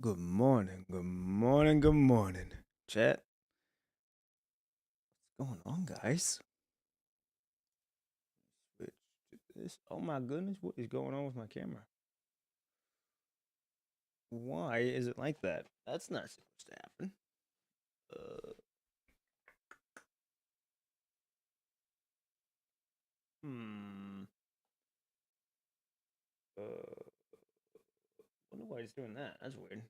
Good morning, good morning, good morning. Chat, what's going on, guys? Switch to this. Oh my goodness, what is going on with my camera? Why is it like that? That's not supposed to happen. Uh, hmm. Uh, wonder why it's doing that. That's weird.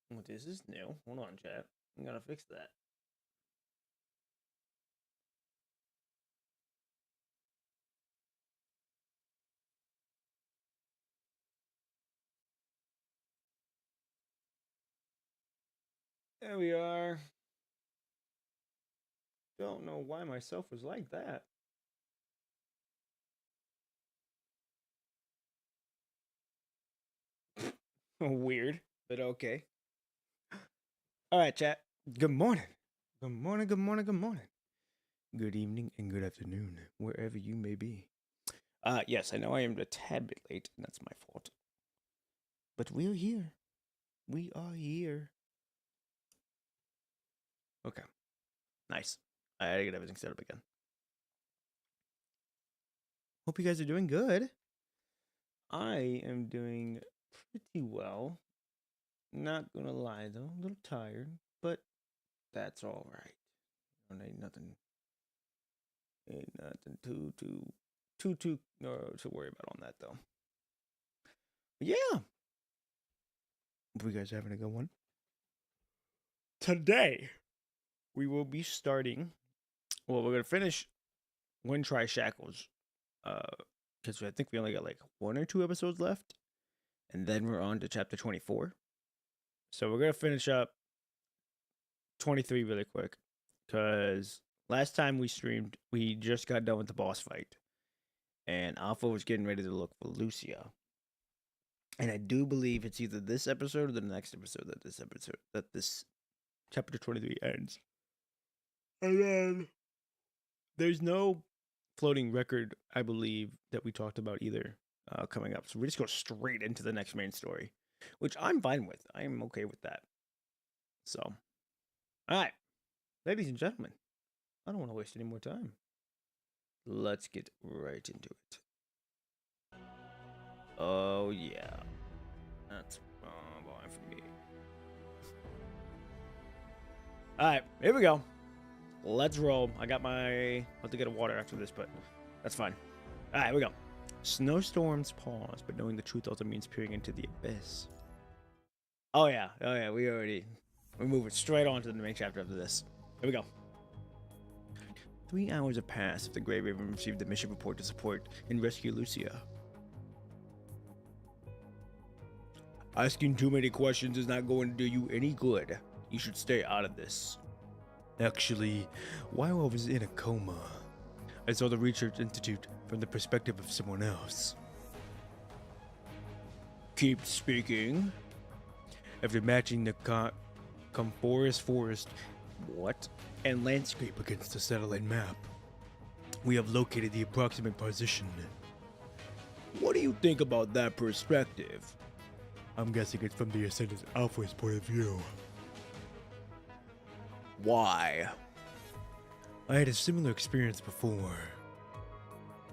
Well, this is new. Hold on, chat. I'm gonna fix that. There we are. Don't know why myself was like that. Weird, but okay. All right, chat. Good morning. Good morning, good morning, good morning. Good evening and good afternoon, wherever you may be. Yes, I know I am a tad bit late, and that's my fault. But we're here. We are here. Okay, nice. I gotta get everything set up again. Hope you guys are doing good. I am doing pretty well. Not gonna lie though, a little tired, but that's all right. Ain't nothing too to worry about on that though. But yeah, hope you guys are having a good one. Today, we will be starting. Well, we're gonna finish One Try Shackles, because I think we only got like 1 or 2 episodes left, and then we're on to chapter 24. So we're gonna finish up 23 really quick, because last time we streamed, we just got done with the boss fight, and Alpha was getting ready to look for Lucia. And I do believe it's either this episode or the next episode that this chapter 23 ends. And then there's no floating record, I believe, that we talked about either coming up. So we just go straight into the next main story, which I'm fine with. I'm okay with that. So, all right, ladies and gentlemen, I don't want to waste any more time. Let's get right into it. Oh, yeah. That's fine for me. All right, here we go. Let's roll. I got my... I'll have to get a water after this, but that's fine. All right, here we go. Snowstorms pause, but knowing the truth also means peering into the abyss. Oh yeah, we're moving straight on to the main chapter after this. Here we go. 3 hours have passed since the Grey Raven received the mission report to support and rescue Lucia. Asking too many questions is not going to do you any good. You should stay out of this. Actually, while I was in a coma, I saw the Research Institute from the perspective of someone else. Keep speaking. After matching the forest, what? And landscape against the satellite map, we have located the approximate position. What do you think about that perspective? I'm guessing it's from the Ascendant Alpha's point of view. Why? I had a similar experience before.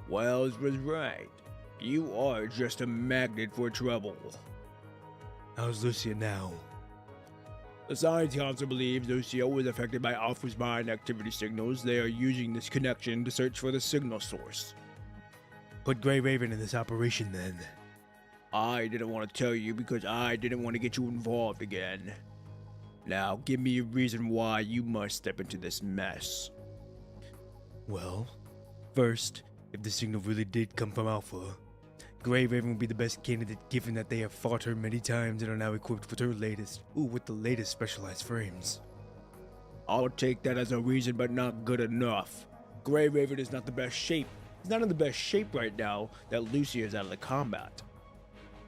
Wells was right. You are just a magnet for trouble. How's Lucia now? The Science Council believes Lucia was affected by Alpha's mind activity signals. They are using this connection to search for the signal source. Put Grey Raven in this operation then. I didn't want to tell you because I didn't want to get you involved again. Now, give me a reason why you must step into this mess. Well, first, if the signal really did come from Alpha, Grey Raven would be the best candidate given that they have fought her many times and are now equipped with the latest specialized frames. I'll take that as a reason, but not good enough. Grey Raven is not the best shape. He's not in the best shape right now that Lucia is out of the combat.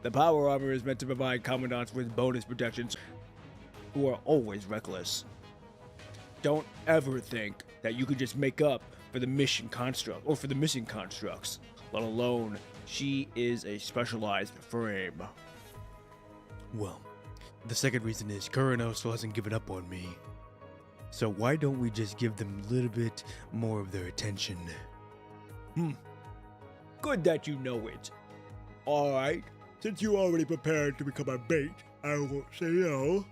The power armor is meant to provide commandants with bonus protections who are always reckless. Don't ever think that you could just make up for the mission construct or for the missing constructs, let alone she is a specialized frame. Well, the second reason is Kurano still hasn't given up on me. So why don't we just give them a little bit more of their attention? Good that you know it. Alright, since you already prepared to become a bait, I won't say no.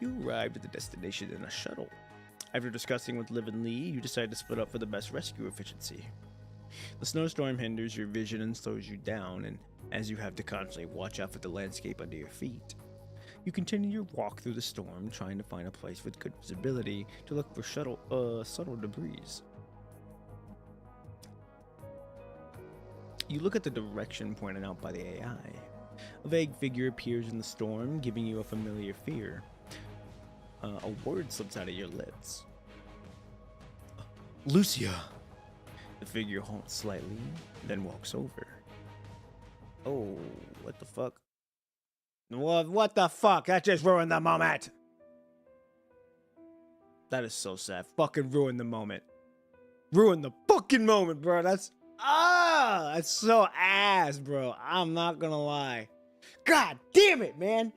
You arrived at the destination in a shuttle. After discussing with Liv and Lee, you decide to split up for the best rescue efficiency. The snowstorm hinders your vision and slows you down, and as you have to constantly watch out for the landscape under your feet, you continue your walk through the storm, trying to find a place with good visibility to look for subtle debris. You look at the direction pointed out by the AI. A vague figure appears in the storm, giving you a familiar fear. A word slips out of your lips. Lucia! The figure halts slightly, then walks over. Oh, what the fuck? What the fuck? That just ruined the moment! That is so sad. Fucking ruined the moment. Ruined the fucking moment, bro. That's so ass, bro. I'm not gonna lie. God damn it, man.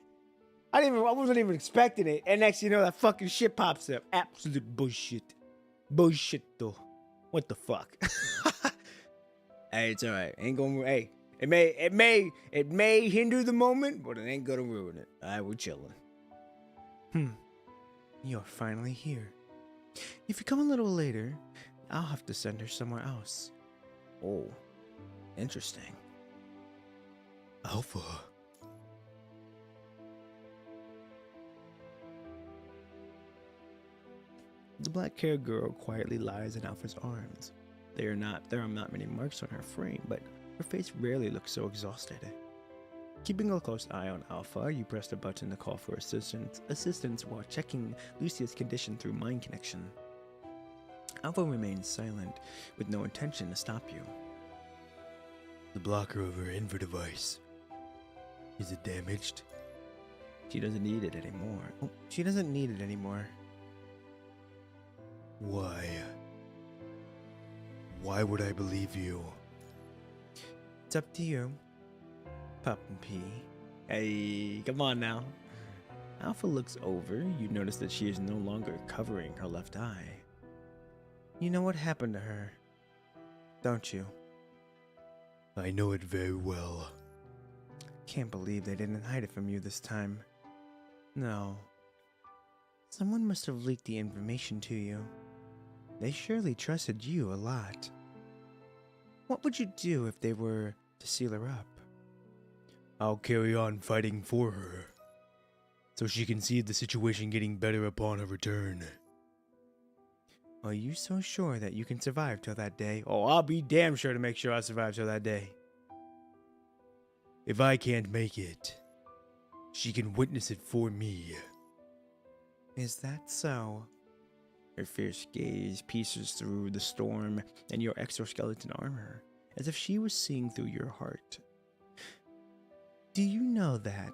I wasn't even expecting it. And next you know that fucking shit pops up. Absolute bullshit. Bullshit though. What the fuck? Hey, it's alright. Ain't gonna hey. It may hinder the moment, but it ain't gonna ruin it. Alright, we're chilling. You're finally here. If you come a little later, I'll have to send her somewhere else. Oh, interesting. Alpha. The black-haired girl quietly lies in Alpha's arms. There are not many marks on her frame, but her face rarely looks so exhausted. Keeping a close eye on Alpha, you press the button to call for assistance while checking Lucia's condition through mind connection. Alpha remains silent, with no intention to stop you. The blocker of her inver device. Is it damaged? She doesn't need it anymore. Oh, she doesn't need it anymore. Why? Why would I believe you? It's up to you. Pup and Pea. Hey, come on now. Alpha looks over. You notice that she is no longer covering her left eye. You know what happened to her, don't you? I know it very well. Can't believe they didn't hide it from you this time. No. Someone must have leaked the information to you. They surely trusted you a lot. What would you do if they were to seal her up? I'll carry on fighting for her, so she can see the situation getting better upon her return. Are you so sure that you can survive till that day? Oh, I'll be damn sure to make sure I survive till that day. If I can't make it, she can witness it for me. Is that so? Her fierce gaze pierces through the storm and your exoskeleton armor, as if she was seeing through your heart. Do you know that,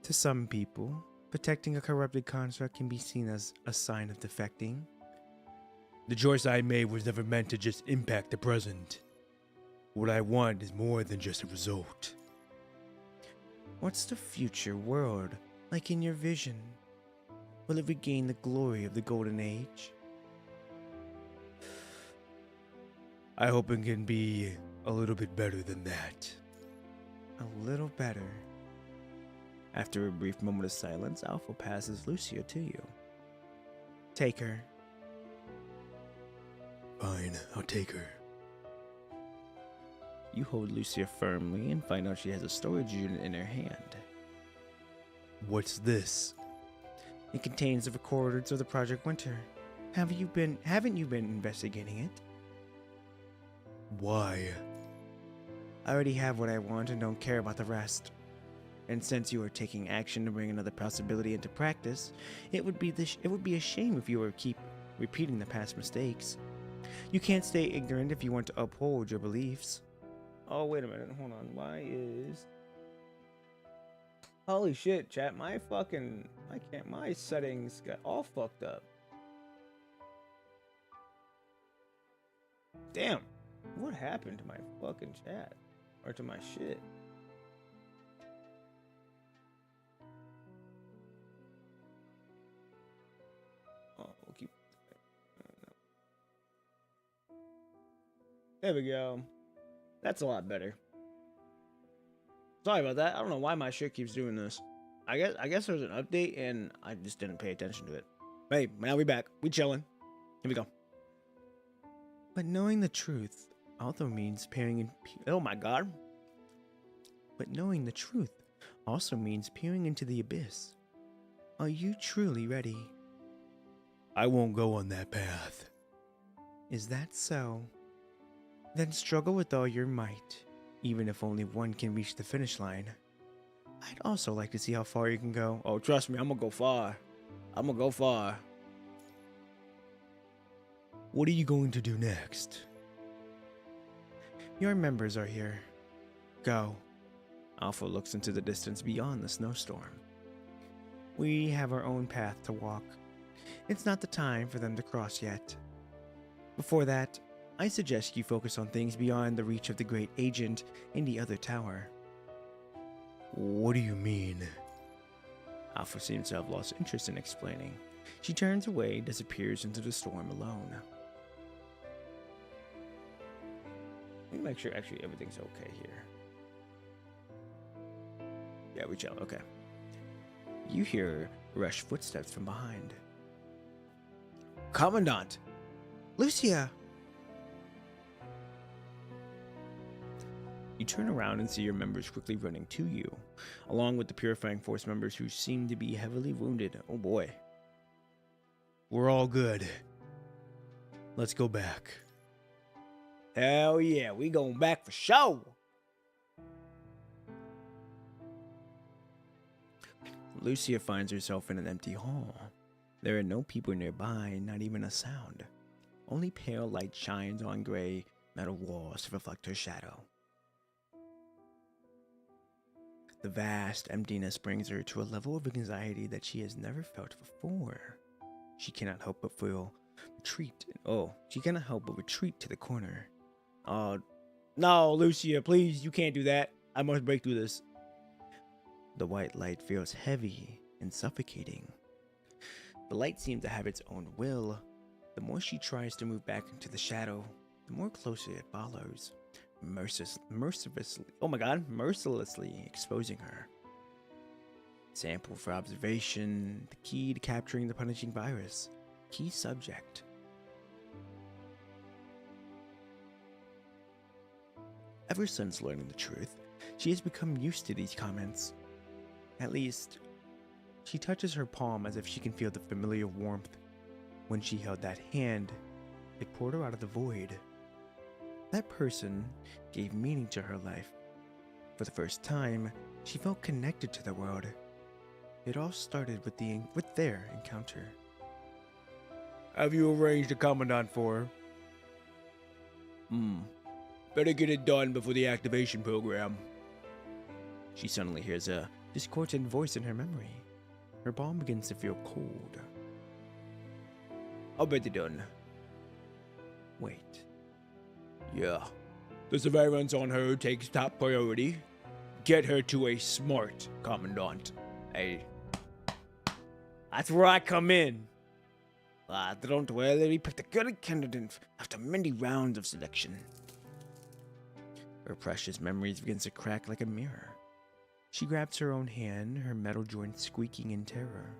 to some people, protecting a corrupted construct can be seen as a sign of defecting? The choice I made was never meant to just impact the present. What I want is more than just a result. What's the future world like in your vision? Will it regain the glory of the Golden Age? I hope it can be a little bit better than that. A little better. After a brief moment of silence, Alpha passes Lucia to you. Take her. Fine, I'll take her. You hold Lucia firmly and find out she has a storage unit in her hand. What's this? It contains the recordings of the Project Winter. Haven't you been investigating it? Why? I already have what I want and don't care about the rest. And since you are taking action to bring another possibility into practice, it would be a shame if you were to keep repeating the past mistakes. You can't stay ignorant if you want to uphold your beliefs. Oh, wait a minute. Hold on. Why is... Holy shit, chat. My settings got all fucked up. Damn. What happened to my fucking chat? Or to my shit? Oh, we'll keep. There we go. That's a lot better. Sorry about that. I don't know why my shit keeps doing this. I guess there's an update and I just didn't pay attention to it. Hey, now we back. We chilling. Here we go. But knowing the truth also means peering in. Oh my god. But knowing the truth also means peering into the abyss. Are you truly ready? I won't go on that path. Is that so? Then struggle with all your might, even if only one can reach the finish line. I'd also like to see how far you can go. Oh, trust me, I'm gonna go far. I'm gonna go far. What are you going to do next? Your members are here. Go. Alpha looks into the distance beyond the snowstorm. We have our own path to walk. It's not the time for them to cross yet. Before that, I suggest you focus on things beyond the reach of the great agent in the other tower. What do you mean? Alpha seems to have lost interest in explaining. She turns away and disappears into the storm alone. Let me make sure actually everything's okay here. Yeah, we chill. Okay. You hear rush footsteps from behind. Commandant! Lucia! You turn around and see your members quickly running to you, along with the Purifying Force members who seem to be heavily wounded. Oh boy. We're all good. Let's go back. Hell yeah, we going back for show! Lucia finds herself in an empty hall. There are no people nearby, not even a sound. Only pale light shines on gray metal walls to reflect her shadow. The vast emptiness brings her to a level of anxiety that she has never felt before. She cannot help but retreat to the corner. Oh, no, Lucia, please, you can't do that. I must break through this. The white light feels heavy and suffocating. The light seems to have its own will. The more she tries to move back into the shadow, the more closely it follows, mercilessly exposing her. Sample for observation, the key to capturing the punishing virus, key subject. Ever since learning the truth, she has become used to these comments. At least, she touches her palm as if she can feel the familiar warmth. When she held that hand, it poured her out of the void. That person gave meaning to her life. For the first time, she felt connected to the world. It all started with their encounter. Have you arranged a commandant for her? Better get it done before the activation program. She suddenly hears a discordant voice in her memory. Her palm begins to feel cold. I'll bet they're done. Wait. Yeah. The surveillance on her takes top priority. Get her to a smart commandant. Hey. That's where I come in. Don't worry, we picked a good candidate after many rounds of selection. Her precious memories begins to crack like a mirror. She grabs her own hand, her metal joints squeaking in terror.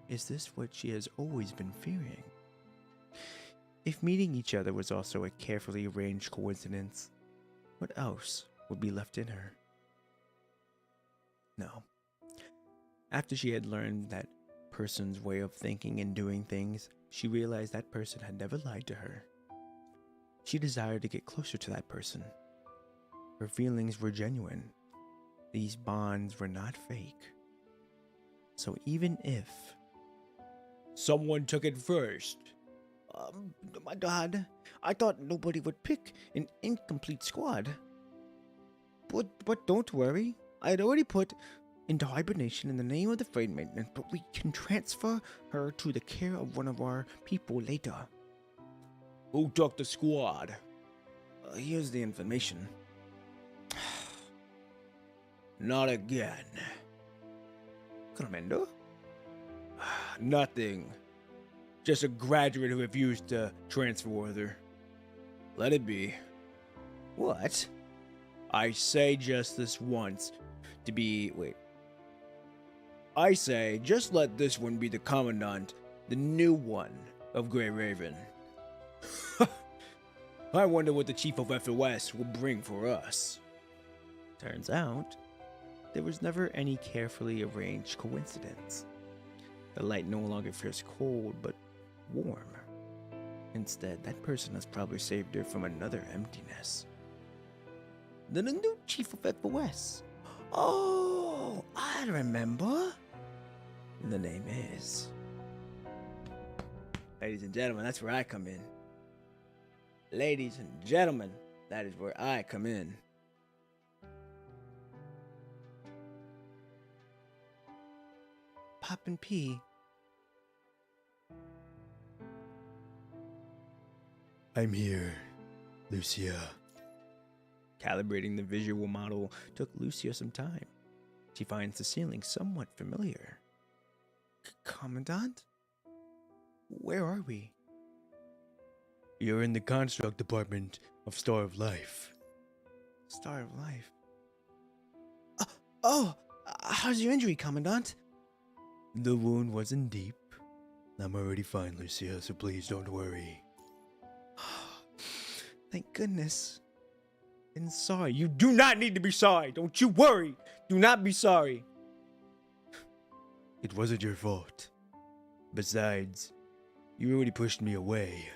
Is this what she has always been fearing? If meeting each other was also a carefully arranged coincidence, what else would be left in her? No. After she had learned that person's way of thinking and doing things, she realized that person had never lied to her. She desired to get closer to that person. Her feelings were genuine. These bonds were not fake. So even if someone took it first. My God, I thought nobody would pick an incomplete squad. But don't worry, I had already put into hibernation in the name of the frame maintenance, but we can transfer her to the care of one of our people later. Who took the squad? Here's the information. Not again. Commander? Nothing. Just a graduate who refused to transfer with her. Let it be. What? I say just this once to be... Wait. I say just let this one be the commandant, the new one of Grey Raven. I wonder what the chief of FOS will bring for us. Turns out, there was never any carefully arranged coincidence. The light no longer feels cold, but warm. Instead, that person has probably saved her from another emptiness. The new chief of FOS. Oh, I remember. The name is... Ladies and gentlemen, that's where I come in. Ladies and gentlemen, that is where I come in. Poppin' P. I'm here, Lucia. Calibrating the visual model took Lucia some time. She finds the ceiling somewhat familiar. Commandant? Where are we? You're in the construct department of Star of Life. Star of Life? How's your injury, Commandant? The wound wasn't deep. I'm already fine, Lucia, so please don't worry. Thank goodness. And sorry. You do not need to be sorry. Don't you worry. Do not be sorry. It wasn't your fault. Besides, you already pushed me away.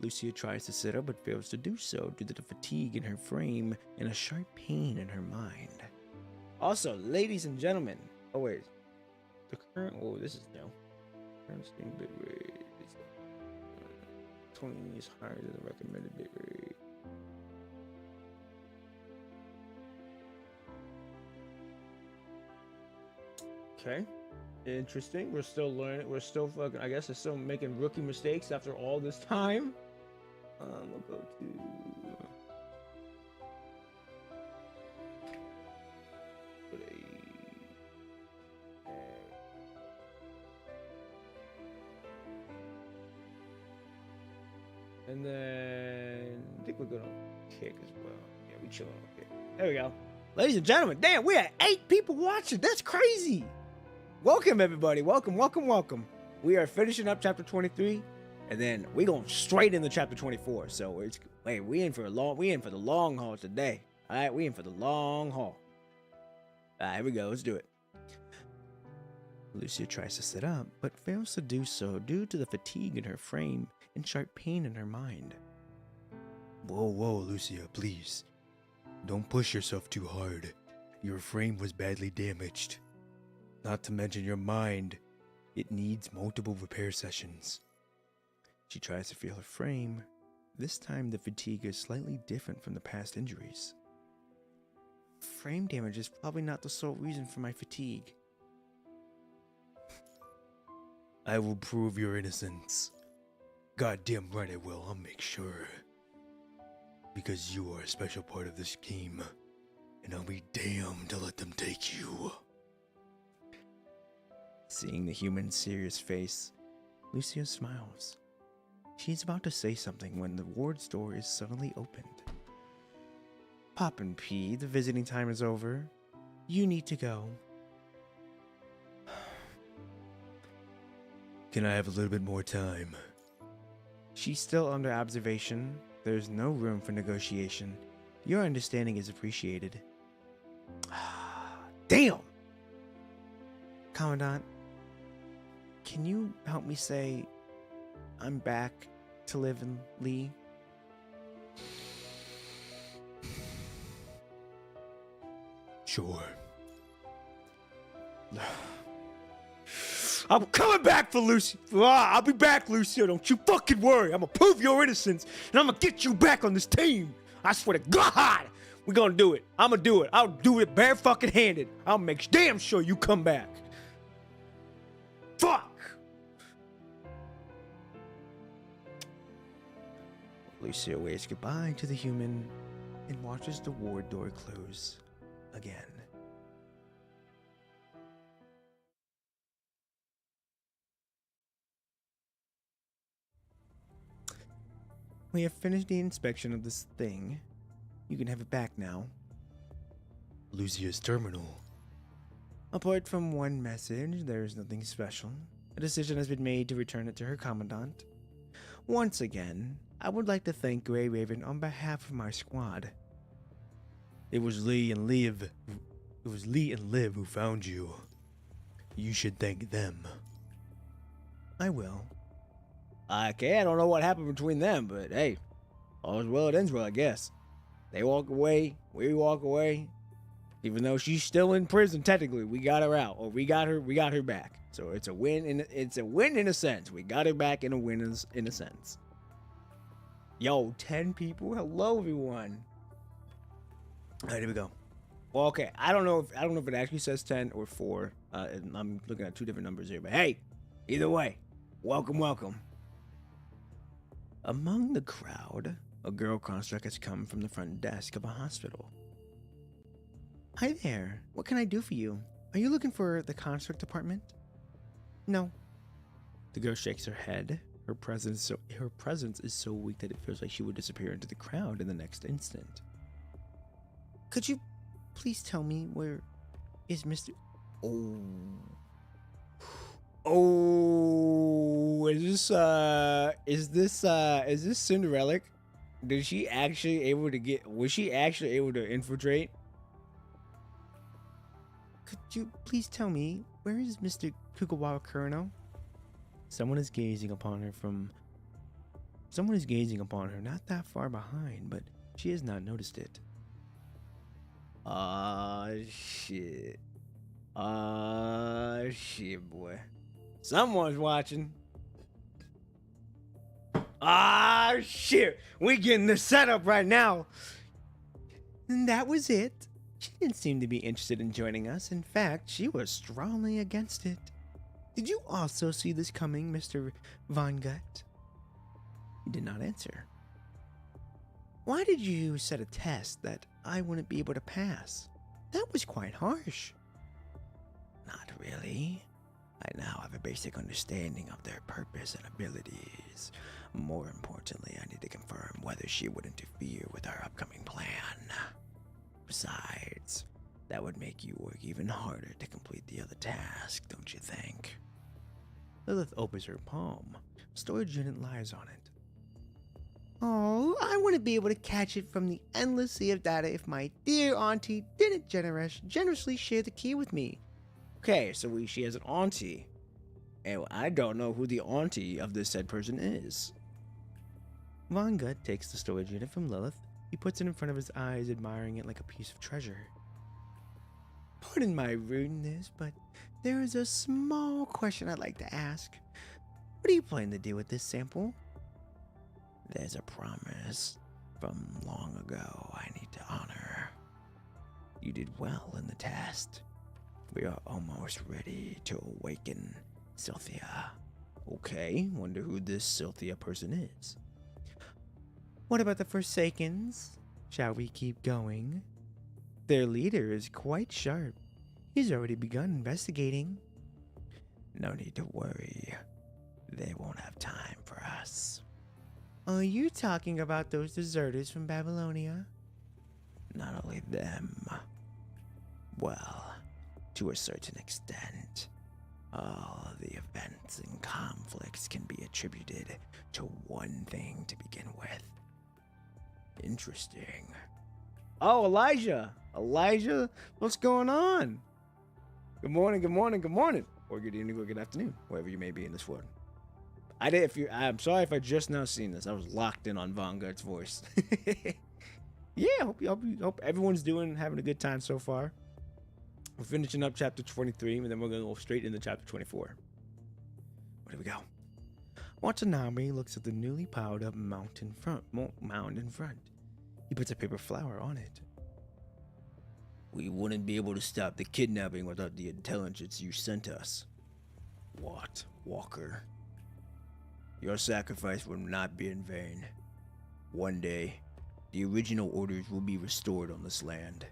Lucia tries to sit up but fails to do so due to the fatigue in her frame and a sharp pain in her mind. Also, ladies and gentlemen. Oh, wait. The current... Oh, this is new. Current stream bit rate is 20 is higher than the recommended bit rate. Okay. Interesting. We're still learning. We're still fucking... I guess we're still making rookie mistakes after all this time. We'll go to... And then I think we're good on kick as well. Yeah, we chilling on kick. There we go. Ladies and gentlemen, damn, we had 8 people watching. That's crazy. Welcome, everybody. Welcome, welcome, welcome. We are finishing up chapter 23, and then we going straight into chapter 24. So it's we in for the long haul today. All right, we in for the long haul. All right, here we go. Let's do it. Lucia tries to sit up, but fails to do so due to the fatigue in her frame and sharp pain in her mind. Whoa, Lucia, please. Don't push yourself too hard. Your frame was badly damaged. Not to mention your mind. It needs multiple repair sessions. She tries to feel her frame. This time the fatigue is slightly different from the past injuries. Frame damage is probably not the sole reason for my fatigue. I will prove your innocence. Goddamn right I will, I'll make sure. Because you are a special part of this scheme, and I'll be damned to let them take you. Seeing the human's serious face, Lucia smiles. She's about to say something when the ward's door is suddenly opened. Poppin' P, the visiting time is over. You need to go. Can I have a little bit more time? She's still under observation. There's no room for negotiation. Your understanding is appreciated. Damn! Commandant, can you help me say I'm back to live in Lee? Sure. I'm coming back for Lucy. I'll be back, Lucia. Don't you fucking worry. I'm gonna prove your innocence, and I'm gonna get you back on this team. I swear to God. We're gonna do it. I'm gonna do it. I'll do it bare fucking handed. I'll make damn sure you come back. Fuck! Lucille waves goodbye to the human and watches the ward door close again. We have finished the inspection of this thing. You can have it back now. Lucia's terminal. Apart from one message, there is nothing special. A decision has been made to return it to her commandant. Once again, I would like to thank Grey Raven on behalf of my squad. It was Lee and Liv who found you. You should thank them. I will. Okay, I don't know what happened between them, but hey, all's well that ends well, I guess. They walk away, we walk away. Even though she's still in prison, technically, we got her out, or we got her back. So it's a win in a sense. We got her back in a win in a sense. Yo, 10 people. Hello, everyone. All right, here we go. Well, okay. I don't know if it actually says 10 or 4. I'm looking at 2 different numbers here, but hey, either way, welcome. Among the crowd, a girl construct has come from the front desk of a hospital. Hi there. What can I do for you? Are you looking for the construct department? No. The girl shakes her head. Her presence is so weak that it feels like she would disappear into the crowd in the next instant. Could you please tell me where is Mr. Oh, is this Cinderella? Was she actually able to infiltrate? Could you please tell me where is Mr. Kugawa Kurano? Someone is gazing upon her not that far behind, but she has not noticed it. Shit, boy. Someone's watching. Shit. We getting the setup right now. And that was it. She didn't seem to be interested in joining us. In fact, she was strongly against it. Did you also see this coming, Mr. Von Gut? He did not answer. Why did you set a test that I wouldn't be able to pass? That was quite harsh. Not really. I now have a basic understanding of their purpose and abilities. More importantly, I need to confirm whether she would interfere with our upcoming plan. Besides, that would make you work even harder to complete the other task, don't you think? Lilith opens her palm. Storage unit lies on it. Oh, I wouldn't be able to catch it from the endless sea of data if my dear auntie didn't generously share the key with me. Okay, so she has an auntie. And I don't know who the auntie of this said person is. Von Gut takes the storage unit from Lilith. He puts it in front of his eyes, admiring it like a piece of treasure. Pardon my rudeness, but there is a small question I'd like to ask. What do you plan to do with this sample? There's a promise from long ago I need to honor. You did well in the test. We are almost ready to awaken Cynthia. Okay, wonder who this Cynthia person is. What about the Forsakens? Shall we keep going? Their leader is quite sharp. He's already begun investigating. No need to worry. They won't have time for us. Are you talking about those deserters from Babylonia? Not only them. Well, to a certain extent, all of the events and conflicts can be attributed to one thing to begin with. Interesting. Oh, Elijah. Elijah, what's going on? Good morning. Or good evening or good afternoon, wherever you may be in this world. I'm sorry if I just now seen this. I was locked in on Von Gut's voice. Yeah, hope everyone's having a good time so far. We're finishing up chapter 23, and then we're gonna go straight into chapter 24. Where do we go? Watanabe looks at the newly piled up mound in front. He puts a paper flower on it. We wouldn't be able to stop the kidnapping without the intelligence you sent us. What, Walker? Your sacrifice will not be in vain. One day, the original orders will be restored on this land.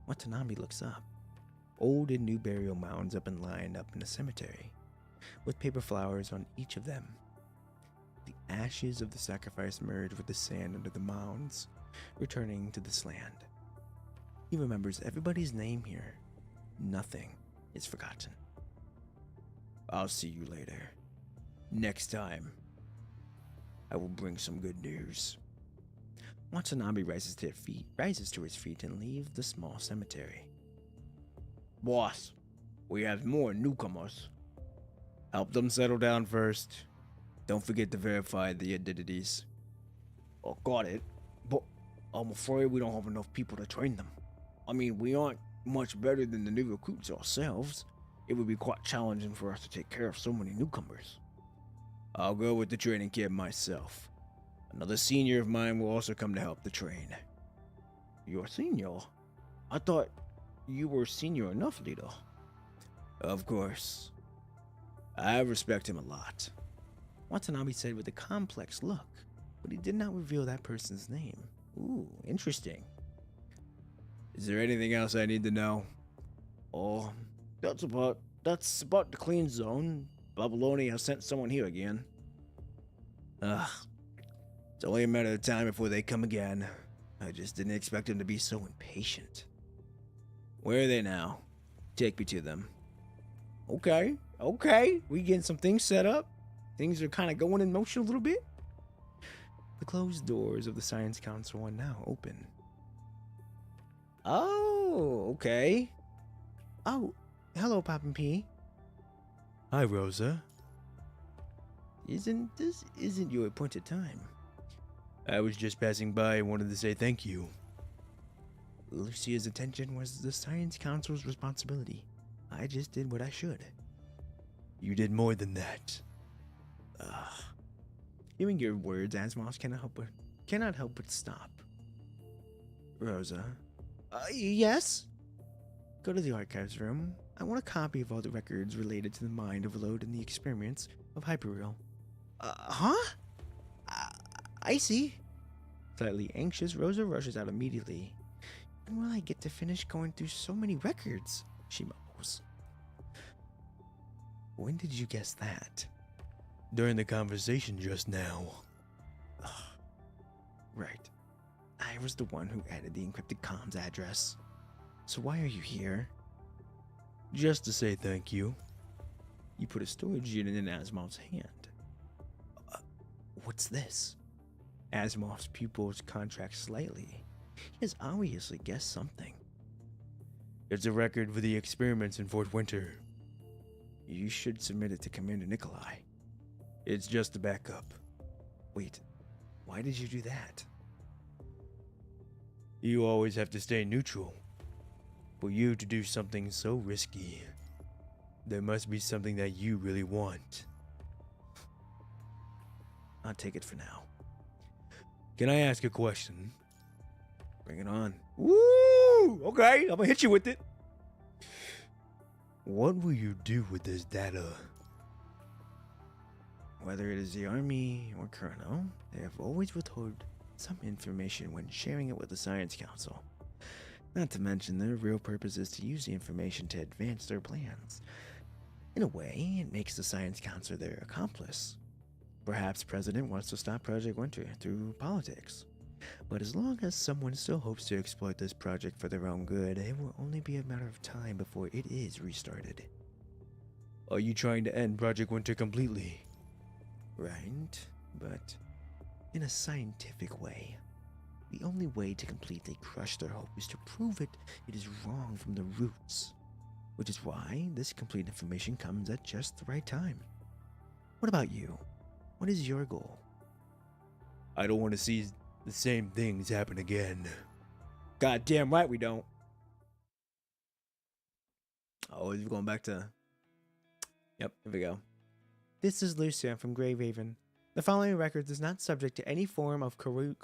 Watanabe looks up. Old and new burial mounds up and lined up in a cemetery, with paper flowers on each of them. The ashes of the sacrifice merge with the sand under the mounds, returning to this land. He remembers everybody's name here. Nothing is forgotten. I'll see you later. Next time, I will bring some good news. Watanabe rises to his feet and leaves the small cemetery. Boss, we have more newcomers. Help them settle down first. Don't forget to verify the identities. Oh, got it. But I'm afraid we don't have enough people to train them. I mean, we aren't much better than the new recruits ourselves. It would be quite challenging for us to take care of so many newcomers. I'll go with the training camp myself. Another senior of mine will also come to help the train. You're a senior? I thought you were senior enough, leader. Of course. I respect him a lot. Watanabe said with a complex look, but he did not reveal that person's name. Ooh, interesting. Is there anything else I need to know? Oh, that's about the clean zone. Babylonia has sent someone here again. It's only a matter of time before they come again. I just didn't expect them to be so impatient. Where are they now? Take me to them. Okay. We getting some things set up. Things are kind of going in motion a little bit. The closed doors of the Science Council are now open. Oh, okay. Oh, hello, Poppin' P. Hi, Rosa. Isn't your appointed time? I was just passing by and wanted to say thank you. Lucia's attention was the Science Council's responsibility. I just did what I should. You did more than that. Hearing your words, Asimov cannot help but stop. Rosa. Yes? Go to the archives room. I want a copy of all the records related to the mind overload and the experience of Hyperreal. I see. Slightly anxious, Rosa rushes out immediately. When will I get to finish going through so many records? She mumbles. When did you guess that? During the conversation just now. Right. I was the one who added the encrypted comms address. So why are you here? Just to say thank you. You put a storage unit in Asimov's hand. What's this? Asimov's pupils contract slightly. He has obviously guessed something. It's a record for the experiments in Fort Winter. You should submit it to Commander Nikolai. It's just a backup. Wait, why did you do that? You always have to stay neutral. For you to do something so risky, there must be something that you really want. I'll take it for now. Can I ask a question? Bring it on. Woo! Okay, I'm gonna hit you with it. What will you do with this data? Whether it is the Army or Colonel, they have always withheld some information when sharing it with the Science Council. Not to mention their real purpose is to use the information to advance their plans. In a way, it makes the Science Council their accomplice. Perhaps President wants to stop Project Winter through politics. But as long as someone still hopes to exploit this project for their own good, it will only be a matter of time before it is restarted. Are you trying to end Project Winter completely? Right, but in a scientific way. The only way to completely crush their hope is to prove it is wrong from the roots. Which is why this complete information comes at just the right time. What about you? What is your goal? I don't want to see the same things happen again. God damn right we don't. Oh, we're going back to... Yep, here we go. This is Lucia from Grey Raven. The following record is not subject to any form of corrosion,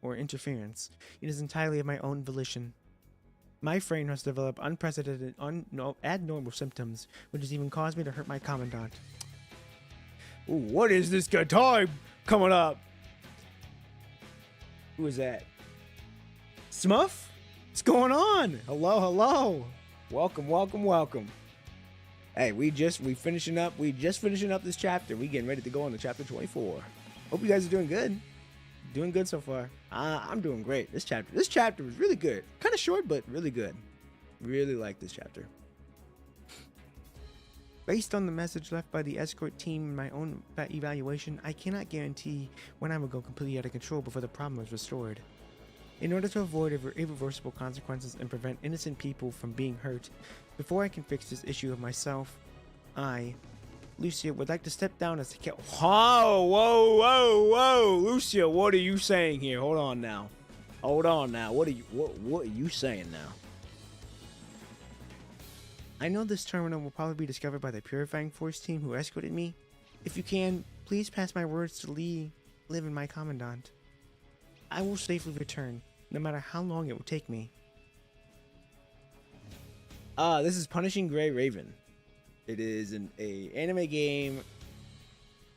or interference. It is entirely of my own volition. My frame has developed unprecedented, abnormal symptoms, which has even caused me to hurt my commandant. Ooh, what is this guitar coming up? Who is that? Smuff? What's going on? Hello, hello. Welcome, welcome, welcome. Hey, we just finishing up this chapter. We getting ready to go on to chapter 24. Hope you guys are doing good. Doing good so far. I'm doing great. This chapter was really good. Kind of short, but really good. Really like this chapter. Based on the message left by the escort team and my own evaluation, I cannot guarantee when I will go completely out of control before the problem is restored. In order to avoid irreversible consequences and prevent innocent people from being hurt, before I can fix this issue of myself, I, Lucia, would like to step down as the Whoa, whoa, whoa, whoa, Lucia, what are you saying here? Hold on now. What are you saying now? I know this terminal will probably be discovered by the Purifying Force team who escorted me. If you can, please pass my words to Lee, Liv, and my commandant. I will safely return, no matter how long it will take me. This is Punishing Gray Raven. It is an anime game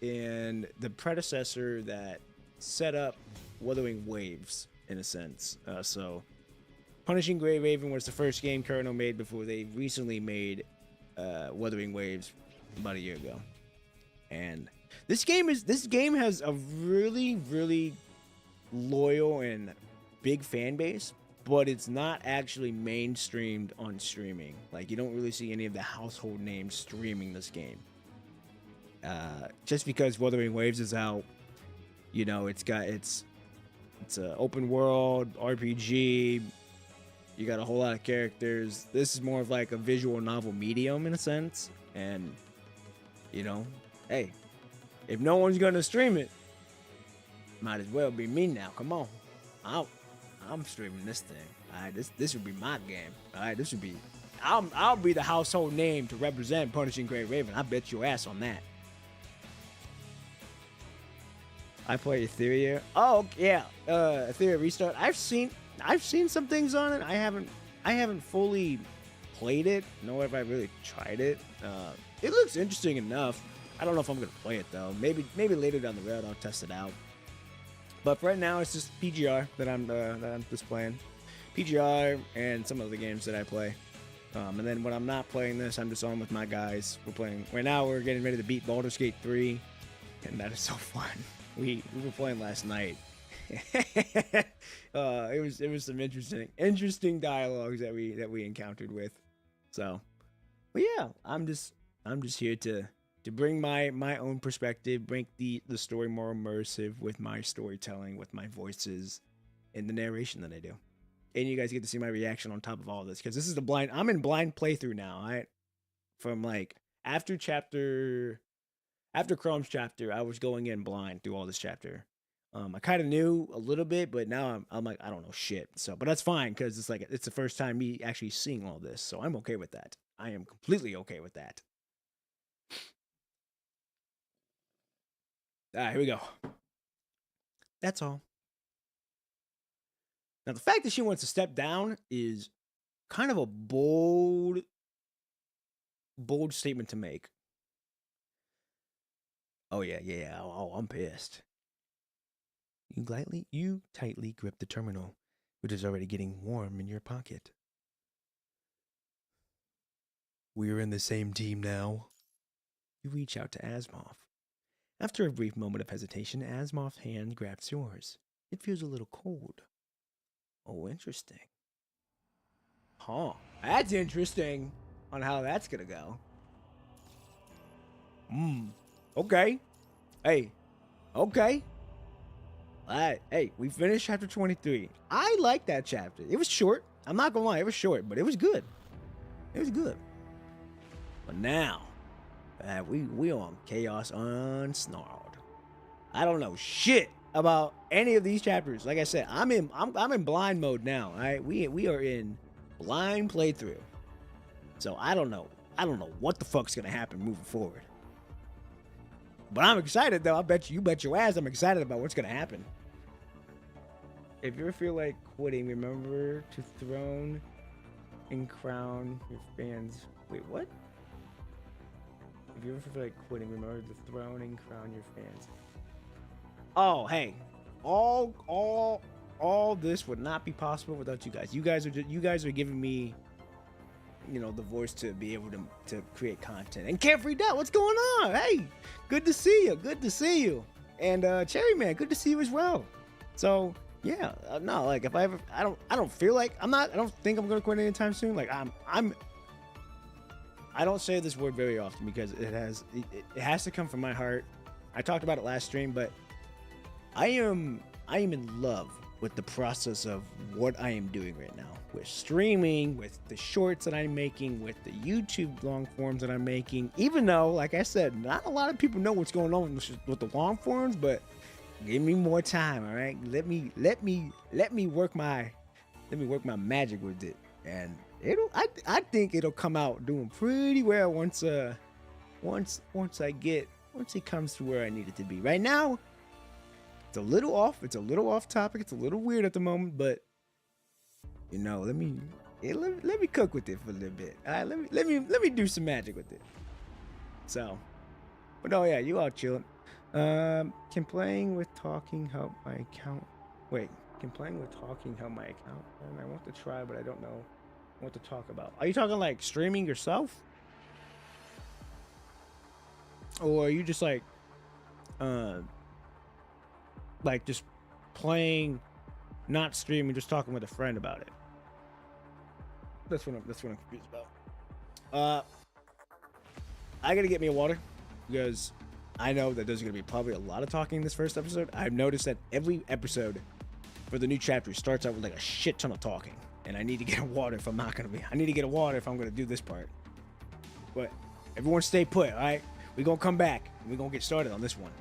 and the predecessor that set up Wuthering Waves, in a sense. So Punishing Gray Raven was the first game Kernel made before they recently made Wuthering Waves about a year ago. And this game has a really, really loyal and big fan base, but it's not actually mainstreamed on streaming. Like, you don't really see any of the household names streaming this game. Just because Wuthering Waves is out, you know, it's an open world RPG. You got a whole lot of characters. This is more of like a visual novel medium in a sense. And, you know, hey, if no one's gonna stream it, might as well be me now. Come on, I'm streaming this thing. All right, this would be my game. All right, this would be. I'll be the household name to represent Punishing Gray Raven. I bet your ass on that. I play Etheria. Oh yeah, Etheria Restart. I've seen some things on it. I haven't fully played it, nor have I really tried it. It looks interesting enough. I don't know if I'm gonna play it though. Maybe later down the road I'll test it out. But for right now, it's just PGR that I'm just playing. PGR and some other games that I play. And then when I'm not playing this, I'm just on with my guys. We're playing right now. We're getting ready to beat Baldur's Gate 3, and that is so fun. We were playing last night. It was some interesting dialogues that we encountered with. So, but yeah, I'm just here to bring my own perspective, make the story more immersive with my storytelling, with my voices, and the narration that I do. And you guys get to see my reaction on top of all this, because this is I'm in blind playthrough now. All right, from like after Chrome's chapter, I was going in blind through all this chapter. I kind of knew a little bit, but now I'm like, I don't know shit. So, but that's fine, because it's the first time me actually seeing all this, so I'm okay with that. I am completely okay with that. All right, here we go. That's all. Now, the fact that she wants to step down is kind of a bold statement to make. Oh, yeah. Oh, I'm pissed. You tightly grip the terminal, which is already getting warm in your pocket. We're in the same team now. You reach out to Asimov. After a brief moment of hesitation, Asimov's hand grabs yours. It feels a little cold. Oh, interesting. Huh. That's interesting on how that's gonna go. Okay. Hey. Okay. Alright. Hey, we finished chapter 23. I like that chapter. It was short. I'm not gonna lie, it was short, but it was good. It was good. But now, we on Chaos Unsnarled. I don't know shit about any of these chapters. Like I said, I'm in blind mode now. All right, we are in blind playthrough. So I don't know what the fuck's gonna happen moving forward. But I'm excited though. You bet your ass I'm excited about what's gonna happen. If you ever feel like quitting, remember to throne and crown your fans. Wait, what? If you ever feel like quitting, remember to throne and crown your fans. Oh, hey, all this would not be possible without you guys. You guys are giving me, the voice to be able to create content. And Carefree Dot, what's going on? Hey, good to see you. Good to see you. And Cherry Man, good to see you as well. So yeah, no, like if I don't feel like I don't think I'm gonna quit anytime soon. Like I don't say this word very often because it has to come from my heart. I talked about it last stream, but I am in love with the process of what I am doing right now, with streaming, with the shorts that I'm making, with the YouTube long forms that I'm making. Even though, like I said, not a lot of people know what's going on with the long forms, but give me more time, all right? Let me work my magic with it, and I think it'll come out doing pretty well once it comes to where I need it to be. Right now, it's a little off topic. It's a little weird at the moment, but let me cook with it for a little bit. All right, let me do some magic with it. So, but oh yeah, you all chilling. Can playing with talking help my account? Wait, can playing with talking help my account? And I want to try, but I don't know what to talk about. Are you talking like streaming yourself, or are you just like just playing, not streaming, just talking with a friend about it? That's what I'm confused about. I gotta get me a water because I know that there's gonna be probably a lot of talking in this first episode. I've noticed that every episode for the new chapter starts out with like a shit ton of talking, and I need to get a water if I'm not gonna be. I need to get a water if I'm gonna do this part. But everyone, stay put. All right, we're gonna come back and we're gonna get started on this one.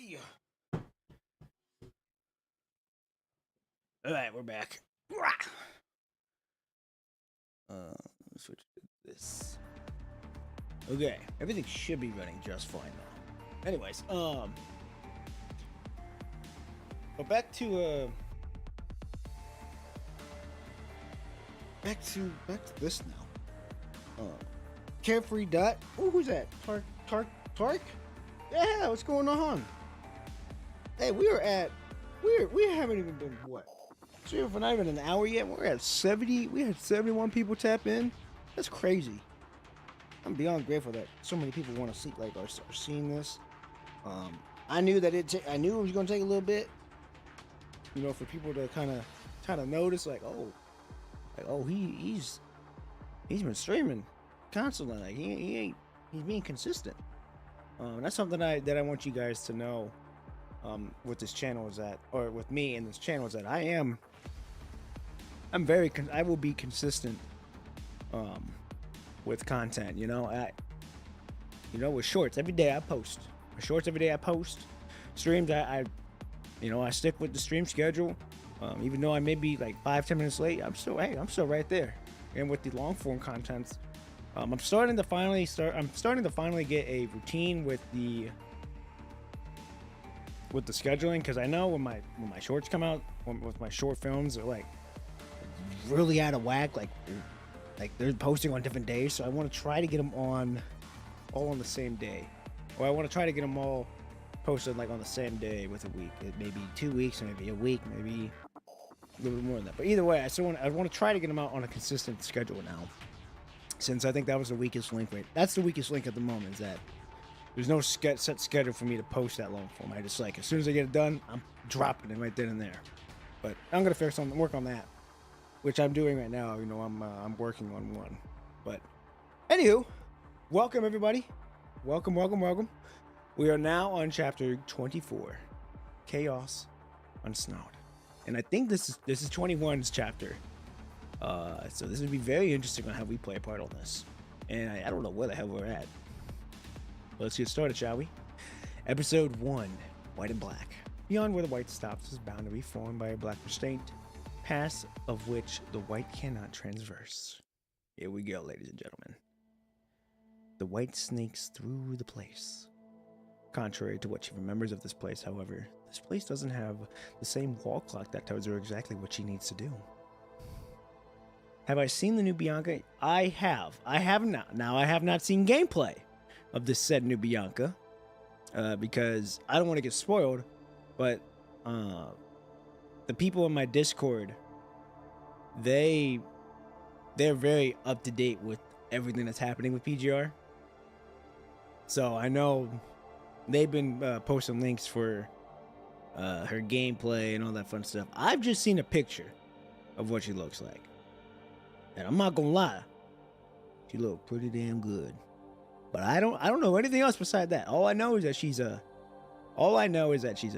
Yeah. All right, we're back. Switch to this. Okay, everything should be running just fine now. Anyways, but back to this now. Carefree Dot. Oh, who's that? Tark? Yeah, what's going on? Hey, we haven't even been, what? So for not even an hour yet, we're at 70, we had 71 people tap in. That's crazy. I'm beyond grateful that so many people want to see, like, are seeing this. I knew that I knew it was going to take a little bit, you know, for people to kind of notice, like, oh, he's been streaming constantly, like, he's being consistent. That's something that I want you guys to know. With this channel is that, or with me and this channel is that I will be consistent, with content, you know, with shorts every day I post. Streams, I stick with the stream schedule. Even though I may be like 5-10 minutes late, I'm still right there. And with the long form contents, I'm starting to finally get a routine with the scheduling, because I know when my shorts come out, with my short films, they're like really out of whack, like they're posting on different days. So I want to try to get them all on the same day, or I want to try to get them all posted like on the same day with a week. It may be 2 weeks, maybe a week, maybe a little bit more than that. But either way, I want to try to get them out on a consistent schedule now, since I think that was the weakest link. That's the weakest link at the moment, is that there's no set schedule for me to post that long form. I just, like, as soon as I get it done, I'm dropping it right then and there. But I'm gonna work on that, which I'm doing right now. You know, I'm working on one. But anywho, welcome everybody. Welcome. We are now on chapter 24, Chaos Unsnarled, and I think this is 21's chapter. So this would be very interesting on how we play a part on this. And I don't know where the hell we're at. Let's get started, shall we? Episode 1, White and Black. Beyond where the white stops is boundary formed by a black restraint, past of which the white cannot transverse. Here we go, ladies and gentlemen. The white snakes through the place. Contrary to what she remembers of this place, however, this place doesn't have the same wall clock that tells her exactly what she needs to do. Have I seen the new Bianca? I have. I have not. Now, I have not seen gameplay of this said new Bianca, because I don't want to get spoiled, but the people in my Discord, they're very up to date with everything that's happening with PGR. So I know they've been posting links for her gameplay and all that fun stuff. I've just seen a picture of what she looks like, and I'm not gonna lie, she looked pretty damn good. But I don't know anything else beside that. All I know is that she's a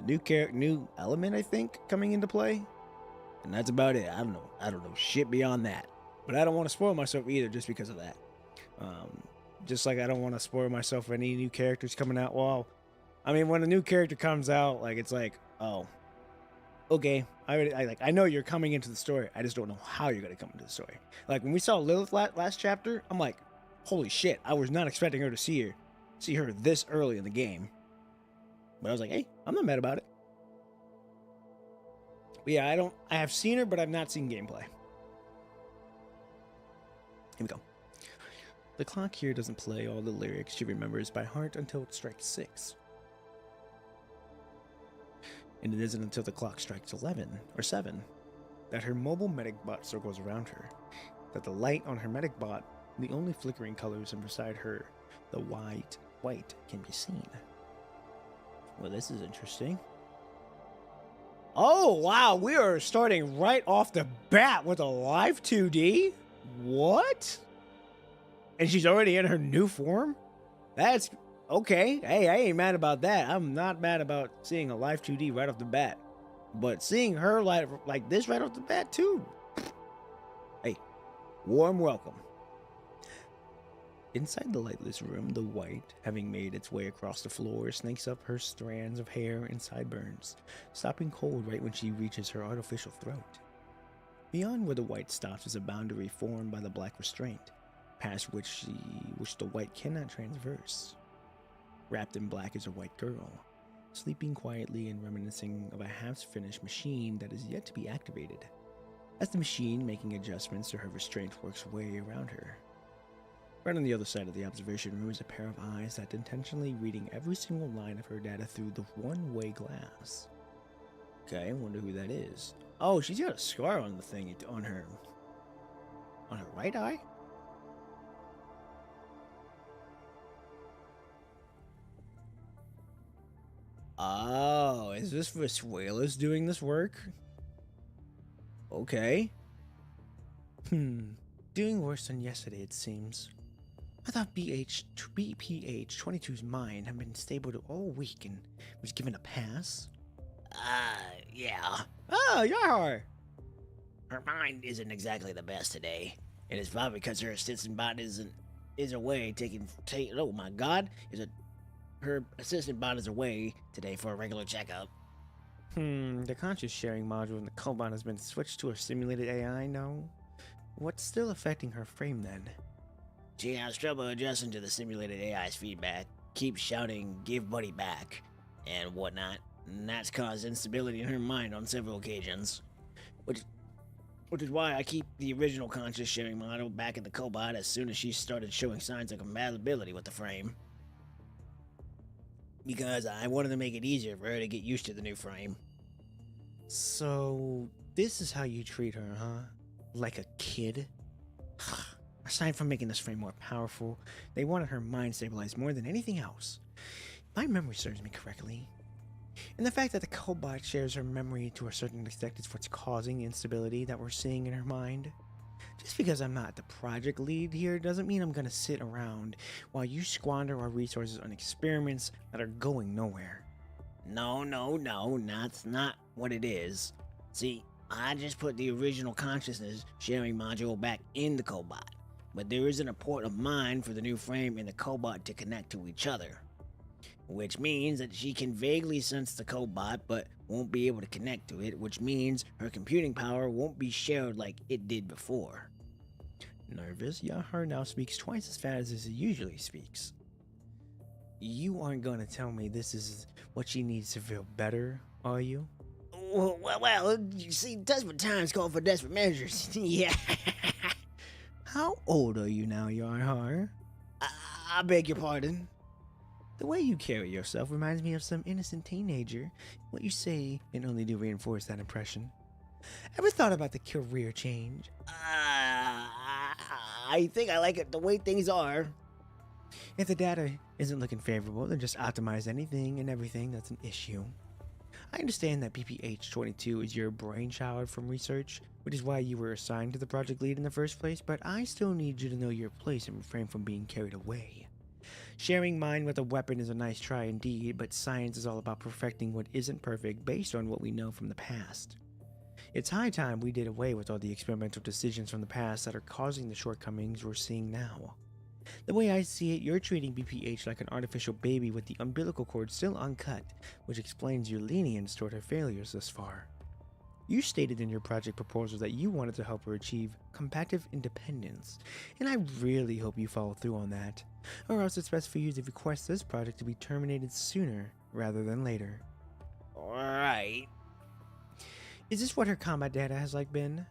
new character, new element, I think, coming into play, and that's about it. I don't know shit beyond that. But I don't want to spoil myself either, just because of that. Just like I don't want to spoil myself for any new characters coming out. Well, I mean, when a new character comes out, like, it's like, oh, okay, I know you're coming into the story. I just don't know how you're gonna come into the story. Like when we saw Lilith last chapter, I'm like, holy shit, I was not expecting her to see her this early in the game. But I was like, hey, I'm not mad about it. But yeah, I have seen her, but I've not seen gameplay. Here we go. The clock here doesn't play all the lyrics she remembers by heart until it strikes 6. And it isn't until the clock strikes 11 or 7 that her mobile medic bot circles around her, that the light on her medic bot, the only flickering colors, and beside her, the white can be seen. Well, this is interesting. Oh, wow, we are starting right off the bat with a live 2D? What? And she's already in her new form? That's okay. Hey, I ain't mad about that. I'm not mad about seeing a live 2D right off the bat. But seeing her like this right off the bat, too. Hey, warm welcome. Inside the lightless room, the white, having made its way across the floor, snakes up her strands of hair and sideburns, stopping cold right when she reaches her artificial throat. Beyond where the white stops is a boundary formed by the black restraint, past which the white cannot transverse. Wrapped in black is a white girl, sleeping quietly and reminiscing of a half-finished machine that is yet to be activated, as the machine, making adjustments to her restraint, works way around her. Right on the other side of the observation room is a pair of eyes that intentionally reading every single line of her data through the one-way glass. Okay, I wonder who that is. Oh, she's got a scar on the thing on her right eye? Oh, is this Vesuelos doing this work? Okay. Doing worse than yesterday, it seems. I thought BPH-22's mind had been stable all week and was given a pass. Yeah. Oh, Yar! Her mind isn't exactly the best today. And it's probably because her assistant bot is away oh my god. Her assistant bot is away today for a regular checkup. The conscious sharing module in the Cobot has been switched to a simulated AI now. What's still affecting her frame then? She has trouble adjusting to the simulated AI's feedback, keeps shouting, "Give Buddy back," and whatnot, and that's caused instability in her mind on several occasions. Which is why I keep the original conscious sharing model back in the Cobot as soon as she started showing signs of compatibility with the frame. Because I wanted to make it easier for her to get used to the new frame. So, this is how you treat her, huh? Like a kid? Aside from making this frame more powerful, they wanted her mind stabilized more than anything else. If my memory serves me correctly. And the fact that the Cobot shares her memory to a certain extent is what's causing the instability that we're seeing in her mind. Just because I'm not the project lead here doesn't mean I'm gonna sit around while you squander our resources on experiments that are going nowhere. No, that's not what it is. See, I just put the original consciousness sharing module back in the Cobot, but there isn't a port of mine for the new frame and the Cobot to connect to each other. Which means that she can vaguely sense the Cobot but won't be able to connect to it, which means her computing power won't be shared like it did before. Nervous, Yahar now speaks twice as fast as he usually speaks. You aren't gonna tell me this is what she needs to feel better, are you? Well, you see, desperate times call for desperate measures. Yeah. How old are you now, Yahar? I beg your pardon? The way you carry yourself reminds me of some innocent teenager. What you say can only do reinforce that impression. Ever thought about the career change? I think I like it the way things are. If the data isn't looking favorable, then just optimize anything and everything that's an issue. I understand that PPH-22 is your brainchild from research, which is why you were assigned to the project lead in the first place, but I still need you to know your place and refrain from being carried away. Sharing mind with a weapon is a nice try indeed, but science is all about perfecting what isn't perfect based on what we know from the past. It's high time we did away with all the experimental decisions from the past that are causing the shortcomings we're seeing now. The way I see it, you're treating BPH like an artificial baby with the umbilical cord still uncut, which explains your lenience toward her failures thus far. You stated in your project proposal that you wanted to help her achieve competitive independence, and I really hope you follow through on that, or else it's best for you to request this project to be terminated sooner rather than later. Alright. Is this what her combat data has been?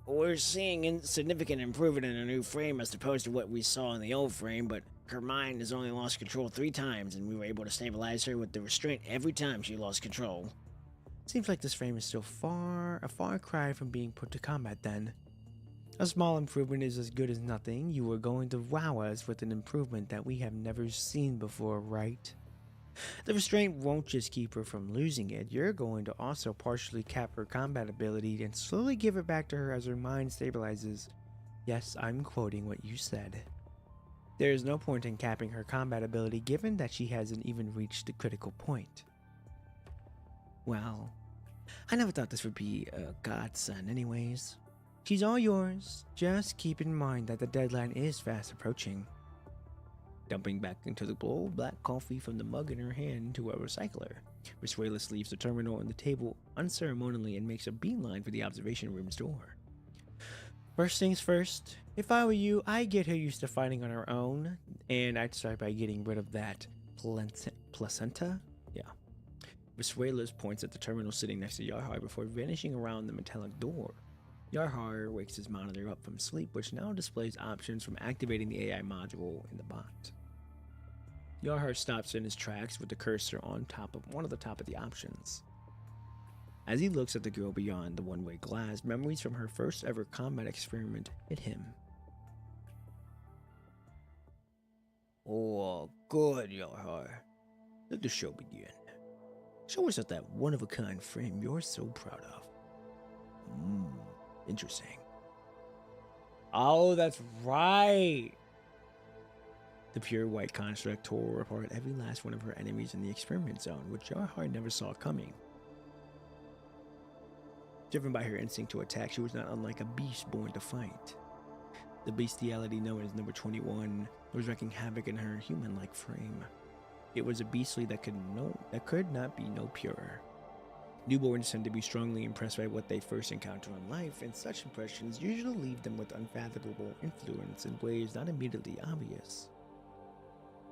We're seeing significant improvement in her new frame as opposed to what we saw in the old frame, but her mind has only lost control 3 times, and we were able to stabilize her with the restraint every time she lost control. Seems like this frame is still a far cry from being put to combat then. A small improvement is as good as nothing. You are going to wow us with an improvement that we have never seen before, right? The restraint won't just keep her from losing it, you're going to also partially cap her combat ability and slowly give it back to her as her mind stabilizes. Yes, I'm quoting what you said. There is no point in capping her combat ability given that she hasn't even reached the critical point. Well, I never thought this would be a godsend anyways. She's all yours, just keep in mind that the deadline is fast approaching. Dumping back into the bowl black coffee from the mug in her hand to a recycler, Vesuelos leaves the terminal on the table unceremonially and makes a beeline for the observation room's door. First things first, if I were you, I'd get her used to fighting on her own, and I'd start by getting rid of that placenta? Yeah. Vesuelos points at the terminal sitting next to Yarhar before vanishing around the metallic door. Yarhar wakes his monitor up from sleep, which now displays options from activating the AI module in the bot. Yarhar stops in his tracks with the cursor on top of one of the options. As he looks at the girl beyond the one-way glass, memories from her first ever combat experiment hit him. Oh, good, Yarhar. Let the show begin. Show us that one-of-a-kind frame you're so proud of. Interesting. Oh, that's right! The pure white construct tore apart every last one of her enemies in the experiment zone, which Yarhar never saw coming. Driven by her instinct to attack, she was not unlike a beast born to fight. The bestiality known as number 21 was wreaking havoc in her human-like frame. It was a beastly that could not be no purer. Newborns tend to be strongly impressed by what they first encounter in life, and such impressions usually leave them with unfathomable influence in ways not immediately obvious.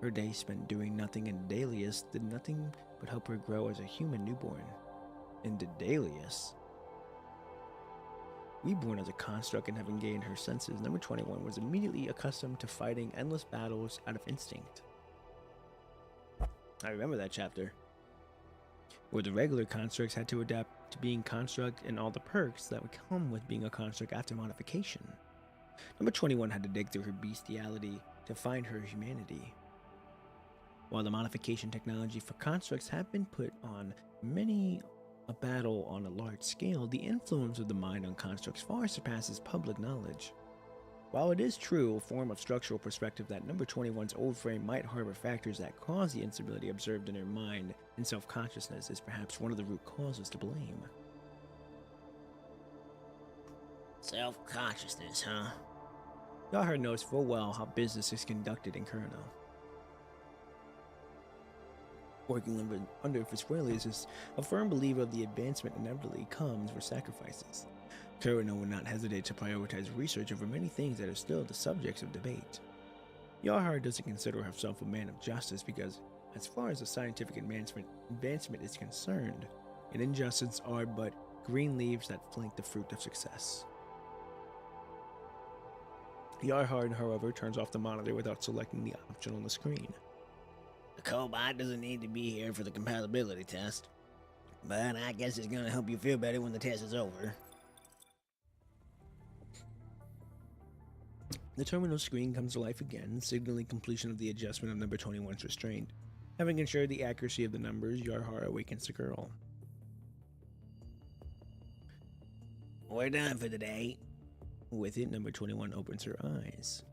Her days spent doing nothing in Daedalus did nothing but help her grow as a human newborn. In Daedalus, reborn as a construct and having gained her senses, number 21 was immediately accustomed to fighting endless battles out of instinct. I remember that chapter, where the regular constructs had to adapt to being construct and all the perks that would come with being a construct after modification. Number 21 had to dig through her bestiality to find her humanity. While the modification technology for constructs have been put on many a battle on a large scale, the influence of the mind on constructs far surpasses public knowledge. While it is true, a form of structural perspective that number 21's old frame might harbor factors that cause the instability observed in her mind and self-consciousness is perhaps one of the root causes to blame. Self-consciousness, huh? Yarhar knows full well how business is conducted in Kurno. Working under Fisquelius is a firm believer of the advancement inevitably comes with sacrifices. Kurno would not hesitate to prioritize research over many things that are still the subjects of debate. Yarhar doesn't consider himself a man of justice because, as far as the scientific advancement is concerned, injustices are but green leaves that flank the fruit of success. Yarhar, however, turns off the monitor without selecting the option on the screen. The cobot doesn't need to be here for the compatibility test, but I guess it's gonna help you feel better when the test is over. The terminal screen comes to life again, signaling completion of the adjustment of number 21's restraint. Having ensured the accuracy of the numbers, Yarhar awakens the girl. We're done for the day. With it, number 21 opens her eyes.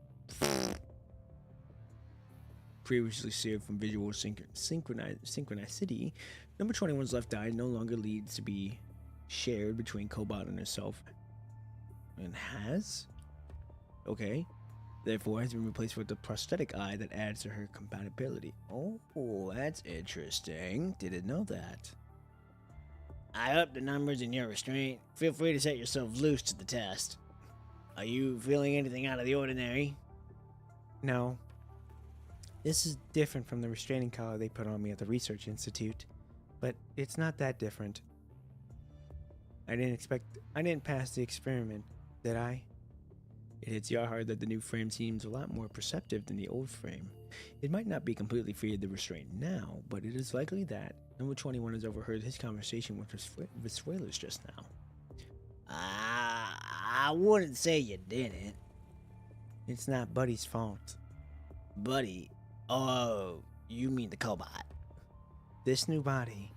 Previously seared from visual synchronicity, number 21's left eye no longer needs to be shared between Cobot and herself. And has? Okay. Therefore, has been replaced with the prosthetic eye that adds to her compatibility. Oh, that's interesting. Didn't know that. I upped the numbers in your restraint. Feel free to set yourself loose to the test. Are you feeling anything out of the ordinary? No. This is different from the restraining collar they put on me at the Research Institute, but it's not that different. I didn't pass the experiment, did I? It hits Yarhar that the new frame seems a lot more perceptive than the old frame. It might not be completely free of the restraint now, but it is likely that number 21 has overheard his conversation with Viswailers just now. I wouldn't say you didn't. It's not Buddy's fault. Buddy? Oh, you mean the cobot. This new body,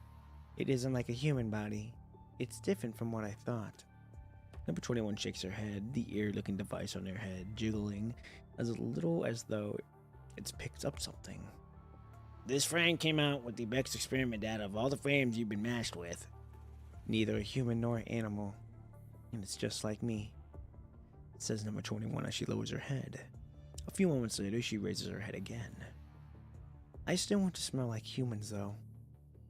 it isn't like a human body. It's different from what I thought. Number 21 shakes her head, the ear-looking device on her head jiggling as little as though it's picked up something. This frame came out with the best experiment data of all the frames you've been matched with. Neither a human nor an animal. And it's just like me, says number 21 as she lowers her head. A few moments later, she raises her head again. I still want to smell like humans, though,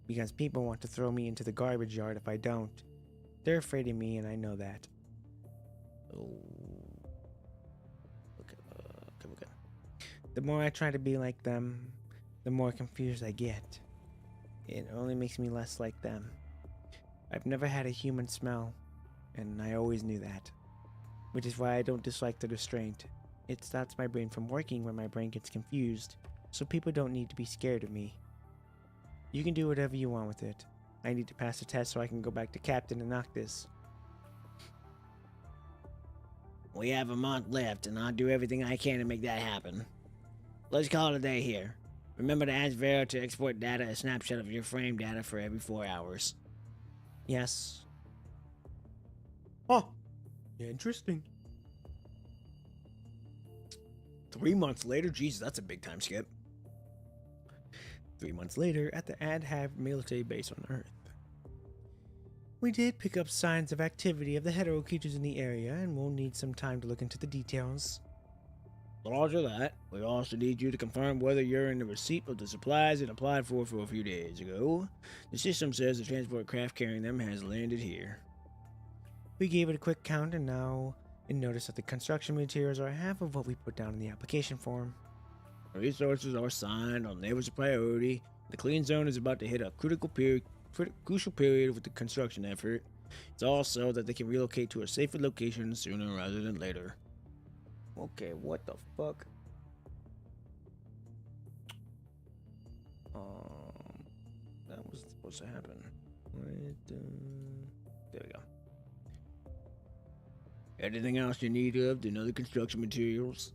because people want to throw me into the garbage yard if I don't. They're afraid of me, and I know that. Oh. Okay. The more I try to be like them, the more confused I get. It only makes me less like them. I've never had a human smell, and I always knew that. which is why I don't dislike the restraint. It stops my brain from working when my brain gets confused, so people don't need to be scared of me. You can do whatever you want with it. I need to pass the test so I can go back to Captain and Noctis. We have a month left, and I'll do everything I can to make that happen. Let's call it a day here. Remember to ask Vera to export data, a snapshot of your frame data for every 4 hours. Yes. Oh, interesting. 3 months later? Jesus, that's a big time skip. 3 months later, at the Adhav military base on Earth. We did pick up signs of activity of the hetero creatures in the area, and we'll need some time to look into the details. Roger that. We also need you to confirm whether you're in the receipt of the supplies it applied for a few days ago. The system says the transport craft carrying them has landed here. We gave it a quick count and noticed that the construction materials are half of what we put down in the application form. Resources are signed on labels of priority. The clean zone is about to hit a crucial period with the construction effort. It's also that they can relocate to a safer location sooner rather than later. Okay, what the fuck? That was supposed to happen. There we go. Anything else you need of another construction materials?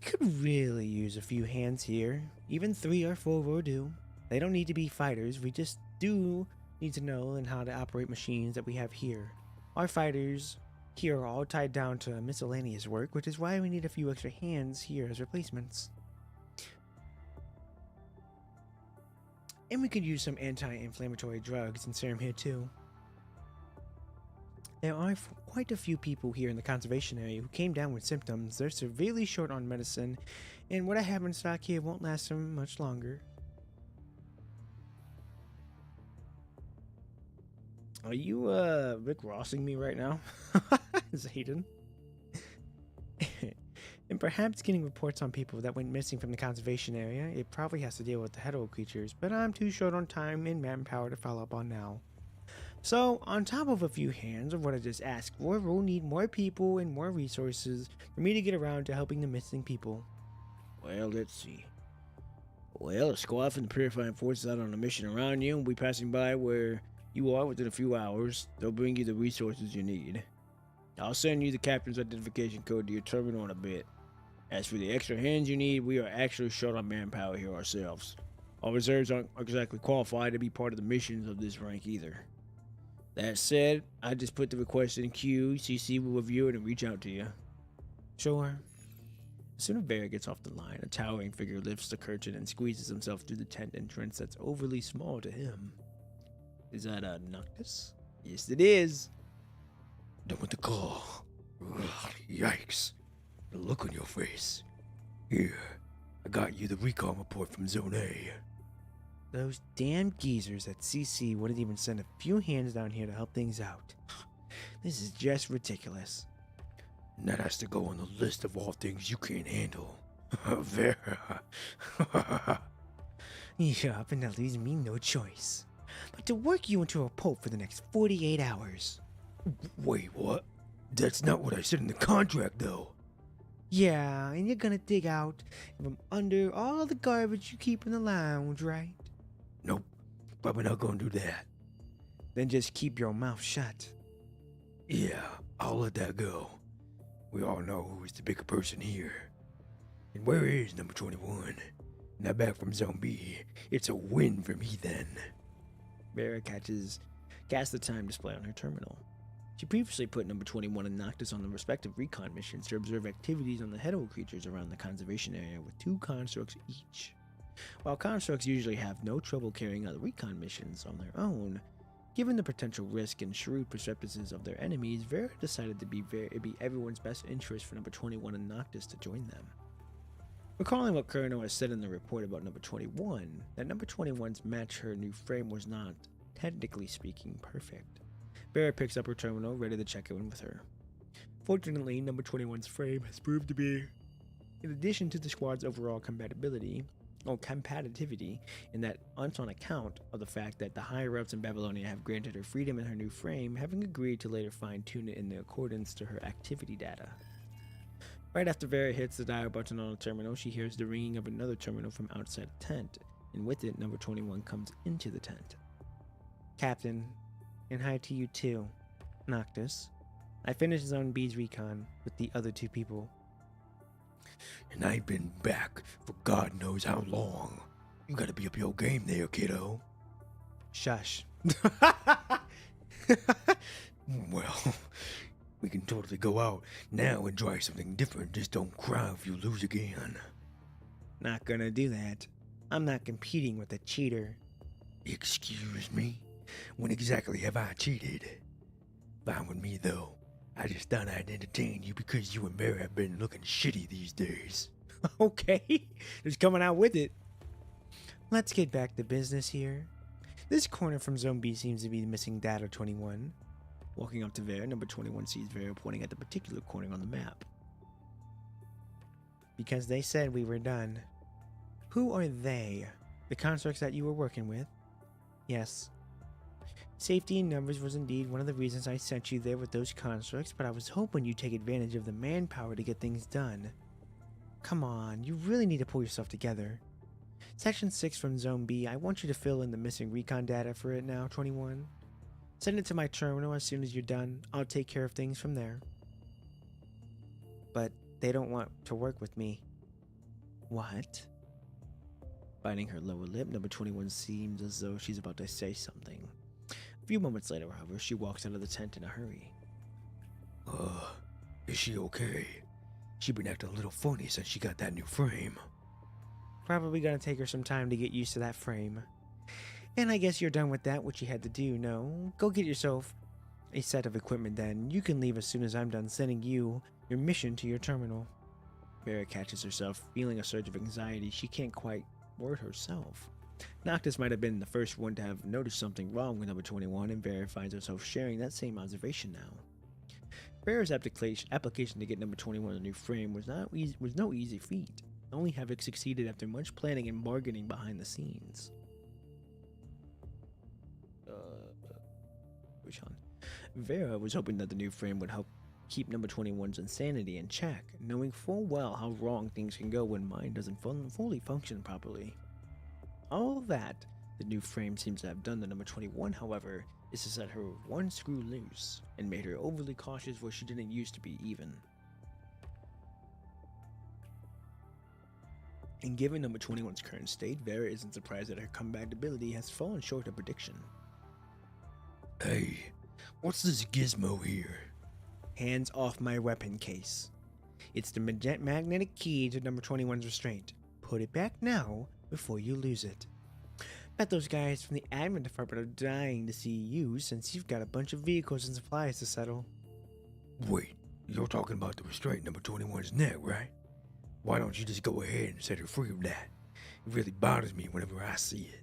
Could really use a few hands here. Even 3 or 4 will do. They don't need to be fighters. We just do need to know and how to operate machines that we have here. Our fighters here are all tied down to miscellaneous work, which is why we need a few extra hands here as replacements. And we could use some anti-inflammatory drugs and serum here too. There are quite a few people here in the conservation area who came down with symptoms. They're severely short on medicine, and what I have in stock here won't last them much longer. Are you, Rick Rossing me right now? Zayden. And perhaps getting reports on people that went missing from the conservation area. It probably has to deal with the hetero creatures, but I'm too short on time and manpower to follow up on now. So, on top of a few hands of what I just asked for, we'll need more people and more resources for me to get around to helping the missing people. Well, let's see. Well, a squad from the Purifying Forces out on a mission around you and will be passing by where you are within a few hours. They'll bring you the resources you need. I'll send you the captain's identification code to your terminal in a bit. As for the extra hands you need, we are actually short on manpower here ourselves. Our reserves aren't exactly qualified to be part of the missions of this rank either. That said, I just put the request in queue. CC will review it and reach out to you. Sure. As soon as Barrett gets off the line, a towering figure lifts the curtain and squeezes himself through the tent entrance that's overly small to him. Is that a Noctis? Yes, it is. Done with the call. Ugh, yikes. The look on your face. Here, I got you the recon report from Zone A. Those damn geezers at CC wouldn't even send a few hands down here to help things out. This is just ridiculous. And that has to go on the list of all things you can't handle. Vera. Yup, and that leaves me no choice but to work you into a pulp for the next 48 hours. Wait, what? That's not what I said in the contract, though. Yeah, and you're gonna dig out from under all the garbage you keep in the lounge, right? Nope, probably not gonna do that. Then just keep your mouth shut. Yeah, I'll let that go. We all know who is the bigger person here. And where is number 21? Not back from Zone B. It's a win for me then. Vera casts the time display on her terminal. She previously put number 21 and Noctis on the respective recon missions to observe activities on the hetero creatures around the conservation area with 2 constructs each. While constructs usually have no trouble carrying out recon missions on their own, given the potential risk and shrewd perceptiveness of their enemies, Vera decided it'd be everyone's best interest for number 21 and Noctis to join them. Recalling what Colonel has said in the report about number 21, that number 21's match her new frame was not, technically speaking, perfect. Vera picks up her terminal, ready to check in with her. Fortunately, number 21's frame has proved to be, in addition to the squad's overall compatibility, compatibility, and that it's on account of the fact that the higher-ups in Babylonia have granted her freedom in her new frame, having agreed to later fine-tune it in accordance to her activity data. Right after Vera hits the dial button on the terminal, she hears the ringing of another terminal from outside the tent, and with it, number 21 comes into the tent. Captain, and hi to you too, Noctis. I finished Zone B's recon with the other 2 people. And I ain't been back for God knows how long. You gotta be up your game there, kiddo. Shush. Well, we can totally go out now and try something different. Just don't cry if you lose again. Not gonna do that. I'm not competing with a cheater. Excuse me? When exactly have I cheated? Fine with me, though. I just thought I'd entertain you because you and Mary have been looking shitty these days. Okay, just coming out with it. Let's get back to business here. This corner from Zone B seems to be missing data 21. Walking up to Vera, number 21 sees Vera pointing at the particular corner on the map. Because they said we were done. Who are they? The constructs that you were working with? Yes. Safety in numbers was indeed one of the reasons I sent you there with those constructs, but I was hoping you'd take advantage of the manpower to get things done. Come on, you really need to pull yourself together. Section 6 from Zone B, I want you to fill in the missing recon data for it now, 21. Send it to my terminal as soon as you're done. I'll take care of things from there. But they don't want to work with me. What? Biting her lower lip, number 21 seems as though she's about to say something. A few moments later, however, she walks out of the tent in a hurry. Is she okay? She been acting a little funny since she got that new frame. Probably gonna take her some time to get used to that frame. And I guess you're done with that, what you had to do, no? Go get yourself a set of equipment then. You can leave as soon as I'm done sending you your mission to your terminal. Vera catches herself, feeling a surge of anxiety she can't quite word herself. Noctis might have been the first one to have noticed something wrong with number 21, and Vera finds herself sharing that same observation now. Vera's application to get number 21 a new frame was no easy feat, only having succeeded after much planning and bargaining behind the scenes. Vera was hoping that the new frame would help keep number 21's insanity in check, knowing full well how wrong things can go when mind doesn't fully function properly. All that the new frame seems to have done to number 21, however, is to set her one screw loose and made her overly cautious where she didn't used to be even. And given number 21's current state, Vera isn't surprised that her compatibility has fallen short of prediction. Hey, what's this gizmo here? Hands off my weapon case. It's the magnetic key to number 21's restraint. Put it back now before you lose it. Bet those guys from the admin department are dying to see you since you've got a bunch of vehicles and supplies to settle. Wait, you're talking about the restraint number 21's neck, right? Why don't you just go ahead and set her free of that? It really bothers me whenever I see it.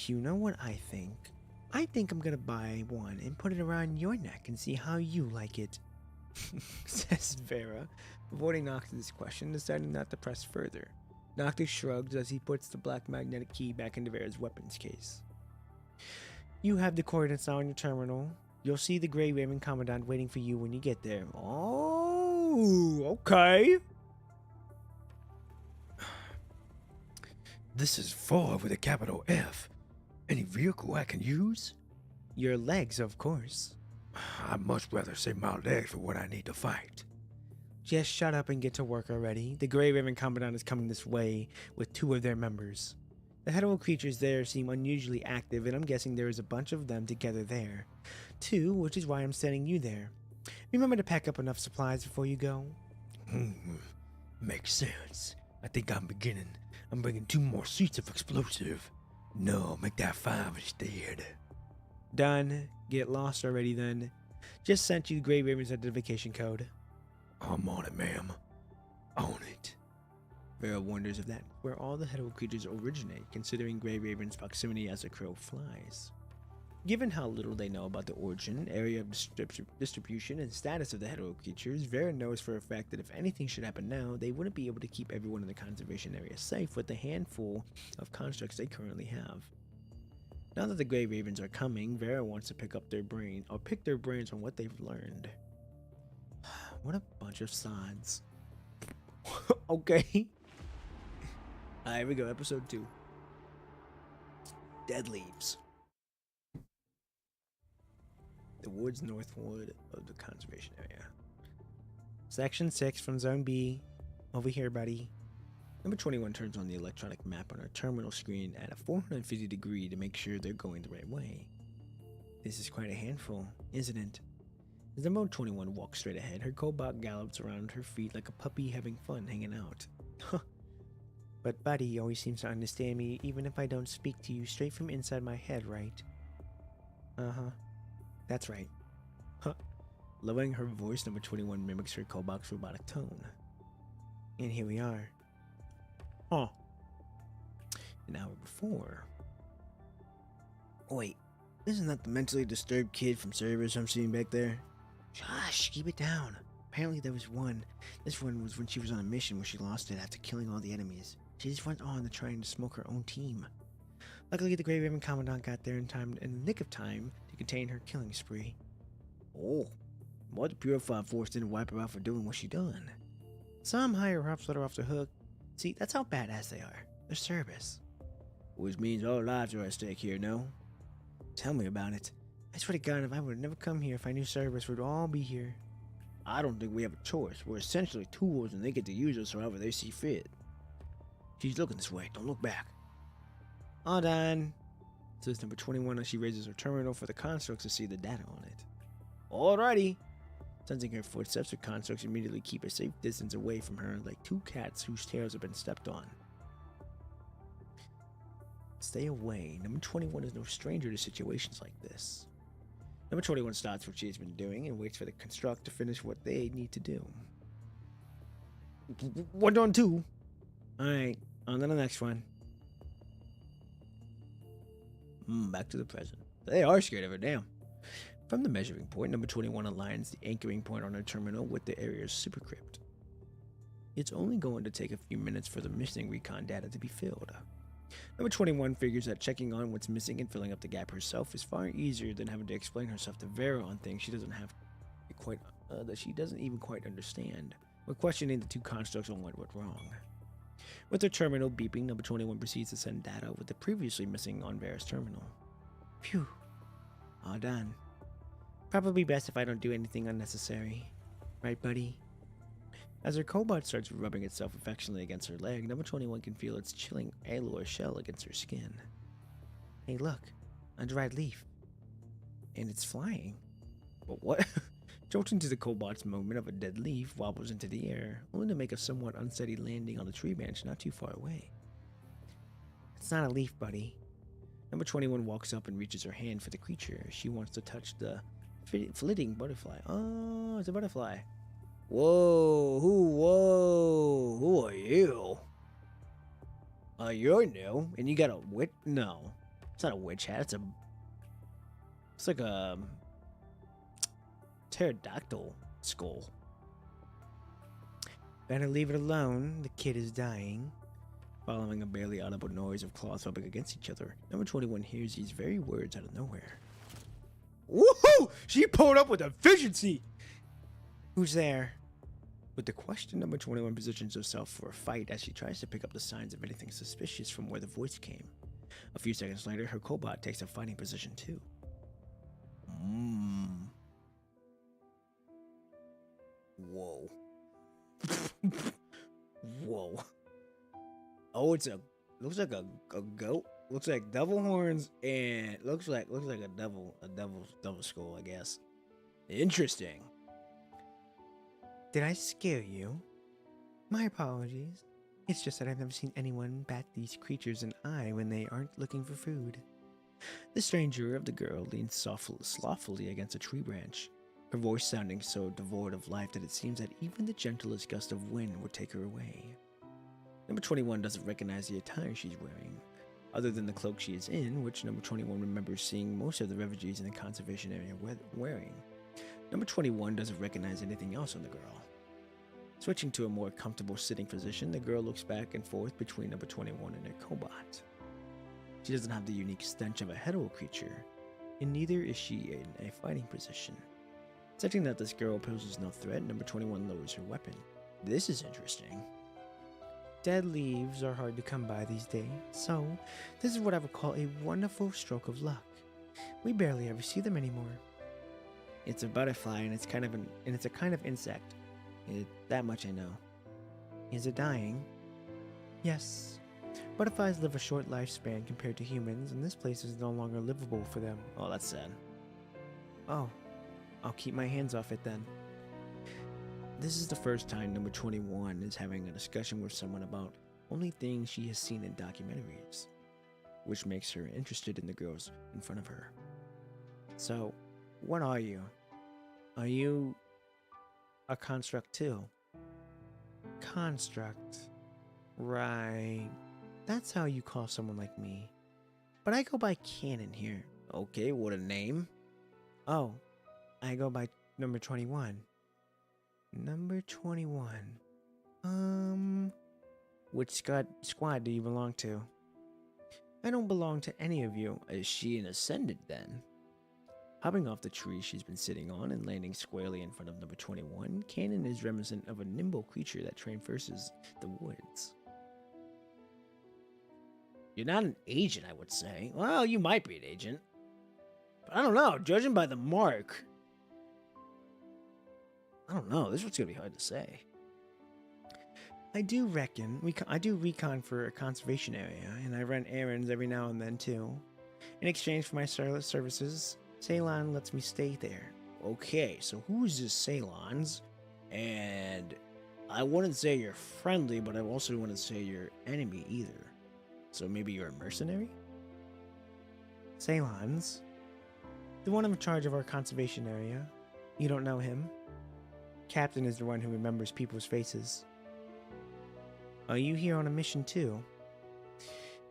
You know what I think? I think I'm gonna buy one and put it around your neck and see how you like it, says Vera, avoiding Noctis' question, deciding not to press further. Noctis shrugs as he puts the black magnetic key back into Vera's weapons case. You have the coordinates now on your terminal. You'll see the Grey Raven Commandant waiting for you when you get there. Oh, okay. This is far with a capital F. Any vehicle I can use? Your legs, of course. I'd much rather save my legs for when I need to fight. Just shut up and get to work already. The Grey Raven Commandant is coming this way with 2 of their members. The hetero creatures there seem unusually active, and I'm guessing there is a bunch of them together there. 2, which is why I'm sending you there. Remember to pack up enough supplies before you go? Makes sense. I think I'm bringing 2 more suits of explosive. No, make that 5 instead. Done. Get lost already then. Just sent you the Grey Raven's identification code. I'm on it, ma'am. On it. Vera wonders if that's where all the hetero creatures originate, considering Grey Raven's proximity as a crow flies. Given how little they know about the origin, area of distribution, and status of the hetero creatures, Vera knows for a fact that if anything should happen now, they wouldn't be able to keep everyone in the conservation area safe with the handful of constructs they currently have. Now that the Grey Ravens are coming, Vera wants to pick their brains on what they've learned. What a bunch of sods. Okay. Alright, here we go, episode 2. Dead Leaves. The woods northward of the conservation area. Section 6 from Zone B. Over here, buddy. Number 21 turns on the electronic map on our terminal screen at a 450 degree to make sure they're going the right way. This is quite a handful, isn't it? As number 21 walks straight ahead, her cobalt gallops around her feet like a puppy having fun hanging out. But Buddy always seems to understand me even if I don't speak to you straight from inside my head, right? Uh-huh. That's right. Huh. Lowering her voice, number 21 mimics her cobalt's robotic tone. And here we are. Huh. An hour before. Wait, isn't that the mentally disturbed kid from Cerberus I'm seeing back there? Josh, keep it down. Apparently there was one. This one was when she was on a mission where she lost it after killing all the enemies. She just went on to trying to smoke her own team. Luckily, the Grey Raven Commandant got there in the nick of time to contain her killing spree. Oh, why the Purified Force didn't wipe her out for doing what she done? Some higher-ups let her off the hook. See, that's how badass they are. They're Cerberus. Which means our lives are at stake here, no? Tell me about it. I swear to God, if I would have never come here if I knew Cerberus would all be here. I don't think we have a choice. We're essentially tools and they get to use us however they see fit. She's looking this way. Don't look back. All done. Says number 21 as she raises her terminal for the constructs to see the data on it. Alrighty. Sensing her footsteps, the constructs immediately keep a safe distance away from her like two cats whose tails have been stepped on. Stay away. Number 21 is no stranger to situations like this. Number 21 starts what she has been doing and waits for the construct to finish what they need to do. 1 on 2. Alright, on to the next one. Back to the present. They are scared of her, damn. From the measuring point, number 21 aligns the anchoring point on her terminal with the area's supercrypt. It's only going to take a few minutes for the missing recon data to be filled. Number 21 figures that checking on what's missing and filling up the gap herself is far easier than having to explain herself to Vera on things she doesn't even quite understand, or questioning the two constructs on what went wrong. With her terminal beeping, number 21 proceeds to send data with the previously missing on Vera's terminal. Phew. All done. Probably best if I don't do anything unnecessary. Right, buddy? As her cobalt starts rubbing itself affectionately against her leg, number 21 can feel its chilling alloy shell against her skin. Hey, look. A dried leaf. And it's flying. But what? Jolting to the cobalt's moment of a dead leaf, wobbles into the air, only to make a somewhat unsteady landing on the tree branch not too far away. It's not a leaf, buddy. Number 21 walks up and reaches her hand for the creature. She wants to touch the flitting butterfly. Oh, it's a butterfly. Whoa, who are you? You're new, and you got a witch? No, it's not a witch hat. It's like a pterodactyl skull. Better leave it alone. The kid is dying. Following a barely audible noise of claws rubbing against each other, number 21 hears these very words out of nowhere. Woohoo! She pulled up with efficiency! Who's there? With the question, number 21 positions herself for a fight as she tries to pick up the signs of anything suspicious from where the voice came. A few seconds later, her cobalt takes a fighting position too. Whoa. Whoa. Oh, looks like a goat. Looks like devil horns and looks like a devil skull, I guess. Interesting. Did I scare you? My apologies. It's just that I've never seen anyone bat these creatures an eye when they aren't looking for food. The stranger of the girl leans slothfully against a tree branch, her voice sounding so devoid of life that it seems that even the gentlest gust of wind would take her away. Number 21 doesn't recognize the attire she's wearing. other than the cloak she is in, which number 21 remembers seeing most of the refugees in the conservation area wearing. Number 21 doesn't recognize anything else on the girl. Switching to a more comfortable sitting position, the girl looks back and forth between number 21 and her cobot. She doesn't have the unique stench of a hetero creature, and neither is she in a fighting position. Sensing that this girl poses no threat, number 21 lowers her weapon. This is interesting. Dead leaves are hard to come by these days, so this is what I would call a wonderful stroke of luck. We barely ever see them anymore. It's a butterfly, and it's a kind of insect. That much I know. Is it dying? Yes. Butterflies live a short lifespan compared to humans, and this place is no longer livable for them. Oh, that's sad. Oh, I'll keep my hands off it then. This is the first time number 21 is having a discussion with someone about only things she has seen in documentaries, which makes her interested in the girls in front of her. So, what are you? Are you a construct too? Construct. Right. That's how you call someone like me. But I go by Canon here. Okay, what a name. Oh, I go by number 21. Number 21. Which squad do you belong to? I don't belong to any of you. Is she an ascendant then? Hopping off the tree she's been sitting on and landing squarely in front of number 21, Canon is reminiscent of a nimble creature that traverses the woods. You're not an agent, I would say. Well, you might be an agent. But I don't know, judging by the mark. I don't know, this one's gonna be hard to say. I do reckon, I do recon for a conservation area, and I run errands every now and then too. In exchange for my services, Ceylon lets me stay there. Okay, so who's this Ceylons? And I wouldn't say you're friendly, but I also wouldn't say you're enemy either. So maybe you're a mercenary? Ceylons? The one in charge of our conservation area. You don't know him? Captain is the one who remembers people's faces. Are you here on a mission too?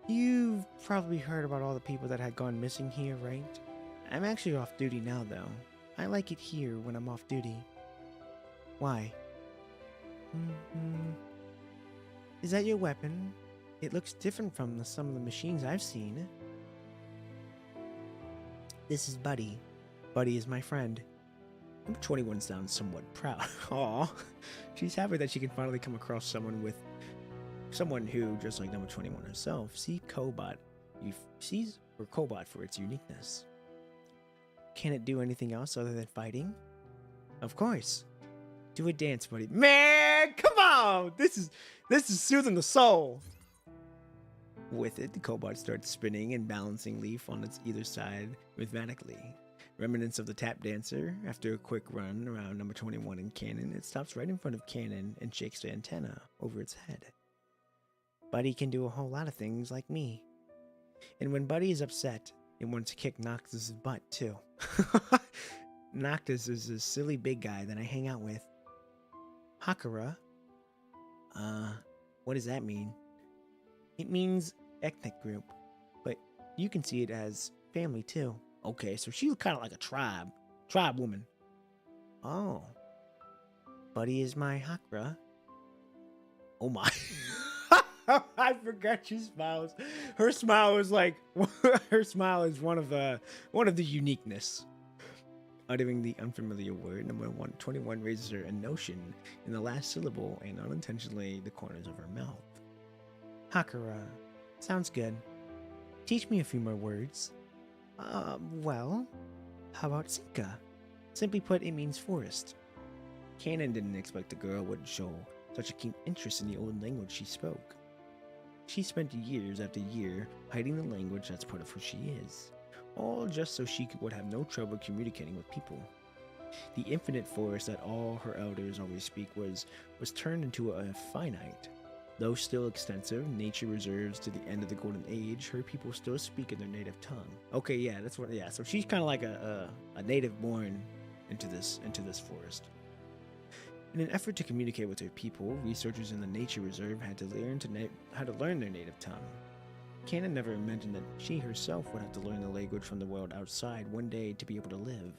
You've probably heard about all the people that had gone missing here, right? I'm actually off duty now, though. I like it here when I'm off duty. Why? Is that your weapon? It looks different from some of the machines I've seen. This is Buddy. Buddy is my friend. Number 21 sounds somewhat proud. Aw, she's happy that she can finally come across someone who, just like number 21 herself, sees Cobot for its uniqueness. Can it do anything else other than fighting? Of course. Do a dance, buddy. Man, come on! This is soothing the soul. With it, the Cobot starts spinning and balancing Leaf on its either side rhythmically. Remnants of the tap dancer. After a quick run around number 21 and Cannon, it stops right in front of Cannon and shakes the antenna over its head. Buddy can do a whole lot of things like me. And when Buddy is upset, it wants to kick Noctis' butt too. Noctis is this silly big guy that I hang out with. Hakura. What does that mean? It means ethnic group, but you can see it as family too. Okay, so she's kind of like a tribe woman. Oh. Buddy is my Hakura. Oh my. I forgot she smiles. Her smile is like her smile is one of the uniqueness. Uttering the unfamiliar word, number 121 raises her a notion in the last syllable and unintentionally the corners of her mouth. Hakura. Sounds good. Teach me a few more words. Well, how about Sinka? Simply put, it means forest. Cannon didn't expect the girl would show such a keen interest in the old language she spoke. She spent years after year hiding the language that's part of who she is, all just so she would have no trouble communicating with people. The infinite forest that all her elders always speak was turned into a finite. Though still extensive, nature reserves to the end of the Golden Age, her people still speak in their native tongue. Okay, yeah, so she's kind of like a native born into this forest. In an effort to communicate with her people, researchers in the nature reserve had to learn their native tongue. Canon never imagined that she herself would have to learn the language from the world outside one day to be able to live.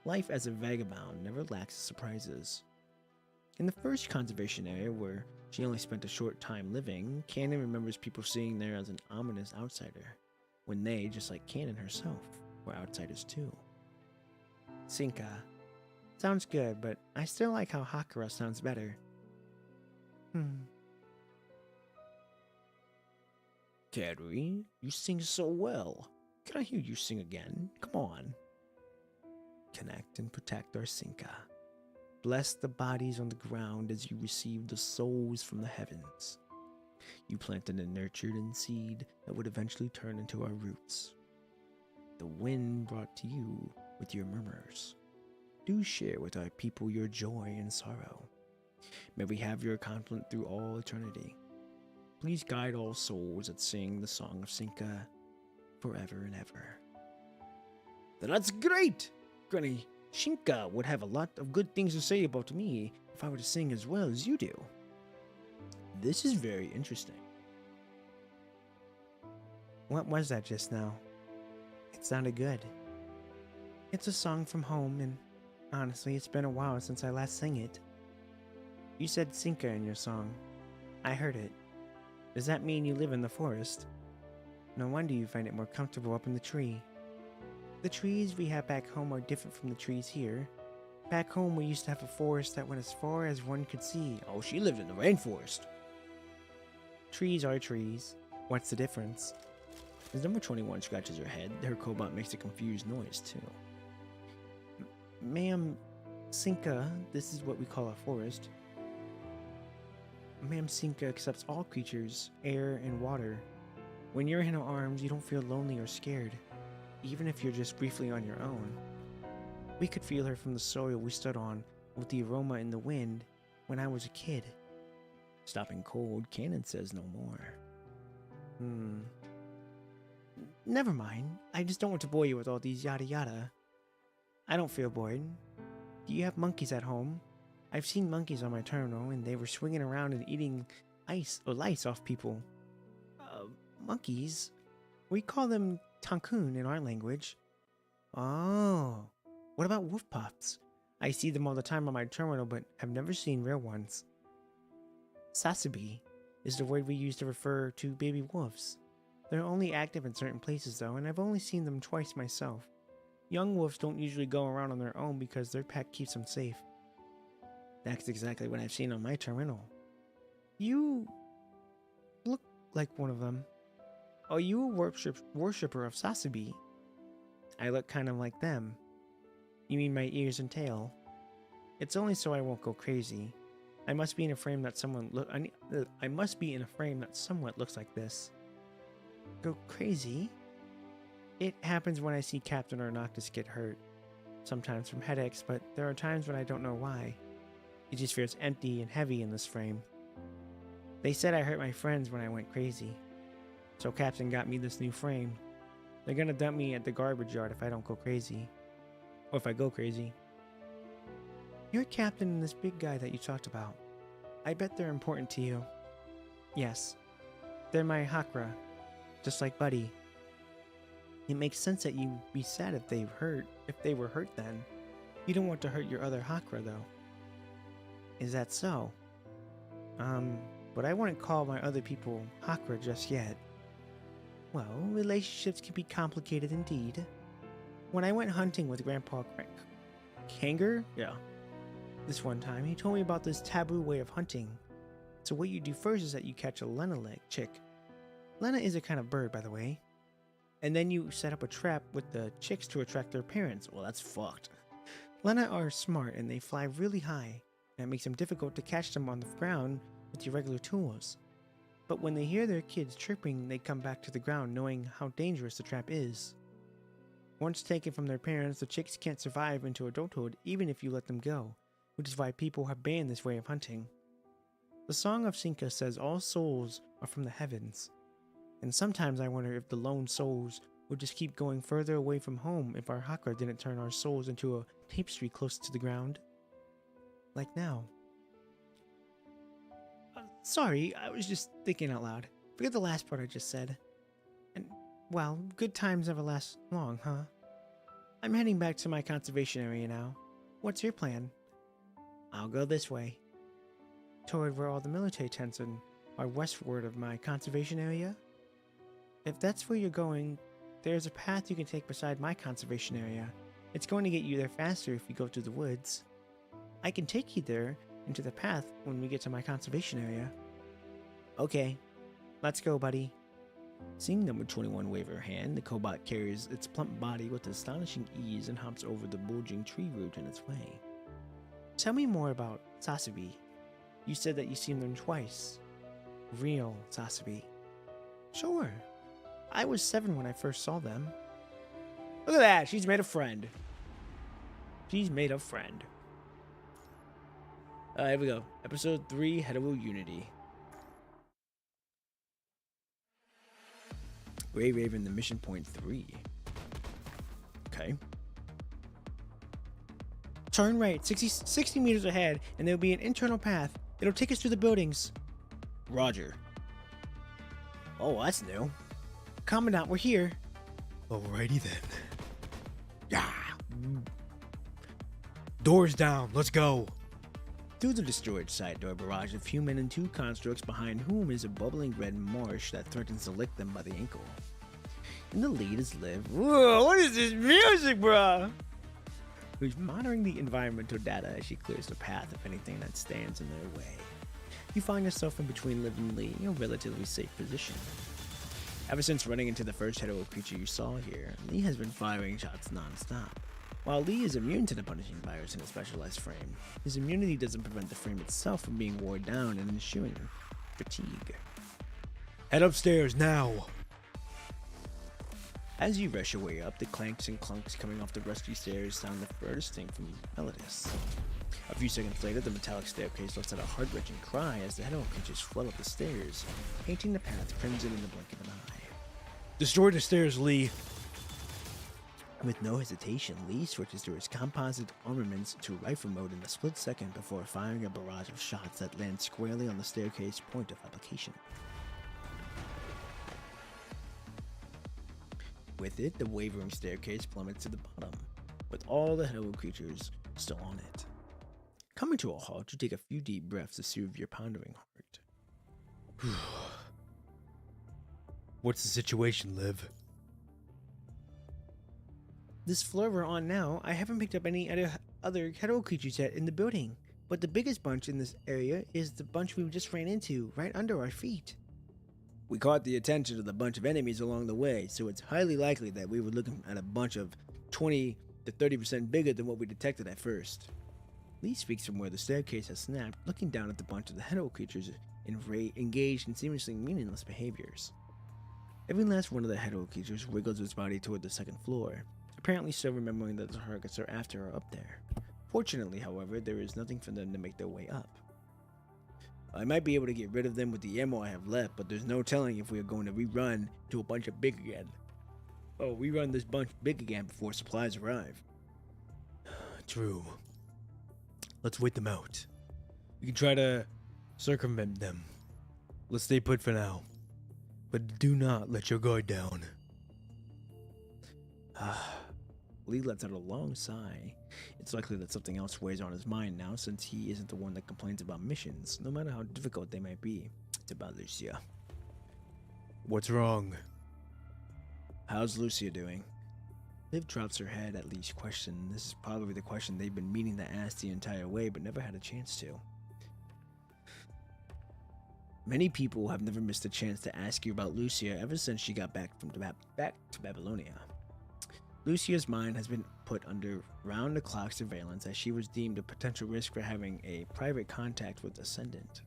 Life as a vagabond never lacks surprises. In the first conservation area, where she only spent a short time living, Canon remembers people seeing her as an ominous outsider, when they, just like Canon herself, were outsiders too. Sinka. Sounds good, but I still like how Hakura sounds better. Katori, you sing so well. Can I hear you sing again? Come on. Connect and protect our Sinka. Bless the bodies on the ground as you receive the souls from the heavens. You planted and nurtured in seed that would eventually turn into our roots. The wind brought to you with your murmurs. Do share with our people your joy and sorrow. May we have your confidence through all eternity. Please guide all souls that sing the song of Sinka forever and ever. That's great! Granny, Shinka would have a lot of good things to say about me if I were to sing as well as you do. This is very interesting. What was that just now? It sounded good. It's a song from home, and honestly, it's been a while since I last sang it. You said Sinka in your song. I heard it. Does that mean you live in the forest? No wonder you find it more comfortable up in the tree. The trees we have back home are different from the trees here. Back home, we used to have a forest that went as far as one could see. Oh, she lived in the rainforest. Trees are trees. What's the difference? As number 21 scratches her head, her cobalt makes a confused noise, too. Ma'am, Sinka, this is what we call a forest. Ma'am Sinka accepts all creatures, air, and water. When you're in her arms, you don't feel lonely or scared, even if you're just briefly on your own. We could feel her from the soil we stood on, with the aroma in the wind, when I was a kid. Stopping cold, Canon says no more. Never mind. I just don't want to bore you with all these yada yada. I don't feel bored. Do you have monkeys at home? I've seen monkeys on my terminal, and they were swinging around and eating ice or lice off people. Monkeys? We call them tankun in our language. Oh, what about wolf pups? I see them all the time on my terminal, but have never seen real ones. Sasabi is the word we use to refer to baby wolves. They're only active in certain places though, and I've only seen them twice myself. Young wolves don't usually go around on their own because their pack keeps them safe. That's exactly what I've seen on my terminal. You look like one of them. Are you a worshipper of Sasabi? I look kind of like them. You mean my ears and tail? It's only so I won't go crazy. I must be in a frame that I must be in a frame that somewhat looks like this. Go crazy? It happens when I see Captain or Noctis get hurt. Sometimes from headaches, but there are times when I don't know why. It just feels empty and heavy in this frame. They said I hurt my friends when I went crazy. So Captain got me this new frame. They're gonna dump me at the garbage yard if I don't go crazy. Or if I go crazy. You're Captain and this big guy that you talked about. I bet they're important to you. Yes. They're my Hakra. Just like Buddy. It makes sense that you'd be sad if they were hurt then. You don't want to hurt your other Hakra though. Is that so? But I wouldn't call my other people Hakra just yet. Well, relationships can be complicated indeed. When I went hunting with Grandpa Kanger, this one time, he told me about this taboo way of hunting. So what you do first is that you catch a Lena chick. Lena is a kind of bird, by the way. And then you set up a trap with the chicks to attract their parents. Well, that's fucked. Lena are smart and they fly really high. And it makes them difficult to catch them on the ground with your regular tools. But when they hear their kids chirping, they come back to the ground knowing how dangerous the trap is. Once taken from their parents, the chicks can't survive into adulthood even if you let them go, which is why people have banned this way of hunting. The Song of Sinka says all souls are from the heavens, and sometimes I wonder if the lone souls would just keep going further away from home if our Hakra didn't turn our souls into a tapestry close to the ground. Like now. Sorry, I was just thinking out loud. Forget the last part I just said. And, well, good times never last long, huh? I'm heading back to my conservation area now. What's your plan? I'll go this way. Toward where all the military tents are westward of my conservation area? If that's where you're going, there's a path you can take beside my conservation area. It's going to get you there faster if you go through the woods. I can take you there into the path when we get to my conservation area. Okay, let's go, buddy. Seeing number 21 wave her hand, the cobot carries its plump body with astonishing ease and hops over the bulging tree root in its way. Tell me more about Sasabi. You said that you've seen them twice. Real Sasabi. Sure. I was 7 when I first saw them. Look at that, she's made a friend. She's made a friend. Here we go. Episode 3, Hetero Unity. Gray Raven, the mission point 3. Okay. Turn right, 60 meters ahead, and there'll be an internal path. It'll take us through the buildings. Roger. Oh, that's new. Commandant, we're here. Alrighty then. Yeah. Doors down. Let's go. Through the destroyed side door barrage of human and 2 constructs behind whom is a bubbling red marsh that threatens to lick them by the ankle. In the lead is Liv. Whoa, what is this music, bruh? Who's monitoring the environmental data as she clears the path of anything that stands in their way. You find yourself in between Liv and Lee in a relatively safe position. Ever since running into the first hetero creature you saw here, Lee has been firing shots non-stop. While Lee is immune to the punishing virus in a specialized frame, his immunity doesn't prevent the frame itself from being worn down and ensuing fatigue. Head upstairs now. As you rush your way up, the clanks and clunks coming off the rusty stairs sound the furthest thing from Melodus. A few seconds later, the metallic staircase lets out a heart-wrenching cry as the hetero creatures flood up the stairs, painting the path crimson in the blink of an eye. Destroy the stairs, Lee. With no hesitation, Lee switches to his composite armaments to rifle mode in a split second before firing a barrage of shots that land squarely on the staircase point of application. With it, the wavering staircase plummets to the bottom, with all the hetero creatures still on it. Coming to a halt, you take a few deep breaths to soothe your pounding heart. What's the situation, Liv? This floor we're on now, I haven't picked up any other hetero creatures yet in the building, but the biggest bunch in this area is the bunch we just ran into, right under our feet. We caught the attention of a bunch of enemies along the way, so it's highly likely that we were looking at a bunch of 20 to 30% bigger than what we detected at first. Lee speaks from where the staircase has snapped, looking down at the bunch of the hetero creatures engaged in seemingly meaningless behaviors. Every last one of the hetero creatures wiggles its body toward the second floor, apparently still remembering that the targets are after or up there. Fortunately, however, there is nothing for them to make their way up. I might be able to get rid of them with the ammo I have left, but there's no telling if we are going to rerun to a bunch of big again. Oh, rerun this bunch big again before supplies arrive. True. Let's wait them out. We can try to circumvent them. Let's stay put for now. But do not let your guard down. Lee lets out a long sigh. It's likely that something else weighs on his mind now, since he isn't the one that complains about missions, no matter how difficult they might be. It's about Lucia. What's wrong? How's Lucia doing? Liv drops her head at Lee's question. This is probably the question they've been meaning to ask the entire way, but never had a chance to. Many people have never missed a chance to ask you about Lucia ever since she got back to Babylonia. Lucia's mind has been put under round-the-clock surveillance as she was deemed a potential risk for having a private contact with Ascendant.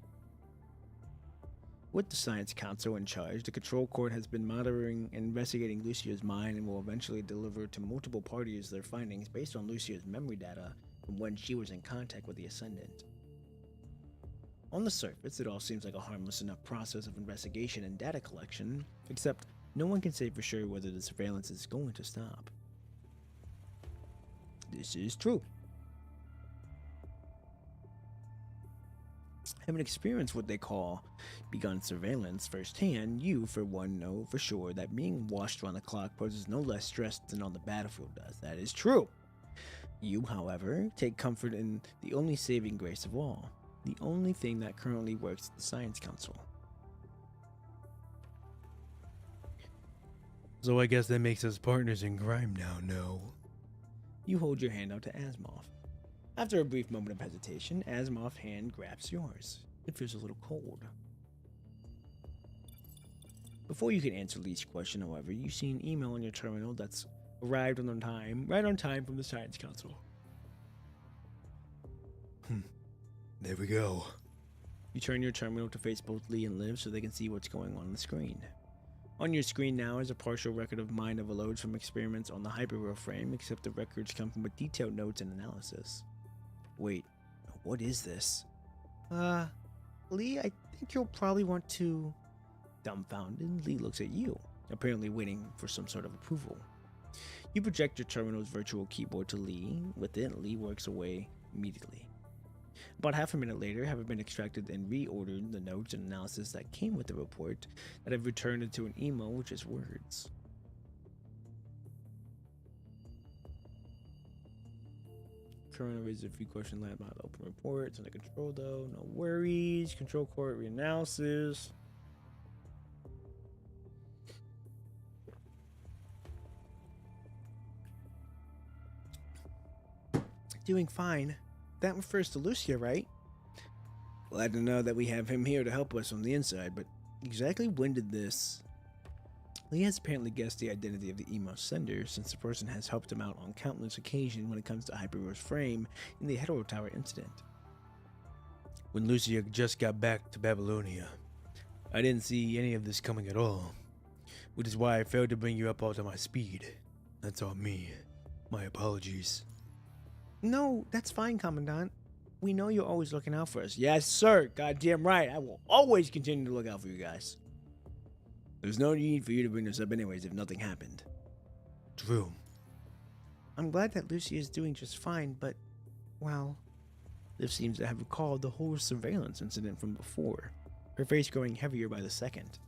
With the Science Council in charge, the Control Court has been monitoring and investigating Lucia's mind and will eventually deliver to multiple parties their findings based on Lucia's memory data from when she was in contact with the Ascendant. On the surface, it all seems like a harmless enough process of investigation and data collection, except no one can say for sure whether the surveillance is going to stop. This is true. Having experienced what they call begun surveillance firsthand, you, for one, know for sure that being watched around the clock poses no less stress than on the battlefield does. That is true. You, however, take comfort in the only saving grace of all, the only thing that currently works at the Science Council. So I guess that makes us partners in crime now, no? You hold your hand out to Asimov. After a brief moment of hesitation, Asimov's hand grabs yours. It feels a little cold. Before you can answer Lee's question, however, you see an email on your terminal that's arrived right on time from the Science Council. There we go. You turn your terminal to face both Lee and Liv so they can see what's going on the screen. On your screen now is a partial record of mind overloads from experiments on the hyperworld frame, except the records come from with detailed notes and analysis. Wait, what is this? Lee, I think you'll probably want to... Dumbfounded, Lee looks at you, apparently waiting for some sort of approval. You project your terminal's virtual keyboard to Lee. With it, Lee works away immediately. About half a minute later, having been extracted and reordered the notes and analysis that came with the report that have returned into an email with just words. Currently raises a few questions about the open reports under control though. No worries. Control court reanalysis. Doing fine. That refers to Lucia, right? Glad to know that we have him here to help us on the inside, but exactly when did this... Lee has apparently guessed the identity of the email sender, since the person has helped him out on countless occasions when it comes to Hyperworld's frame in the Hetero Tower incident. When Lucia just got back to Babylonia, I didn't see any of this coming at all, which is why I failed to bring you up all to my speed. That's on me. My apologies. No, that's fine, Commandant. We know you're always looking out for us. Yes, sir. Goddamn right. I will always continue to look out for you guys. There's no need for you to bring this up anyways if nothing happened. True. I'm glad that Lucy is doing just fine, but, well, Liv seems to have recalled the whole surveillance incident from before, her face growing heavier by the second.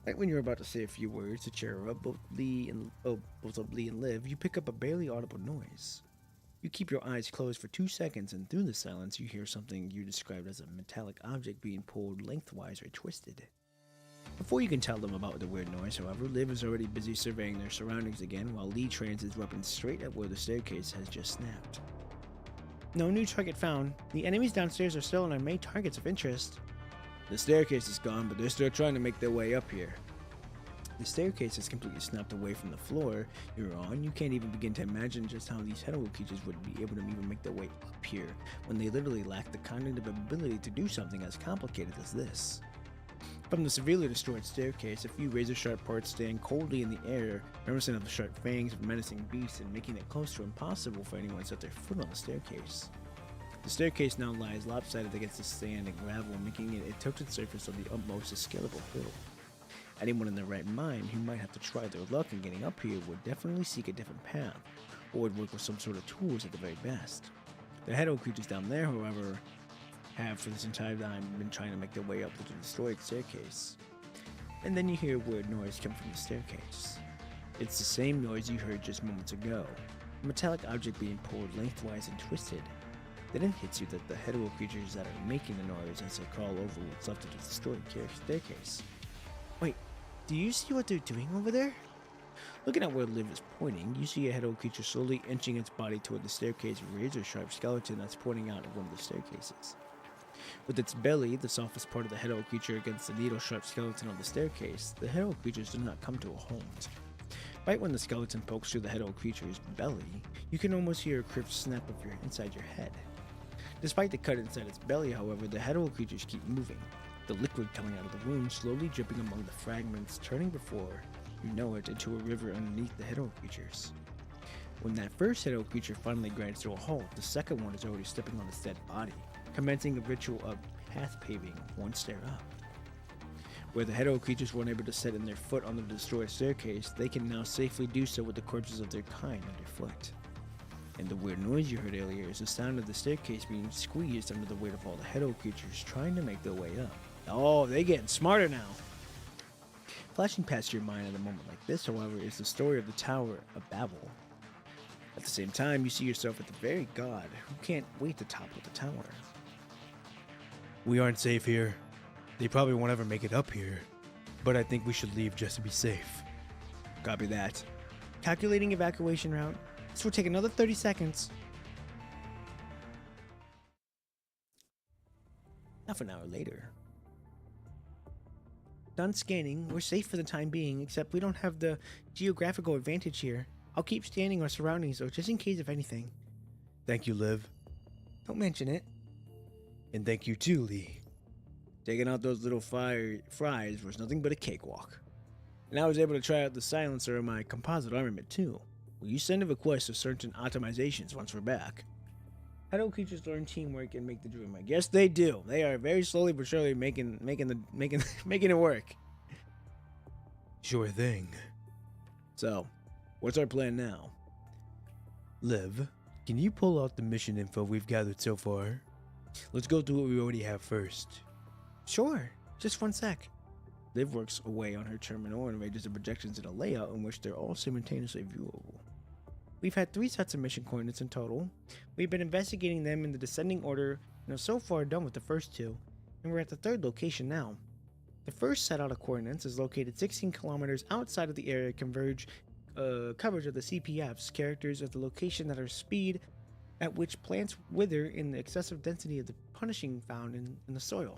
Right when you're about to say a few words to cheer her up, both Lee and Liv, you pick up a barely audible noise. You keep your eyes closed for 2 seconds, and through the silence, you hear something you described as a metallic object being pulled lengthwise or twisted. Before you can tell them about the weird noise, however, Liv is already busy surveying their surroundings again, while Lee trains his weapon straight at where the staircase has just snapped. No new target found. The enemies downstairs are still on our main targets of interest. The staircase is gone, but they're still trying to make their way up here. The staircase is completely snapped away from the floor you're on. You can't even begin to imagine just how these hetero creatures would be able to even make their way up here when they literally lack the cognitive ability to do something as complicated as this. From the severely destroyed staircase, a few razor-sharp parts stand coldly in the air, reminiscent of the sharp fangs of menacing beasts and making it close to impossible for anyone to set their foot on the staircase. The staircase now lies lopsided against the sand and gravel, making it a tilted surface of the utmost scalable hill. Anyone in their right mind who might have to try their luck in getting up here would definitely seek a different path, or would work with some sort of tools at the very best. The hetero creatures down there, however, have for this entire time been trying to make their way up the destroyed staircase. And then you hear a weird noise come from the staircase. It's the same noise you heard just moments ago, a metallic object being pulled lengthwise and twisted. Then it hits you that the hetero creatures that are making the noise as they crawl over what's left of the destroyed staircase. Wait, do you see what they're doing over there? Looking at where Liv is pointing, you see a hetero creature slowly inching its body toward the staircase razor-sharp skeleton that's pointing out of one of the staircases. With its belly, the softest part of the hetero creature, against the needle-sharp skeleton on the staircase, the hetero creatures do not come to a halt. Right when the skeleton pokes through the hetero creature's belly, you can almost hear a crisp snap inside your head. Despite the cut inside its belly, however, the hetero creatures keep moving, the liquid coming out of the wound slowly dripping among the fragments, turning before you know it into a river underneath the hetero creatures. When that first hetero creature finally grinds to a halt, the second one is already stepping on its dead body, commencing a ritual of path paving one stair up. Where the hetero creatures were unable to set in their foot on the destroyed staircase, they can now safely do so with the corpses of their kind underfoot. And the weird noise you heard earlier is the sound of the staircase being squeezed under the weight of all the Hedo creatures trying to make their way up. Oh, they getting smarter now. Flashing past your mind at a moment like this, however, is the story of the Tower of Babel. At the same time, you see yourself at the very god who can't wait to topple the tower. We aren't safe here. They probably won't ever make it up here. But I think we should leave just to be safe. Copy that. Calculating evacuation route. This will take another 30 seconds. Half an hour later. Done scanning. We're safe for the time being, except we don't have the geographical advantage here. I'll keep scanning our surroundings though, just in case of anything. Thank you, Liv. Don't mention it. And thank you too, Lee. Taking out those little fries was nothing but a cakewalk. And I was able to try out the silencer of my composite armament too. Will you send a request of certain optimizations once we're back? Hedo creatures learn teamwork and make the dream work. Yes, they do. They are very slowly but surely making it work. Sure thing. So, what's our plan now? Liv, can you pull out the mission info we've gathered so far? Let's go through what we already have first. Sure. Just one sec. Liv works away on her terminal and arranges the projections in a layout in which they're all simultaneously viewable. We've had 3 sets of mission coordinates in total. We've been investigating them in the descending order and are so far done with the first 2, and we're at the 3rd location now. The first set out of coordinates is located 16 kilometers outside of the area coverage of the CPF's characters of the location that are speed at which plants wither in the excessive density of the punishing found in the soil.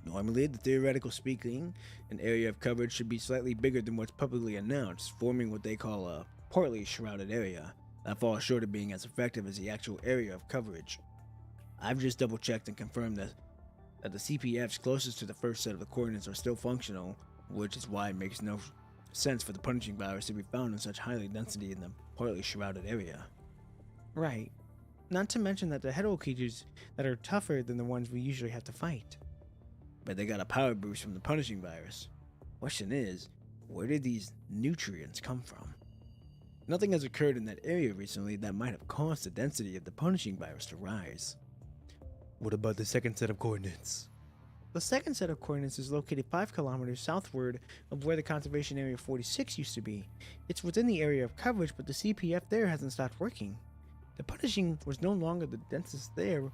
Normally, the theoretical speaking, an area of coverage should be slightly bigger than what's publicly announced, forming what they call a partly shrouded area, that falls short of being as effective as the actual area of coverage. I've just double checked and confirmed that the CPFs closest to the first set of the coordinates are still functional, which is why it makes no sense for the punishing virus to be found in such high density in the partly shrouded area. Right. Not to mention that the Hedo creatures that are tougher than the ones we usually have to fight. But they got a power boost from the punishing virus. Question is, where did these nutrients come from? Nothing has occurred in that area recently that might have caused the density of the punishing virus to rise. What about the second set of coordinates? The second set of coordinates is located 5 kilometers southward of where the Conservation Area 46 used to be. It's within the area of coverage, but the CPF there hasn't stopped working. The punishing was no longer the densest there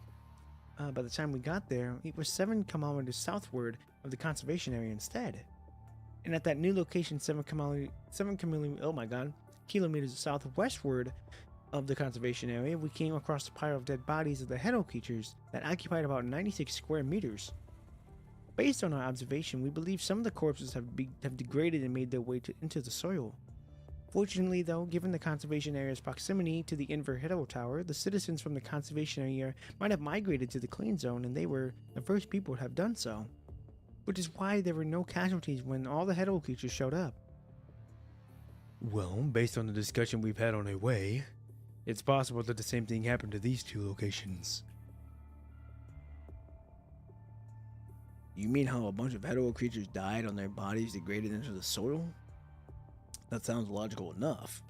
by the time we got there. It was 7 kilometers southward of the Conservation Area instead. And at that new location, 7 kilometers southwestward of the Conservation Area, we came across a pile of dead bodies of the Hedo creatures that occupied about 96 square meters. Based on our observation, we believe some of the corpses have degraded and made their way into the soil. Fortunately, though, given the conservation area's proximity to the Inver Hedo Tower, the citizens from the conservation area might have migrated to the clean zone, and they were the first people to have done so. Which is why there were no casualties when all the Hedo creatures showed up. Well, based on the discussion we've had on our way, it's possible that the same thing happened to these 2 locations. You mean how a bunch of Hedo creatures died on their bodies degraded into the soil? That sounds logical enough.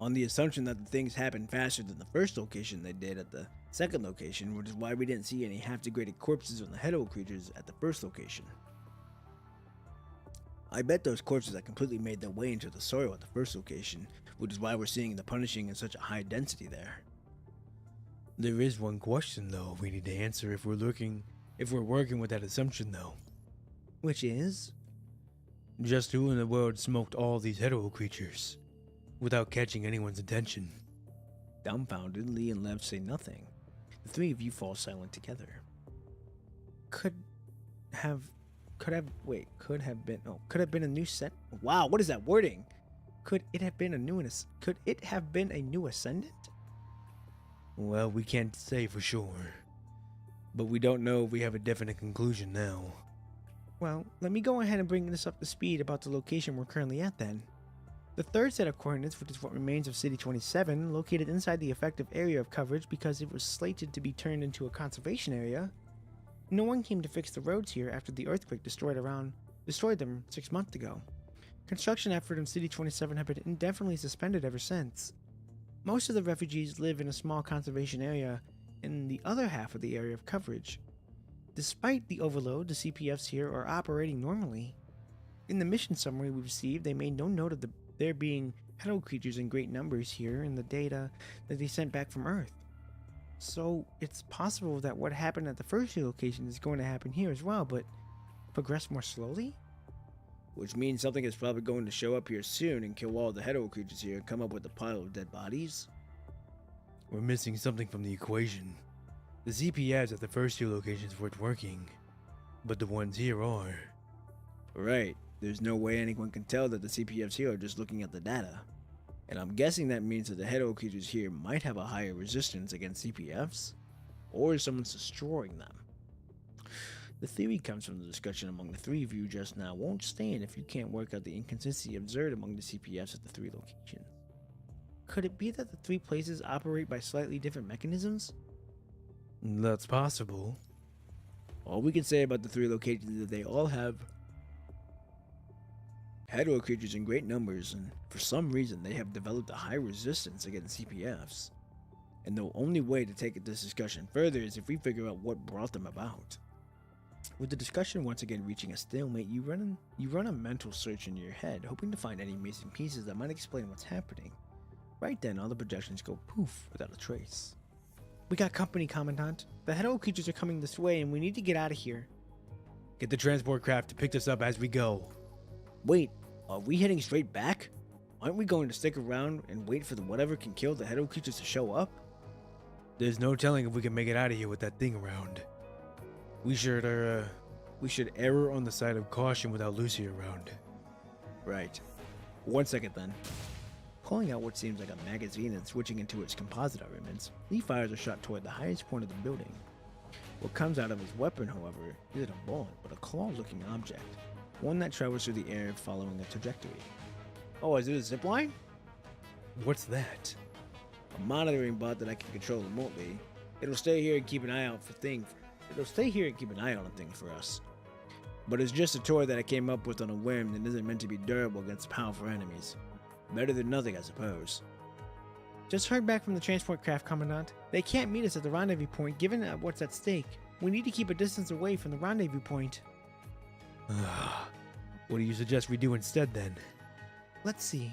On the assumption that the things happened faster than the first location they did at the second location, which is why we didn't see any half-degraded corpses on the Hedo creatures at the first location. I bet those corpses had completely made their way into the soil at the first location, which is why we're seeing the punishing in such a high density there. There is one question, though, we need to answer if we're working with that assumption, though. Which is? Just who in the world smoked all these Hedo creatures, without catching anyone's attention? Dumbfounded, Lee and Lev say nothing. The 3 of you fall silent together. Could have been a new set? Wow, what is that wording? Could it have been a new ascendant? Well, we can't say for sure. But we don't know if we have a definite conclusion now. Well, let me go ahead and bring this up to speed about the location we're currently at then. The third set of coordinates, which is what remains of City 27, located inside the effective area of coverage because it was slated to be turned into a conservation area. No one came to fix the roads here after the earthquake destroyed them 6 months ago. Construction effort in City 27 have been indefinitely suspended ever since. Most of the refugees live in a small conservation area in the other half of the area of coverage. Despite the overload, the CPFs here are operating normally. In the mission summary we received, they made no note of there being petal creatures in great numbers here in the data that they sent back from Earth. So it's possible that what happened at the first two locations is going to happen here as well, but progress more slowly? Which means something is probably going to show up here soon and kill all the hetero creatures here and come up with a pile of dead bodies. We're missing something from the equation. The CPS at the first two locations weren't working, but the ones here are. Right, there's no way anyone can tell that the CPFs here are just looking at the data. And I'm guessing that means that the hetero creatures here might have a higher resistance against CPFs, or someone's destroying them. The theory comes from the discussion among the three of you just now won't stand if you can't work out the inconsistency observed among the CPFs at the three locations. Could it be that the three places operate by slightly different mechanisms? That's possible. All we can say about the three locations is that they all have hetero creatures in great numbers, and for some reason they have developed a high resistance against CPFs. And the only way to take this discussion further is if we figure out what brought them about. With the discussion once again reaching a stalemate, you run a mental search in your head, hoping to find any missing pieces that might explain what's happening. Right then, all the projections go poof without a trace. We got company, Commandant. The hetero creatures are coming this way, and we need to get out of here. Get the transport craft to pick us up as we go. Wait, are we heading straight back? Aren't we going to stick around and wait for whatever can kill the hetero creatures to show up? There's no telling if we can make it out of here with that thing around. We should err on the side of caution without Lucy around. Right. 1 second then. Pulling out what seems like a magazine and switching into its composite armaments, Lee fires a shot toward the highest point of the building. What comes out of his weapon, however, isn't a bullet, but a claw-looking object. One that travels through the air following a trajectory. Oh, is it a zipline? What's that? A monitoring bot that I can control remotely. It'll stay here and keep an eye out on things for us. But it's just a toy that I came up with on a whim and isn't meant to be durable against powerful enemies. Better than nothing, I suppose. Just heard back from the transport craft, Commandant. They can't meet us at the rendezvous point given what's at stake. We need to keep a distance away from the rendezvous point. What do you suggest we do instead then? Let's see.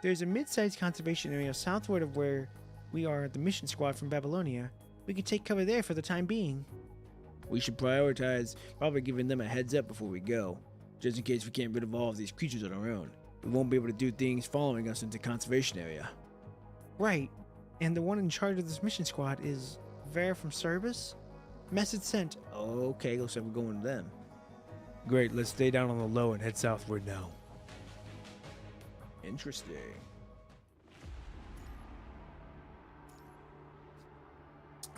There's a mid-sized conservation area southward of where we are at the mission squad from Babylonia. We can take cover there for the time being. We should prioritize probably giving them a heads up before we go, just in case we can't rid of all of these creatures on our own. We won't be able to do things following us into conservation area. Right, and the one in charge of this mission squad is Vera from Service? Message sent. Okay, looks like we're going to them. Great, let's stay down on the low and head southward now. Interesting.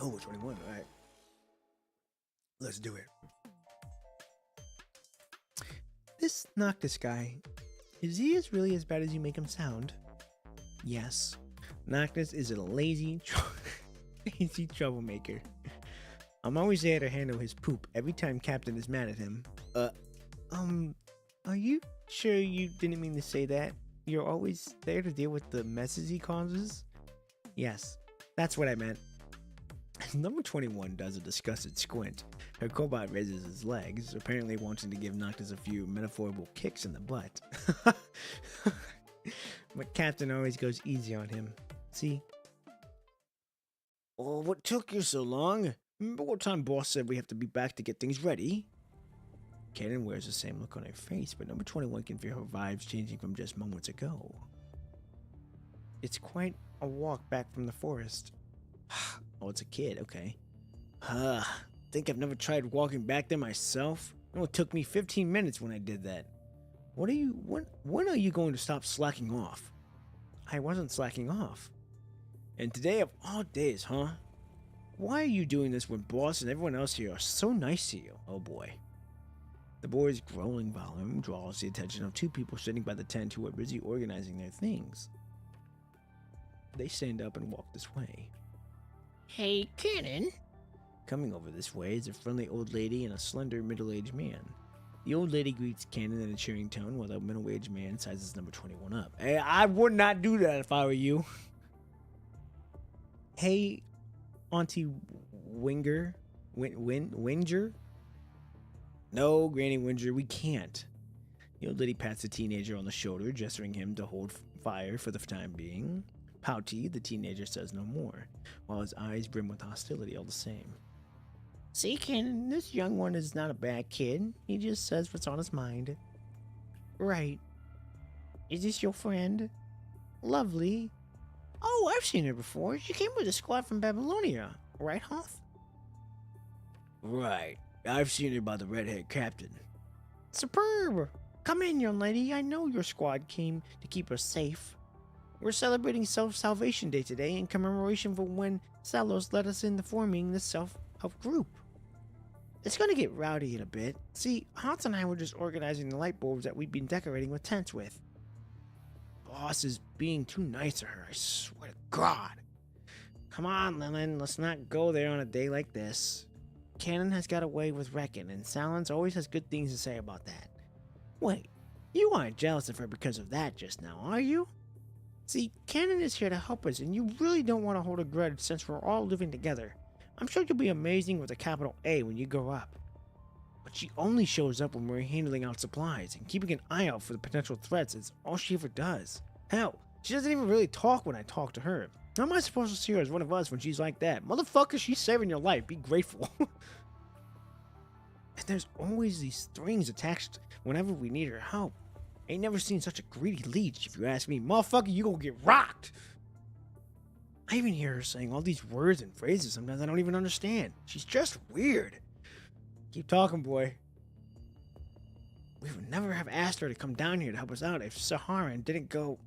Oh, we're 21, alright. Let's do it. This Noctis guy, is he really as bad as you make him sound? Yes. Noctis is a lazy troublemaker. I'm always there to handle his poop every time Captain is mad at him. Are you sure you didn't mean to say that? You're always there to deal with the messes he causes? Yes, that's what I meant. Number 21 does a disgusted squint. Her cobot raises his legs, apparently wanting to give Noctis a few metaphorical kicks in the butt. But Captain always goes easy on him. See? Oh, what took you so long? Remember what time boss said we have to be back to get things ready? Kaden wears the same look on her face, but number 21 can feel her vibes changing from just moments ago. It's quite a walk back from the forest. Oh, it's a kid, okay. Think I've never tried walking back there myself? It only took me 15 minutes when I did that. When are you going to stop slacking off? I wasn't slacking off. And today of all days, huh? Why are you doing this when boss and everyone else here are so nice to you? Oh boy. The boy's growling volume draws the attention of two people sitting by the tent who are busy organizing their things. They stand up and walk this way. Hey, Cannon. Coming over this way is a friendly old lady and a slender middle-aged man. The old lady greets Cannon in a cheering tone while the middle-aged man sizes number 21 up. Hey, I would not do that if I were you. Hey, Auntie Winger? Winger? No, Granny Winger, we can't. The old lady pats the teenager on the shoulder, gesturing him to hold fire for the time being. Pouty, the teenager says no more, while his eyes brim with hostility all the same. See, Cannon, this young one is not a bad kid. He just says what's on his mind. Right. Is this your friend? Lovely. Oh, I've seen her before. She came with a squad from Babylonia. Right, Hoth? Right. I've seen her by the redhead captain. Superb. Come in, young lady. I know your squad came to keep us safe. We're celebrating Self-Salvation Day today in commemoration for when Salos led us into forming the self-help group. It's gonna get rowdy in a bit. See, Hans and I were just organizing the light bulbs that we've been decorating with tents with. Boss is being too nice to her, I swear to God. Come on, Lillian, let's not go there on a day like this. Cannon has got away with wrecking, and Salons always has good things to say about that. Wait, you aren't jealous of her because of that just now, are you? See, Cannon is here to help us, and you really don't want to hold a grudge since we're all living together. I'm sure you'll be amazing with a capital A when you grow up. But she only shows up when we're handling out supplies, and keeping an eye out for the potential threats is all she ever does. Hell, she doesn't even really talk when I talk to her. How am I supposed to see her as one of us when she's like that? Motherfucker, she's saving your life. Be grateful. And there's always these strings attached whenever we need her help. Ain't never seen such a greedy leech, if you ask me. Motherfucker, you gonna get rocked. I even hear her saying all these words and phrases sometimes I don't even understand. She's just weird. Keep talking, boy. We would never have asked her to come down here to help us out if Saharan didn't go.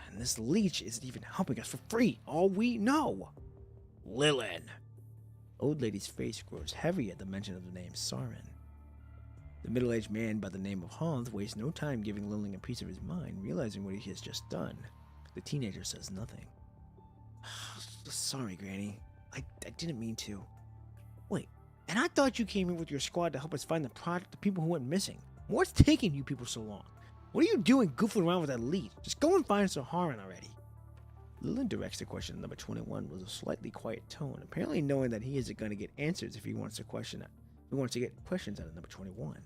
And this leech isn't even helping us for free. All we know. Lillian. Old lady's face grows heavy at the mention of the name Sarin. The middle-aged man by the name of Hans wastes no time giving Lillian a piece of his mind, realizing what he has just done. The teenager says nothing. Sorry, Granny. I didn't mean to. Wait, and I thought you came in with your squad to help us find the people who went missing. What's taking you people so long? What are you doing goofing around with that lead? Just go and find Saharan already. Lillian directs the question to number 21 with a slightly quiet tone, apparently knowing that he isn't going to get answers if he wants to get questions out of number 21.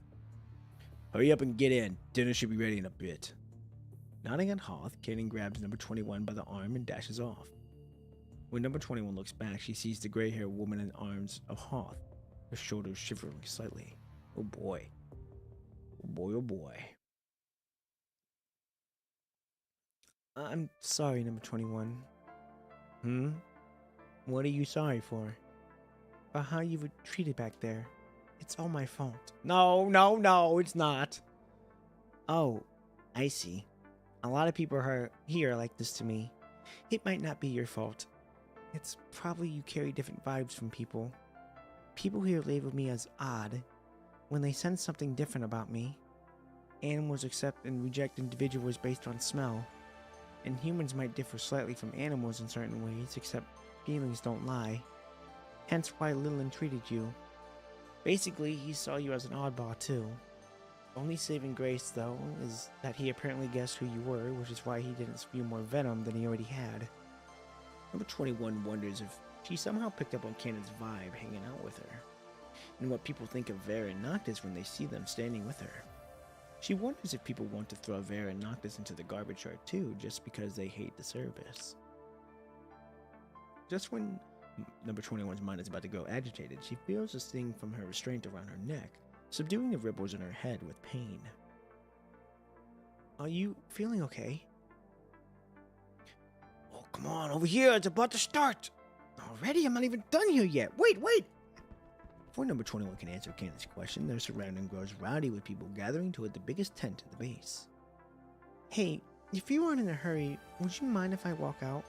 Hurry up and get in. Dinner should be ready in a bit. Nodding at Hoth, Cannon grabs number 21 by the arm and dashes off. When number 21 looks back, she sees the gray-haired woman in the arms of Hoth, her shoulders shivering slightly. Oh boy. Oh boy, oh boy. I'm sorry, number 21. What are you sorry for? For how you were treated back there. It's all my fault. No, it's not. Oh, I see. A lot of people here are like this to me. It might not be your fault. It's probably you carry different vibes from people. People here label me as odd when they sense something different about me. Animals accept and reject individuals based on smell. And humans might differ slightly from animals in certain ways, except feelings don't lie. Hence why Lillian treated you. Basically, he saw you as an oddball too. Only saving grace, though, is that he apparently guessed who you were, which is why he didn't spew more venom than he already had. Number 21 wonders if she somehow picked up on Cannon's vibe hanging out with her, and what people think of Vera and Noctis when they see them standing with her. She wonders if people want to throw Vera and Noctis into the garbage yard too, just because they hate the service. Just when number 21's mind is about to go agitated, she feels a sting from her restraint around her neck, subduing the ripples in her head with pain. Are you feeling okay? Oh, come on, over here, it's about to start! Already? I'm not even done here yet! Wait! Before number 21 can answer Cannon's question, their surrounding grows rowdy with people gathering toward the biggest tent at the base. Hey, if you aren't in a hurry, would you mind if I walk out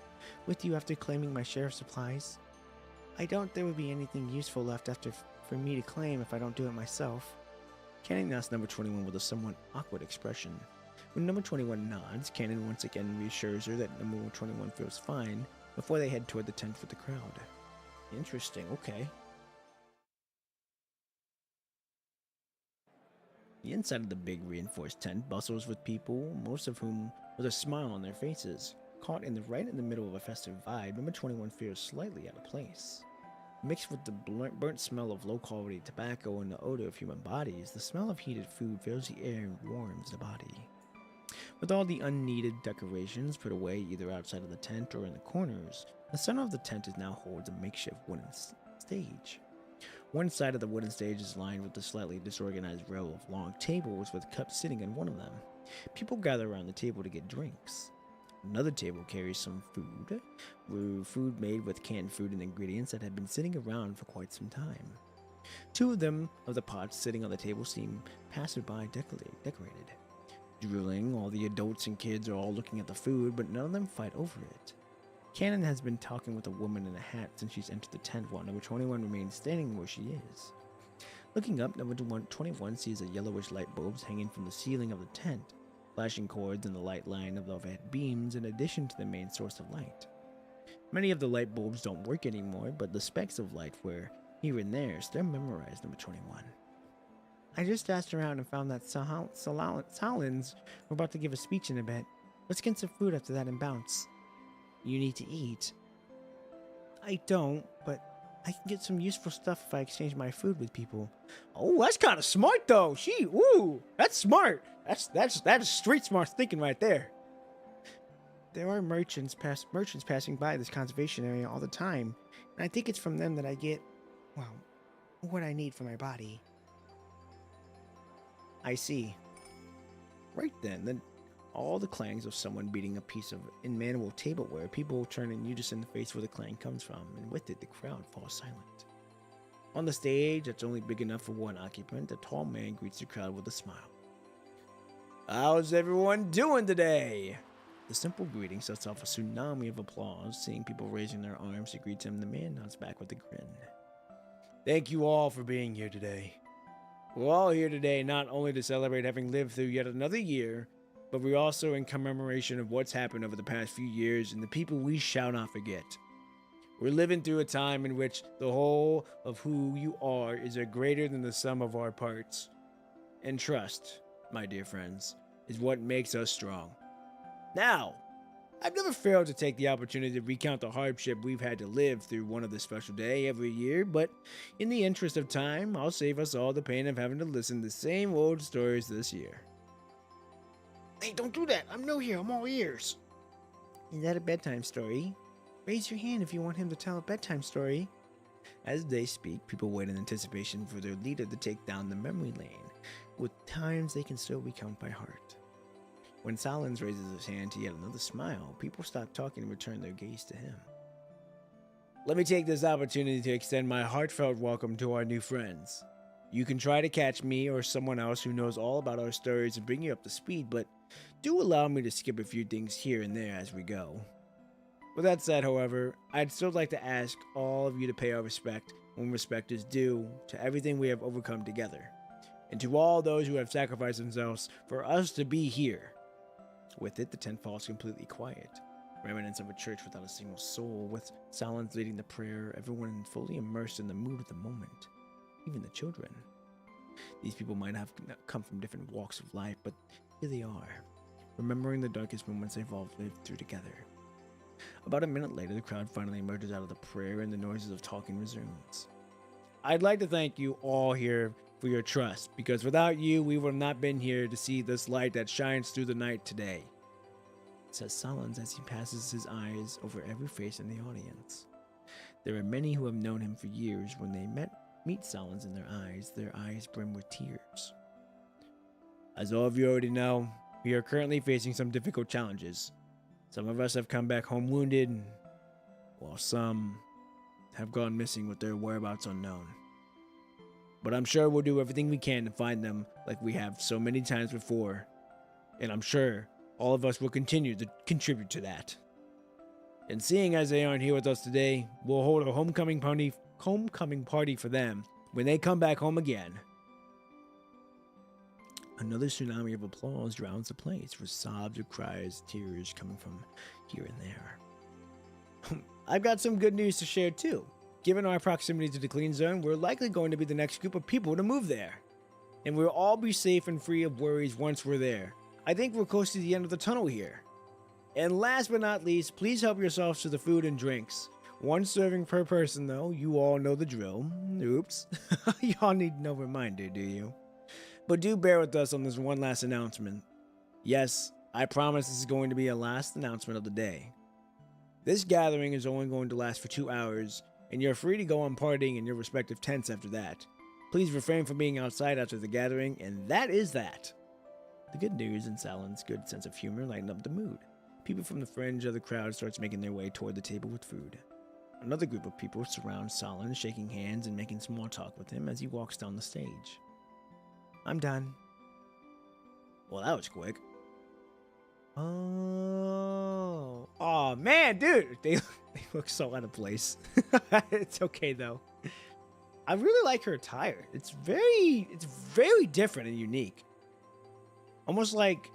with you after claiming my share of supplies? I doubt there would be anything useful left for me to claim if I don't do it myself. Cannon asks number 21 with a somewhat awkward expression. When number 21 nods, Cannon once again reassures her that number 21 feels fine before they head toward the tent with the crowd. Interesting, okay. The inside of the big reinforced tent bustles with people, most of whom with a smile on their faces. Caught right in the middle of a festive vibe, number 21 feels slightly out of place. Mixed with the burnt smell of low-quality tobacco and the odor of human bodies, the smell of heated food fills the air and warms the body. With all the unneeded decorations put away either outside of the tent or in the corners, the center of the tent now holds a makeshift wooden stage. One side of the wooden stage is lined with a slightly disorganized row of long tables with cups sitting on one of them. People gather around the table to get drinks. Another table carries some food made with canned food and ingredients that had been sitting around for quite some time. Two of the pots sitting on the table seem passerby decorated. Drooling, all the adults and kids are all looking at the food, but none of them fight over it. Cannon has been talking with a woman in a hat since she's entered the tent, while number 21 remains standing where she is. Looking up, number 21 sees a yellowish light bulbs hanging from the ceiling of the tent, flashing cords in the light line of the overhead beams in addition to the main source of light. Many of the light bulbs don't work anymore, but the specks of light were here and there still memorized number 21. I just asked around and found that Salins were about to give a speech in a bit. Let's get some food after that and bounce. You need to eat. I don't, but I can get some useful stuff if I exchange my food with people. Oh, that's kind of smart though. That's smart. That's street smart thinking right there. There are merchants passing by this conservation area all the time, and I think it's from them that I get, well, what I need for my body. I see. Right then all the clangs of someone beating a piece of inmanual tableware, people turn in unison to face where the clang comes from, and with it the crowd falls silent. On the stage, that's only big enough for one occupant, a tall man greets the crowd with a smile. How's everyone doing today? The simple greeting sets off a tsunami of applause. Seeing people raising their arms to greet him, the man nods back with a grin. Thank you all for being here today. We're all here today not only to celebrate having lived through yet another year, but we're also in commemoration of what's happened over the past few years and the people we shall not forget. We're living through a time in which the whole of who you are is greater than the sum of our parts. And trust, my dear friends, is what makes us strong. Now, I've never failed to take the opportunity to recount the hardship we've had to live through one of this special day every year, but in the interest of time, I'll save us all the pain of having to listen to the same old stories this year. Hey, don't do that. I'm new here. I'm all ears. Is that a bedtime story? Raise your hand if you want him to tell a bedtime story. As they speak, people wait in anticipation for their leader to take down the memory lane, with times they can still recount by heart. When Salins raises his hand to yet another smile, people stop talking and return their gaze to him. Let me take this opportunity to extend my heartfelt welcome to our new friends. You can try to catch me or someone else who knows all about our stories and bring you up to speed, but do allow me to skip a few things here and there as we go. With that said, however, I'd still like to ask all of you to pay our respect when respect is due to everything we have overcome together, and to all those who have sacrificed themselves for us to be here. With it, the tent falls completely quiet. Remnants of a church without a single soul, with Salins leading the prayer, everyone fully immersed in the mood of the moment, even the children. These people might have come from different walks of life, but here they are, remembering the darkest moments they've all lived through together. About a minute later, the crowd finally emerges out of the prayer and the noises of talking resumes. I'd like to thank you all here for your trust, because without you, we would have not been here to see this light that shines through the night today, says Salins as he passes his eyes over every face in the audience. There are many who have known him for years. When they meet Salins in their eyes brim with tears. As all of you already know, we are currently facing some difficult challenges. Some of us have come back home wounded, while some have gone missing with their whereabouts unknown. But I'm sure we'll do everything we can to find them like we have so many times before, and I'm sure all of us will continue to contribute to that. And seeing as they aren't here with us today, we'll hold a homecoming party for them when they come back home again. Another tsunami of applause drowns the place, with sobs or cries, tears coming from here and there. I've got some good news to share too. Given our proximity to the clean zone, we're likely going to be the next group of people to move there. and we'll all be safe and free of worries once we're there. I think we're close to the end of the tunnel here. And last but not least, please help yourselves to the food and drinks. 1 serving per person, though. You all know the drill. Oops. Y'all need no reminder, do you? But do bear with us on this one last announcement. Yes, I promise this is going to be a last announcement of the day. This gathering is only going to last for 2 hours, and you're free to go on partying in your respective tents after that. Please refrain from being outside after the gathering, and that is that. The good news and Salon's good sense of humor lighten up the mood. People from the fringe of the crowd starts making their way toward the table with food. Another group of people surrounds Solon, shaking hands and making small talk with him as he walks down the stage. I'm done. Well, that was quick. Oh man, dude, they look so out of place. It's okay though. I really like her attire. It's very different and unique. Almost like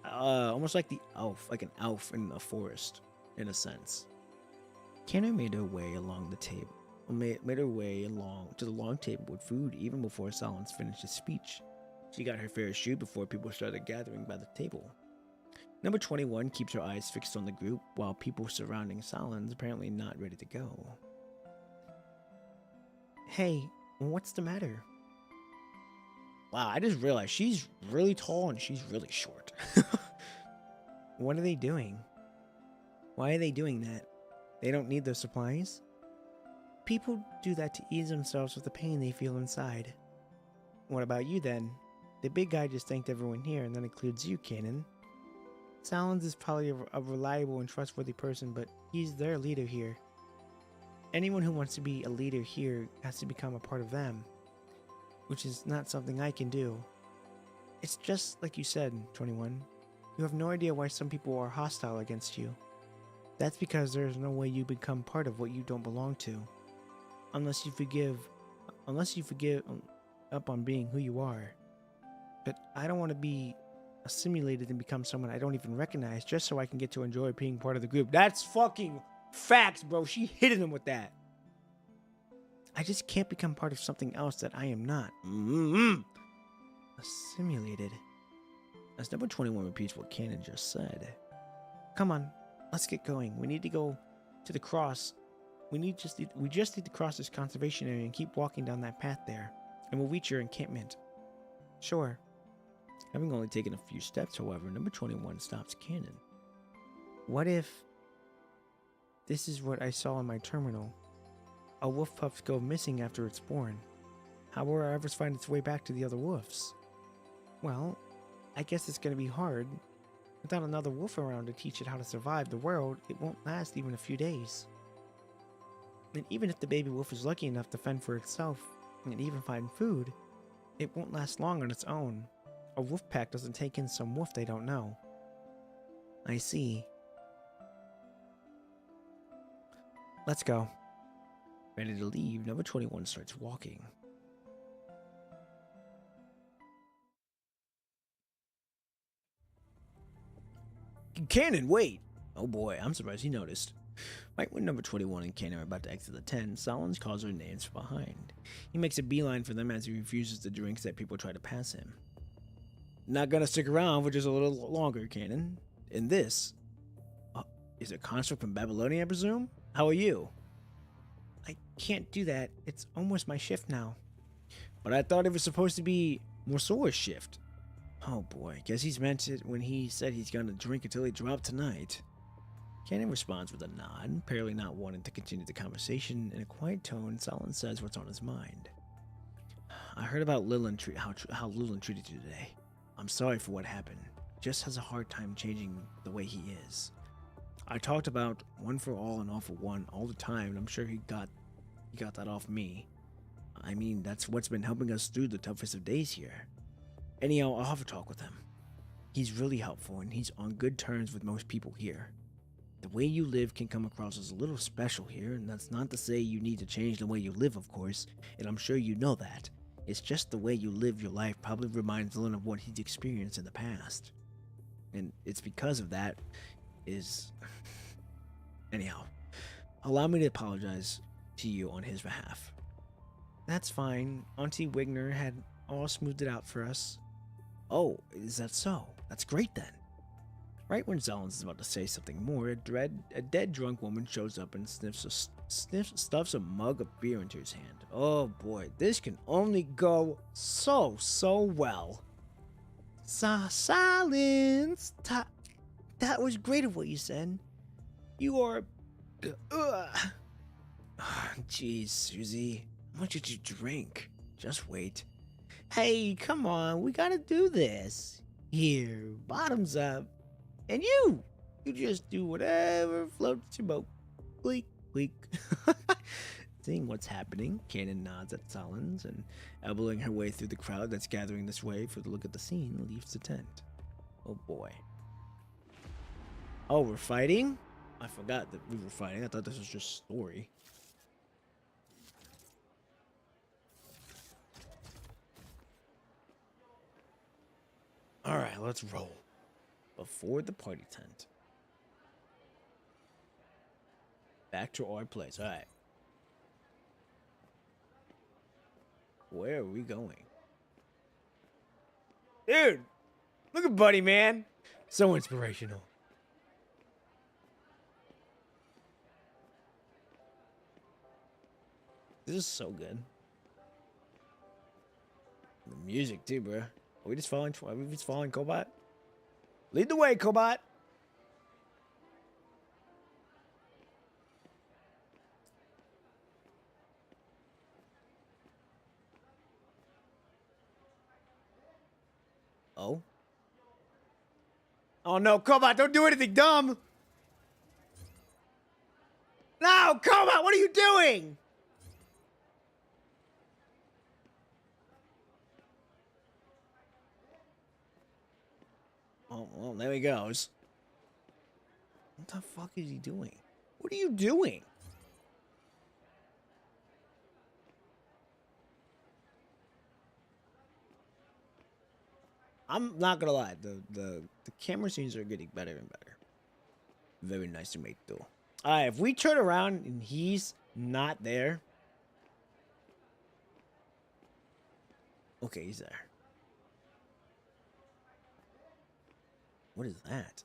the elf, like an elf in a forest, in a sense. Kenna made her way along the table, made her way along to the long table with food even before Solons finished his speech. She got her fair share before people started gathering by the table. Number 21 keeps her eyes fixed on the group, while people surrounding Solons apparently not ready to go. Hey, what's the matter? Wow, I just realized she's really tall and she's really short. What are they doing? Why are they doing that? They don't need those supplies? People do that to ease themselves with the pain they feel inside. What about you then? The big guy just thanked everyone here, and that includes you, Kanan. Salons is probably a reliable and trustworthy person, but he's their leader here. Anyone who wants to be a leader here has to become a part of them, which is not something I can do. It's just like you said, 21. You have no idea why some people are hostile against you. That's because there's no way you become part of what you don't belong to. Unless you forgive up on being who you are. But I don't want to be assimilated and become someone I don't even recognize just so I can get to enjoy being part of the group. That's fucking facts, bro. She hit him with that. I just can't become part of something else that I am not. Assimilated. As number 21 repeats what Cannon just said. Come on, let's get going. We need to go to the cross. We just need to cross this conservation area and keep walking down that path there, and we'll reach your encampment. Sure. Having only taken a few steps, however, number 21 stops Cannon. What if this is what I saw in my terminal? A wolf pups go missing after it's born. How will our efforts find its way back to the other wolves? Well, I guess it's going to be hard. Without another wolf around to teach it how to survive the world, it won't last even a few days. And even if the baby wolf is lucky enough to fend for itself and even find food, it won't last long on its own. A wolf pack doesn't take in some wolf they don't know. I see. Let's go. Ready to leave, number 21 starts walking. Cannon, wait! Oh boy, I'm surprised he noticed. Right when number 21 and Cannon are about to exit the tent, Solons calls their names from behind. He makes a beeline for them as he refuses the drinks that people try to pass him. Not gonna stick around for just a little longer, Cannon. And this is a construct from Babylonia, I presume? How are you? I can't do that. It's almost my shift now. But I thought it was supposed to be Morsora's shift. Oh boy, guess he's meant it when he said he's gonna drink until he dropped tonight. Cannon responds with a nod, apparently not wanting to continue the conversation. In a quiet tone, Solon says what's on his mind. I heard about how Lilin treated you today. I'm sorry for what happened. Just has a hard time changing the way he is. I talked about one for all and all for one all the time, and I'm sure he got that off me. I mean, that's what's been helping us through the toughest of days here. Anyhow, I'll have a talk with him. He's really helpful, and he's on good terms with most people here. The way you live can come across as a little special here, and that's not to say you need to change the way you live, of course, and I'm sure you know that. It's just the way you live your life probably reminds Dylan of what he's experienced in the past. And it's because of that is... Anyhow, allow me to apologize to you on his behalf. That's fine. Auntie Wigner had all smoothed it out for us. Oh, is that so? That's great then. Right when Zellens is about to say something more, a dead drunk woman shows up and stuffs a mug of beer into his hand. Oh boy, this can only go so well. Silence. That was great of what you said. You are. Jeez, Susie. How much did you drink? Just wait. Hey, come on, we gotta do this. Here, bottoms up. And you just do whatever floats your boat. Bleak, bleak. Seeing what's happening, Kanan nods at Solins and, elbowing her way through the crowd that's gathering this way for the look at the scene, leaves the tent. Oh boy. Oh, we're fighting? I forgot that we were fighting. I thought this was just story. Alright, let's roll. Before the party tent. Back to our place. Alright. Where are we going? Dude! Look at Buddy, man! So inspirational. This is so good. The music too, bro. Are we just following Cobot? Lead the way, Cobot! Oh? Oh no, Cobot, don't do anything dumb! No, Cobot, what are you doing? Oh, well, there he goes. What the fuck is he doing? What are you doing? I'm not gonna lie, the camera scenes are getting better and better. Very nice to make though. Alright, if we turn around and he's not there. Okay, he's there. What is that?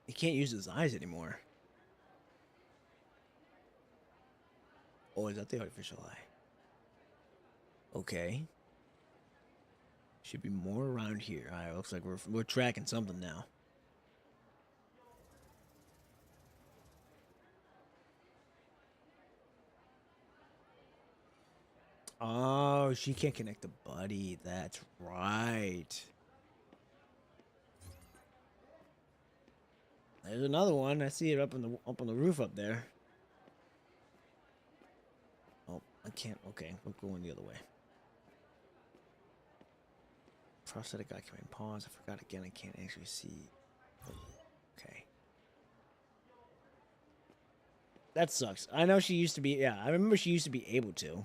He can't use his eyes anymore. Oh, is that the artificial eye? Okay. Should be more around here. Alright, looks like we're tracking something now. Oh, she can't connect the buddy. That's right. There's another one. I see it up on the roof up there. Oh, I can't. Okay, we're going the other way. Prosthetic document. Pause. I forgot again. I can't actually see. Okay. That sucks. I know she used to be. Yeah, I remember she used to be able to,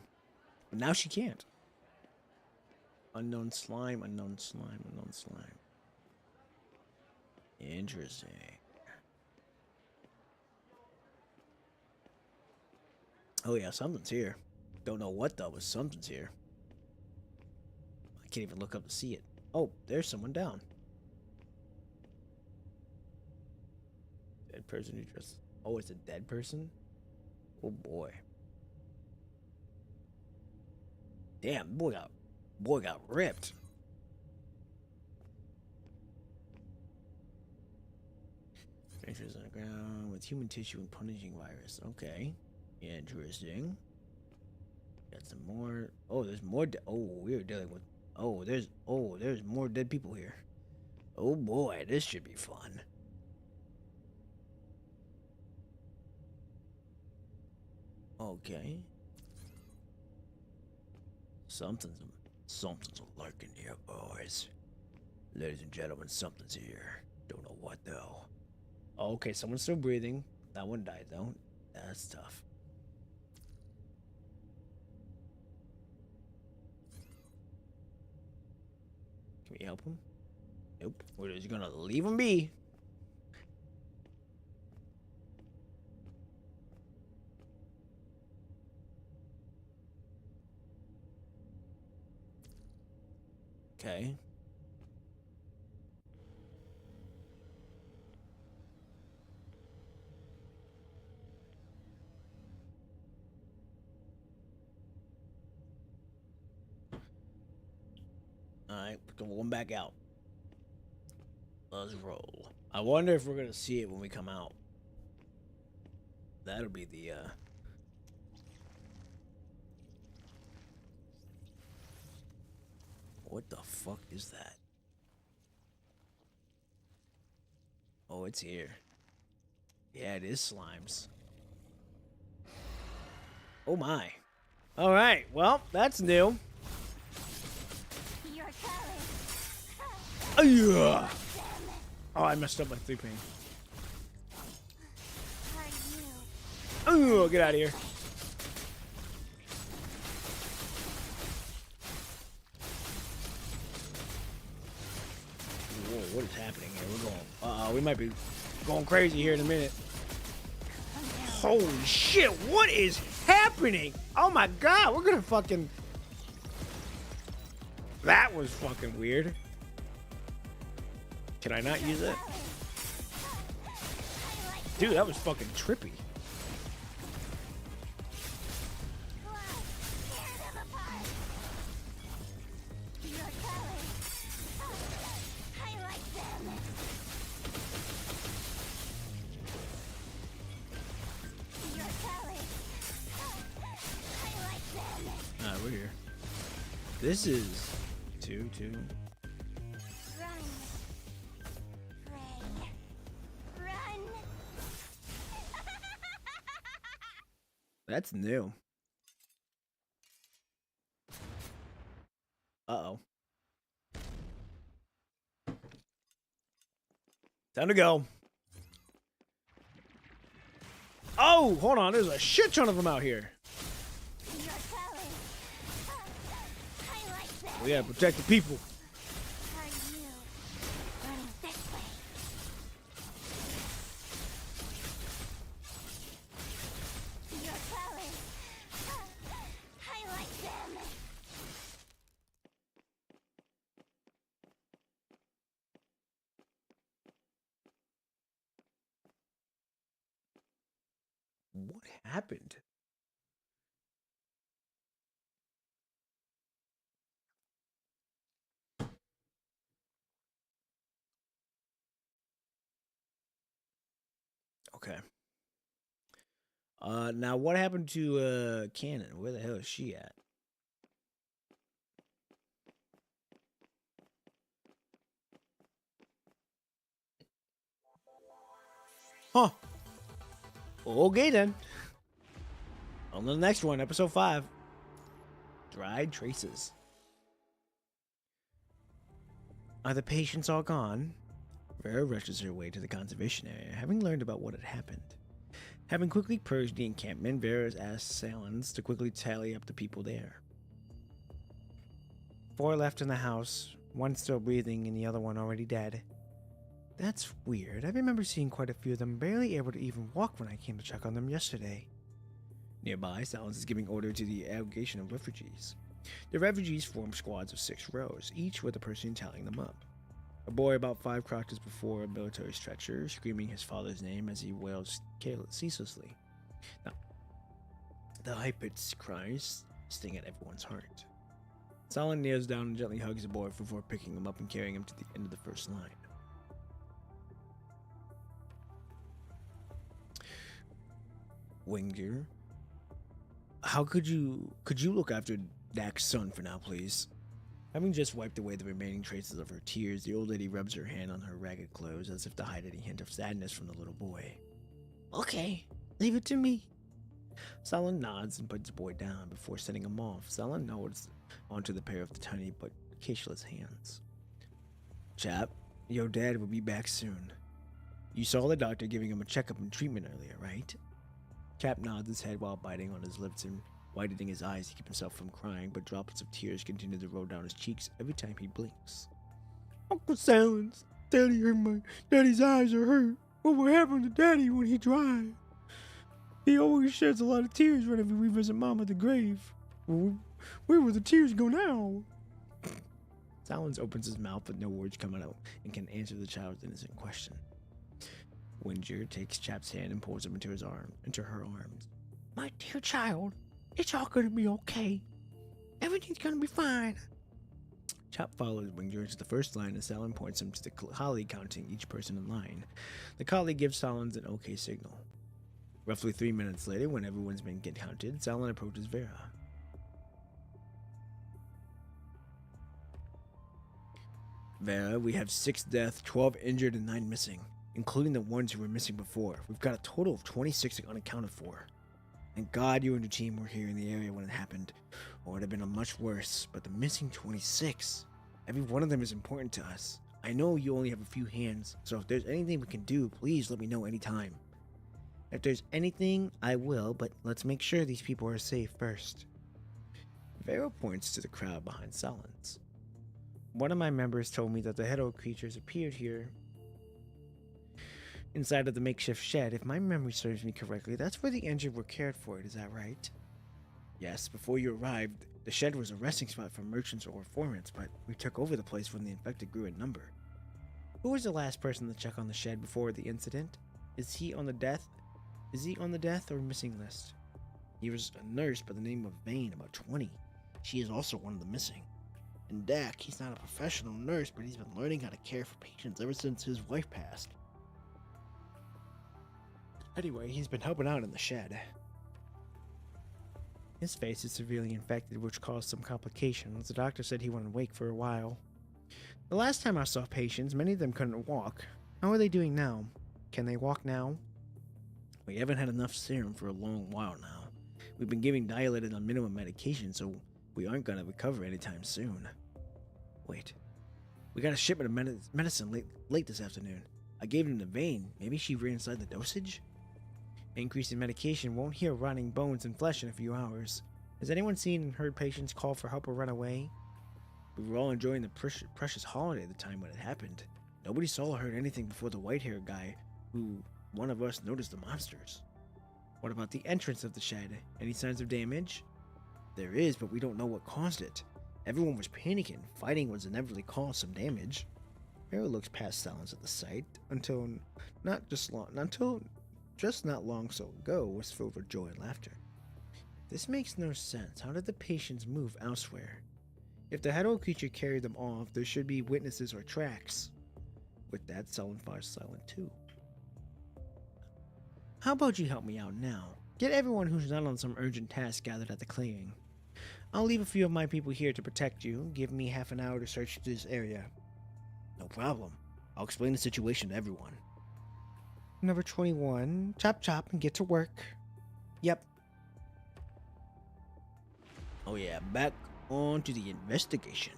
but now she can't. Unknown slime. Unknown slime. Unknown slime. Interesting. Oh yeah, something's here. Don't know what though, but something's here. I can't even look up to see it. Oh, there's someone down. Dead person who just... Oh, it's a dead person? Oh boy. Damn, boy got ripped. Strangers on the ground with human tissue and punishing virus. Okay. Interesting. Got some more. Oh, there's more. Oh, we're dealing with. Oh, there's more dead people here. Oh boy, this should be fun. Okay. Something's lurking here, boys. Ladies and gentlemen, something's here. Don't know what though. Okay, someone's still breathing. That one died though. That's tough. we help him? Nope. We're just gonna leave him be. Okay. Alright, put the one back out. Let's roll. I wonder if we're gonna see it when we come out. That'll be the What the fuck is that? Oh, it's here. Yeah, it is slimes. Oh my. Alright, well, that's new. Oh, I messed up my 3-ping. Oh, get out of here. Whoa, what is happening here? We're going, we might be going crazy here in a minute. Holy shit, what is happening? Oh my god, we're gonna fucking... That was fucking weird. Can I not use it? Dude, that was fucking trippy. Alright, we're here. This is 2-2. That's new. Uh-oh. Time to go. Oh, hold on. There's a shit ton of them out here. We gotta protect the people. What happened? Okay. Now what happened to Cannon? Where the hell is she at? Huh. Okay then. On to the next one, episode 5. Dried Traces. Are the patients all gone? Vera rushes her way to the conservation area, having learned about what had happened. Having quickly purged the encampment, Vera asks Salons to quickly tally up the people there. 4 left in the house, 1 still breathing and the other one already dead. That's weird. I remember seeing quite a few of them barely able to even walk when I came to check on them yesterday. Nearby, Silence is giving order to the aggregation of refugees. The refugees form squads of 6 rows, each with a person tallying them up. A boy about 5 crouches before a military stretcher, screaming his father's name as he wails ceaselessly. Now, the high-pitched cries sting at everyone's heart. Silent kneels down and gently hugs the boy before picking him up and carrying him to the end of the first line. Winger, how could you look after Dak's son for now, please? Having just wiped away the remaining traces of her tears, the old lady rubs her hand on her ragged clothes as if to hide any hint of sadness from the little boy. Okay, leave it to me. Salon nods and puts the boy down before setting him off. Salon nods onto the pair of the tiny but caseless hands. Chap, your dad will be back soon. You saw the doctor giving him a checkup and treatment earlier, right? Chap nods his head while biting on his lips and widening his eyes to keep himself from crying, but droplets of tears continue to roll down his cheeks every time he blinks. Uncle Silence, Daddy's eyes are hurt. What will happen to Daddy when he dries? He always sheds a lot of tears whenever we visit Mom at the grave. Where will the tears go now? Silence opens his mouth, but no words come out and can answer the child's innocent question. Winger takes Chap's hand and pulls him into her arms. My dear child, it's all gonna be okay. Everything's gonna be fine. Chap follows Winger into the first line as Talon points him to the collie counting each person in line. The collie gives Talon an okay signal. Roughly 3 minutes later, when everyone's been counted, Talon approaches Vera. Vera, we have 6 deaths, 12 injured, and 9 missing, including the ones who were missing before. We've got a total of 26 unaccounted for. Thank God you and your team were here in the area when it happened, or it would have been much worse. But the missing 26, every one of them is important to us. I know you only have a few hands, so if there's anything we can do, please let me know anytime. If there's anything, I will, but let's make sure these people are safe first. Vera points to the crowd behind Silence. One of my members told me that the Hero creatures appeared here inside of the makeshift shed. If my memory serves me correctly, that's where the injured were cared for. Is that right? Yes, before you arrived, the shed was a resting spot for merchants or informants, but we took over the place when the infected grew in number. Who was the last person to check on the shed before the incident? Is he on the death or missing list? He was a nurse by the name of Vane, about 20. She is also one of the missing. And Dak, he's not a professional nurse, but he's been learning how to care for patients ever since his wife passed. Anyway, he's been helping out in the shed. His face is severely infected, which caused some complications. The doctor said he went awake for a while. The last time I saw patients, many of them couldn't walk. How are they doing now? Can they walk now? We haven't had enough serum for a long while now. We've been giving dilated on minimum medication, so we aren't going to recover anytime soon. Wait. We got a shipment of medicine late this afternoon. I gave him the Vein. Maybe she ran inside the dosage? Increase in medication won't heal rotting bones and flesh in a few hours. Has anyone seen and heard patients call for help or run away? We were all enjoying the precious holiday at the time when it happened. Nobody saw or heard anything before the white-haired guy who one of us noticed the monsters. What about the entrance of the shed? Any signs of damage? There is, but we don't know what caused it. Everyone was panicking. Fighting was inevitably caused some damage. Vera looks past Silence at the sight until just not long so ago was filled with joy and laughter. This makes no sense. How did the patients move elsewhere? If the Hero creature carried them off, there should be witnesses or tracks. With that, Silent falls silent too. How about you help me out now? Get everyone who's not on some urgent task gathered at the clearing. I'll leave a few of my people here to protect you. Give me half an hour to search this area. No problem. I'll explain the situation to everyone. Number 21. Chop chop and get to work. Yep. Oh yeah, back on to the investigation.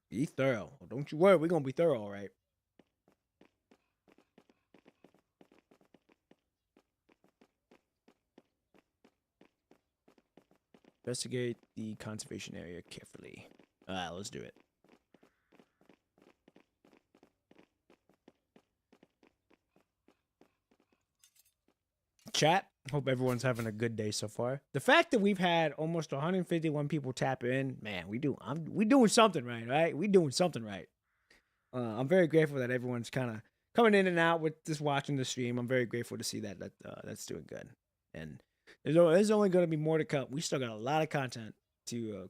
Be thorough. Don't you worry, we're gonna be thorough, all right? Investigate the conservation area carefully. Let's do it. Chat, hope everyone's having a good day so far. The fact that we've had almost 151 people tap in, man, we doing something right? We doing something right. I'm very grateful that everyone's kind of coming in and out with just watching the stream. I'm very grateful to see that that's doing good. And there's only going to be more to come. We still got a lot of content to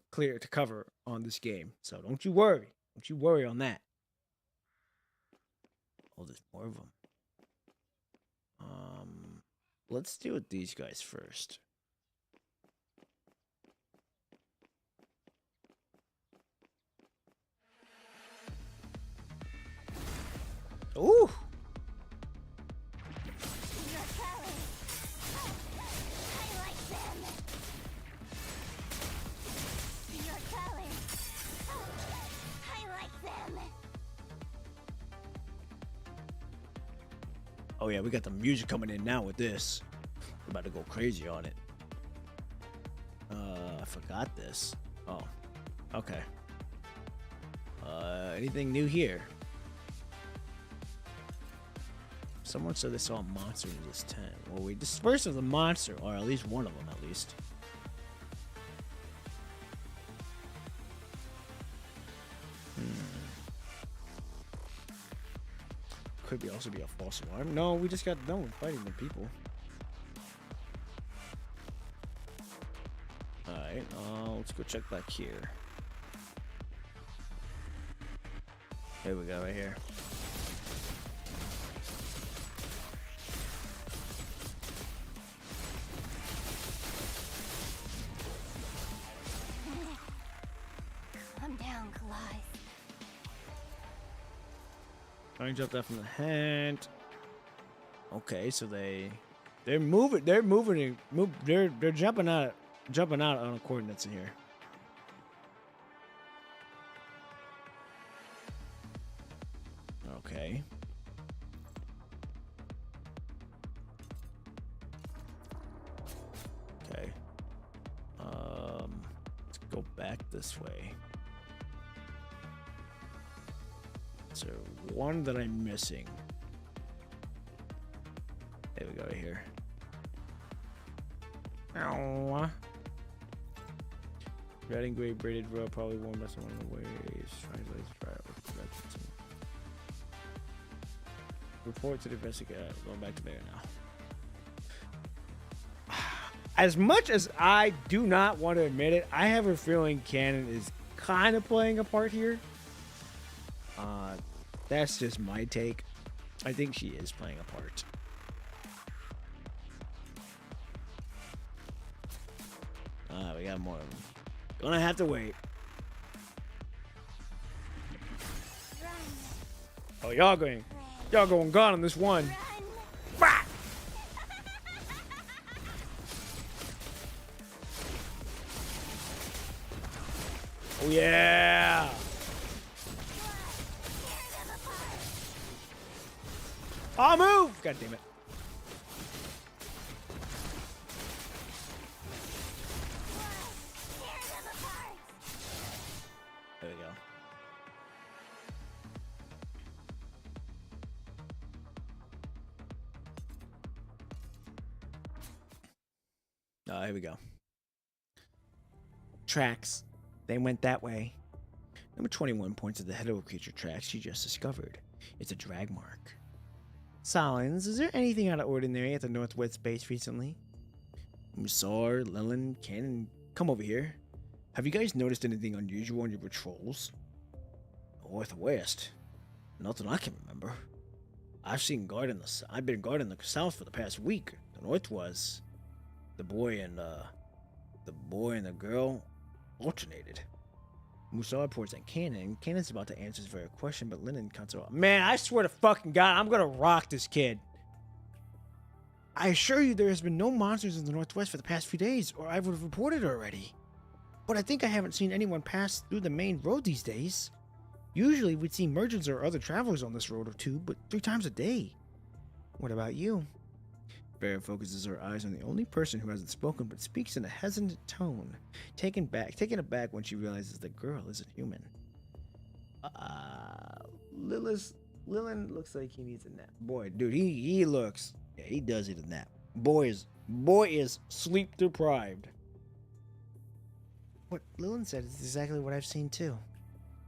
cover on this game, so don't you worry. Don't you worry on that. Oh, there's more of them. Let's deal with these guys first. Ooh! Oh yeah, we got the music coming in now with this. We're about to go crazy on it. I forgot this. Oh, okay. Anything new here? Someone said they saw a monster in this tent. Well, we dispersed of the monster, or at least one of them, at least. Could be also be a false alarm. No, we just got done with fighting the people. Alright, let's go check back here. There we go, right here. I'm down, Goliath. I dropped that from the hand. Okay, so they're moving. They're jumping out on the coordinates in here. Okay. Okay. Let's go back this way. So one that I'm missing. There we go, right here. Ow. Red and gray braided rope probably won't mess one of the ways. Report to the investigator. Going back to there now. As much as I do not want to admit it, I have a feeling Canon is kind of playing a part here. That's just my take. I think she is playing a part. We got more of them. Gonna have to wait. Oh, y'all going gone on this one. Bah! Oh yeah. Oh, move! God damn it. There we go. Oh, here we go. Tracks. They went that way. Number 21 points at the head of a creature tracks she just discovered. It's a drag mark. Solins, is there anything out of ordinary at the Northwest base recently? Musar, Lilin, Cannon, come over here. Have you guys noticed anything unusual on your patrols? Northwest? Nothing I can remember. I've been guarding the south for the past week. The north was the boy and the girl alternated. Musar reports that Cannon's about to answer his very question, but Lennon cuts her off. Man, I swear to fucking God, I'm gonna rock this kid. I assure you there has been no monsters in the Northwest for the past few days, or I would have reported it already. But I think I haven't seen anyone pass through the main road these days. Usually we'd see merchants or other travelers on this road or two, but 3 times a day. What about you? Vera focuses her eyes on the only person who hasn't spoken but speaks in a hesitant tone, taken aback when she realizes the girl isn't human. Lilin looks like he needs a nap. Boy, dude, he does need a nap. Boy is sleep deprived. What Lilin said is exactly what I've seen too.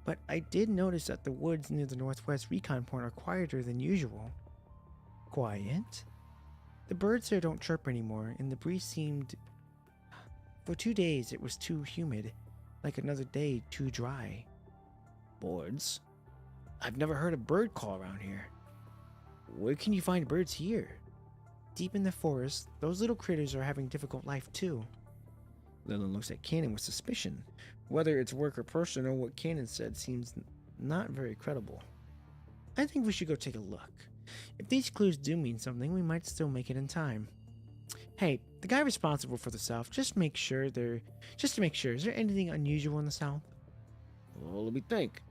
But I did notice that the woods near the Northwest recon point are quieter than usual. Quiet? The birds there don't chirp anymore, and the breeze seemed... For 2 days, it was too humid, like another day too dry. Birds? I've never heard a bird call around here. Where can you find birds here? Deep in the forest, those little critters are having difficult life too. Lilin looks at Cannon with suspicion. Whether it's work or personal, what Cannon said seems not very credible. I think we should go take a look. If these clues do mean something, we might still make it in time. Hey, the guy responsible for the south, just to make sure, is there anything unusual in the south? Well, let me think.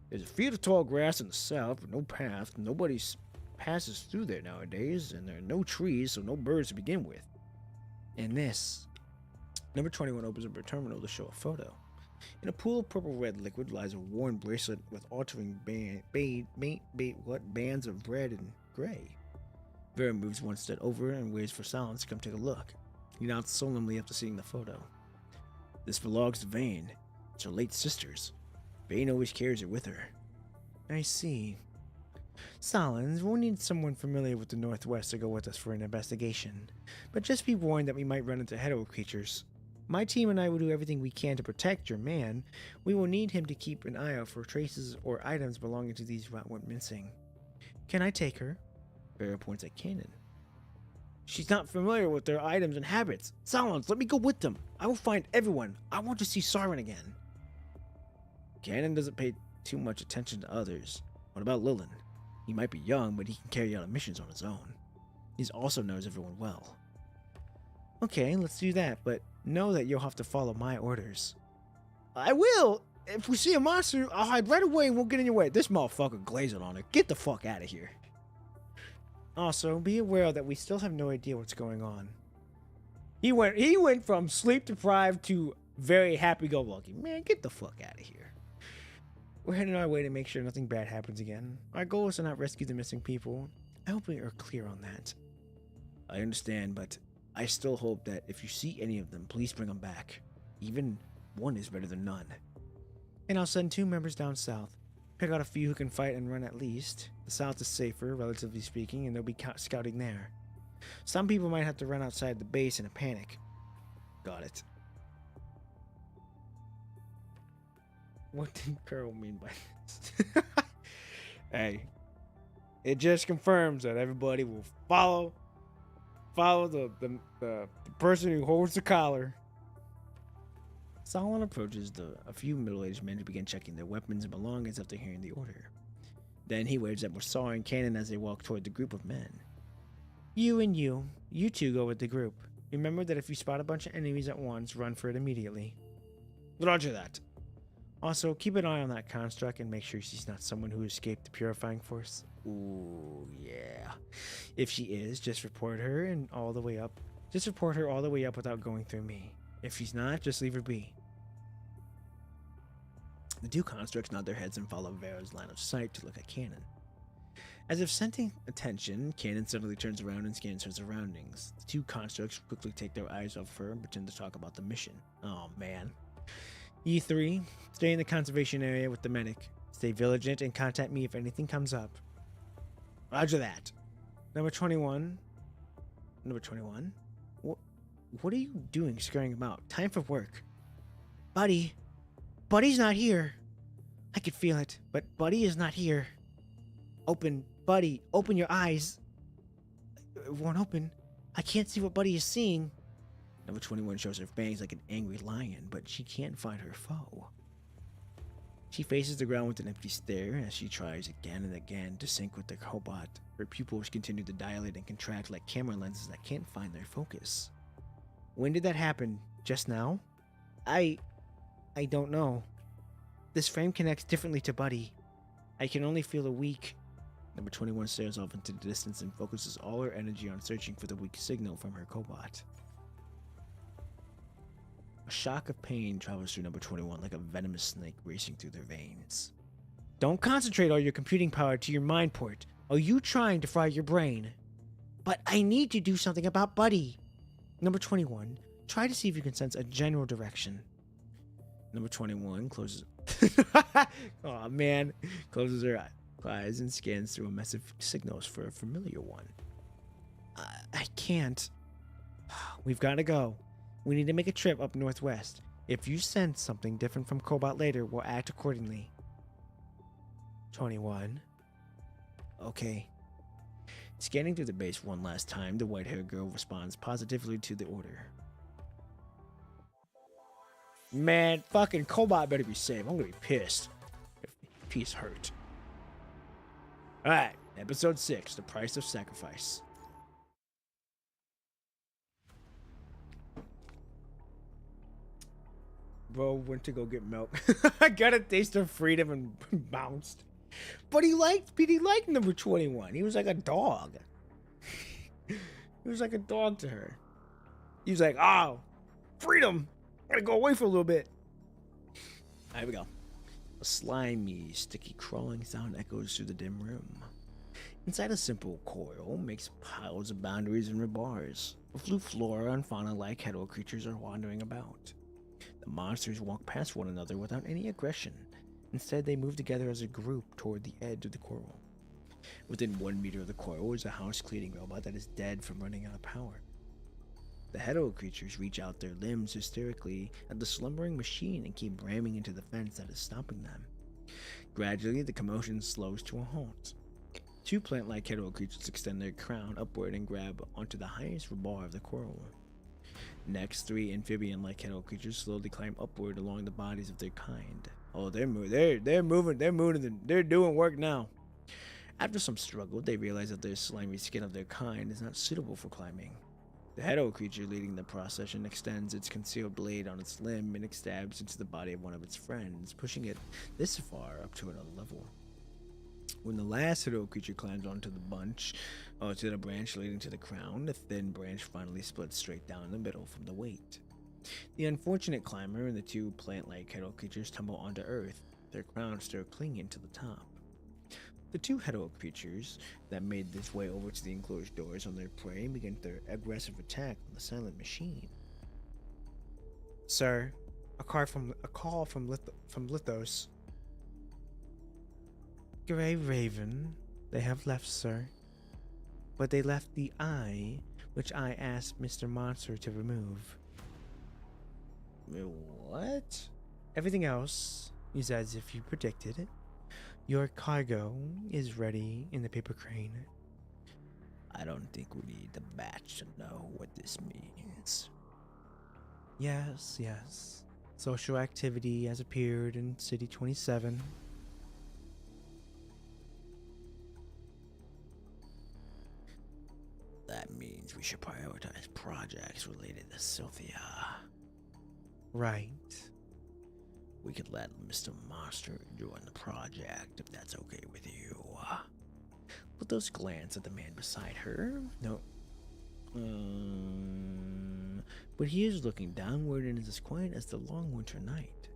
There's a field of tall grass in the south, but no path. Nobody's passes through there nowadays, and there are no trees, so no birds to begin with. And this. Number 21 opens up her terminal to show a photo. In a pool of purple-red liquid lies a worn bracelet with altering bands of red and gray. Vera moves one step over and waits for Silence to come take a look. He nods solemnly after seeing the photo. This belongs to Vane. It's her late sister's. Vane always carries it with her. I see. Silence, we'll need someone familiar with the Northwest to go with us for an investigation. But just be warned that we might run into hetero creatures. My team and I will do everything we can to protect your man. We will need him to keep an eye out for traces or items belonging to these that went missing. Can I take her? Vera points at Cannon. She's not familiar with their items and habits. Silence, let me go with them. I will find everyone. I want to see Siren again. Cannon doesn't pay too much attention to others. What about Lilin? He might be young, but he can carry out missions on his own. He also knows everyone well. Okay, let's do that, but know that you'll have to follow my orders. I will! If we see a monster, I'll hide right away and won't get in your way. This motherfucker glazing on it. Get the fuck out of here. Also, be aware that we still have no idea what's going on. He went from sleep deprived to very happy-go-lucky. Man, get the fuck out of here. We're heading our way to make sure nothing bad happens again. Our goal is to not rescue the missing people. I hope we are clear on that. I understand, but I still hope that if you see any of them, please bring them back. Even one is better than none. And I'll send 2 members down south. Pick out a few who can fight and run at least. The south is safer, relatively speaking, and they'll be scouting there. Some people might have to run outside the base in a panic. Got it. What did Carol mean by this? Hey, it just confirms that everybody will follow the person who holds the collar. Solomon approaches a few middle-aged men who begin checking their weapons and belongings after hearing the order. Then he waves at Musaw and Cannon as they walk toward the group of men. You and you two go with the group. Remember that if you spot a bunch of enemies at once, run for it immediately. Roger that. Also, keep an eye on that construct and make sure she's not someone who escaped the purifying force. Ooh, yeah. If she is, just report her all the way up without going through me. If she's not, just leave her be. The 2 constructs nod their heads and follow Vera's line of sight to look at Cannon. As if sensing attention, Cannon suddenly turns around and scans her surroundings. The 2 constructs quickly take their eyes off her and pretend to talk about the mission. Oh, man. You 3, stay in the conservation area with the medic. Stay vigilant and contact me if anything comes up. Roger that. Number 21. What are you doing scurrying about? Time for work. Buddy's not here. I could feel it, but Buddy is not here. Buddy, open your eyes. It won't open. I can't see what Buddy is seeing. Number 21 shows her fangs like an angry lion, but she can't find her foe. She faces the ground with an empty stare as she tries again and again to sync with the cobot. Her pupils continue to dilate and contract like camera lenses that can't find their focus. When did that happen? Just now? I don't know. This frame connects differently to Buddy. I can only feel a weak. Number 21 stares off into the distance and focuses all her energy on searching for the weak signal from her cobot. A shock of pain travels through number 21 like a venomous snake racing through their veins. Don't concentrate all your computing power to your mind port. Are you trying to fry your brain? But I need to do something about Buddy. Number 21, try to see if you can sense a general direction. Number 21 closes... oh man. Closes her eyes and scans through a mess of signals for a familiar one. I can't. We've got to go. We need to make a trip up northwest. If you sense something different from Cobot later, we'll act accordingly. 21. Okay. Scanning through the base one last time, the white-haired girl responds positively to the order. Man, fucking Cobot better be safe. I'm gonna be pissed. If he's hurt. Alright, episode 6, The Price of Sacrifice. Bro went to go get milk. I got a taste of freedom and bounced. But he liked number 21. He was like a dog. He was like a dog to her. He was like, oh, freedom. Gotta go away for a little bit. Here we go. A slimy, sticky crawling sound echoes through the dim room. Inside a simple coil makes piles of boundaries and rebars. A few flora and fauna-like hetero creatures are wandering about. The monsters walk past one another without any aggression. Instead, they move together as a group toward the edge of the coil. Within 1 meter of the coil is a house-cleaning robot that is dead from running out of power. The hetero creatures reach out their limbs hysterically at the slumbering machine and keep ramming into the fence that is stopping them. Gradually, the commotion slows to a halt. 2 plant-like hetero creatures extend their crown upward and grab onto the highest rebar of the coil. Next, 3 amphibian-like hetero creatures slowly climb upward along the bodies of their kind. Oh, they're doing work now. After some struggle, they realize that the slimy skin of their kind is not suitable for climbing. The hetero creature leading the procession extends its concealed blade on its limb and it stabs into the body of one of its friends, pushing it this far up to another level. When the last hetero creature climbs onto the branch leading to the crown, the thin branch finally splits straight down the middle from the weight. The unfortunate climber and the 2 plant-like hetero creatures tumble onto Earth, their crowns still clinging to the top. The 2 hetero creatures that made this way over to the enclosed doors on their prey begin their aggressive attack on the silent machine. Sir, a call from Lithos. Grey Raven, they have left, sir. But they left the eye, which I asked Mr. Monster to remove. What? Everything else is as if you predicted it. Your cargo is ready in the paper crane. I don't think we need the batch to know what this means. Yes. Social activity has appeared in City 27. That means we should prioritize projects related to Sylvia. Right. We could let Mr. Monster join the project if that's okay with you. Lithos glanced at the man beside her. No. But he is looking downward and is as quiet as the long winter night.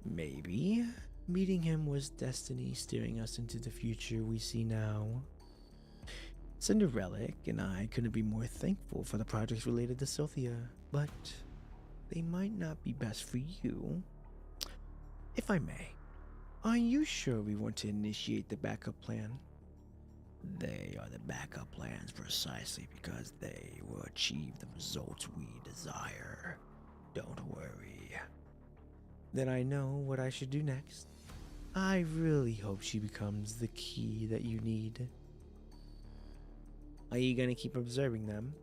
Maybe meeting him was destiny steering us into the future we see now. Cinderelic and I couldn't be more thankful for the projects related to Sophia, but they might not be best for you. If I may, are you sure we want to initiate the backup plan? They are the backup plans precisely because they will achieve the results we desire. Don't worry. Then I know what I should do next. I really hope she becomes the key that you need. Are you gonna keep observing them?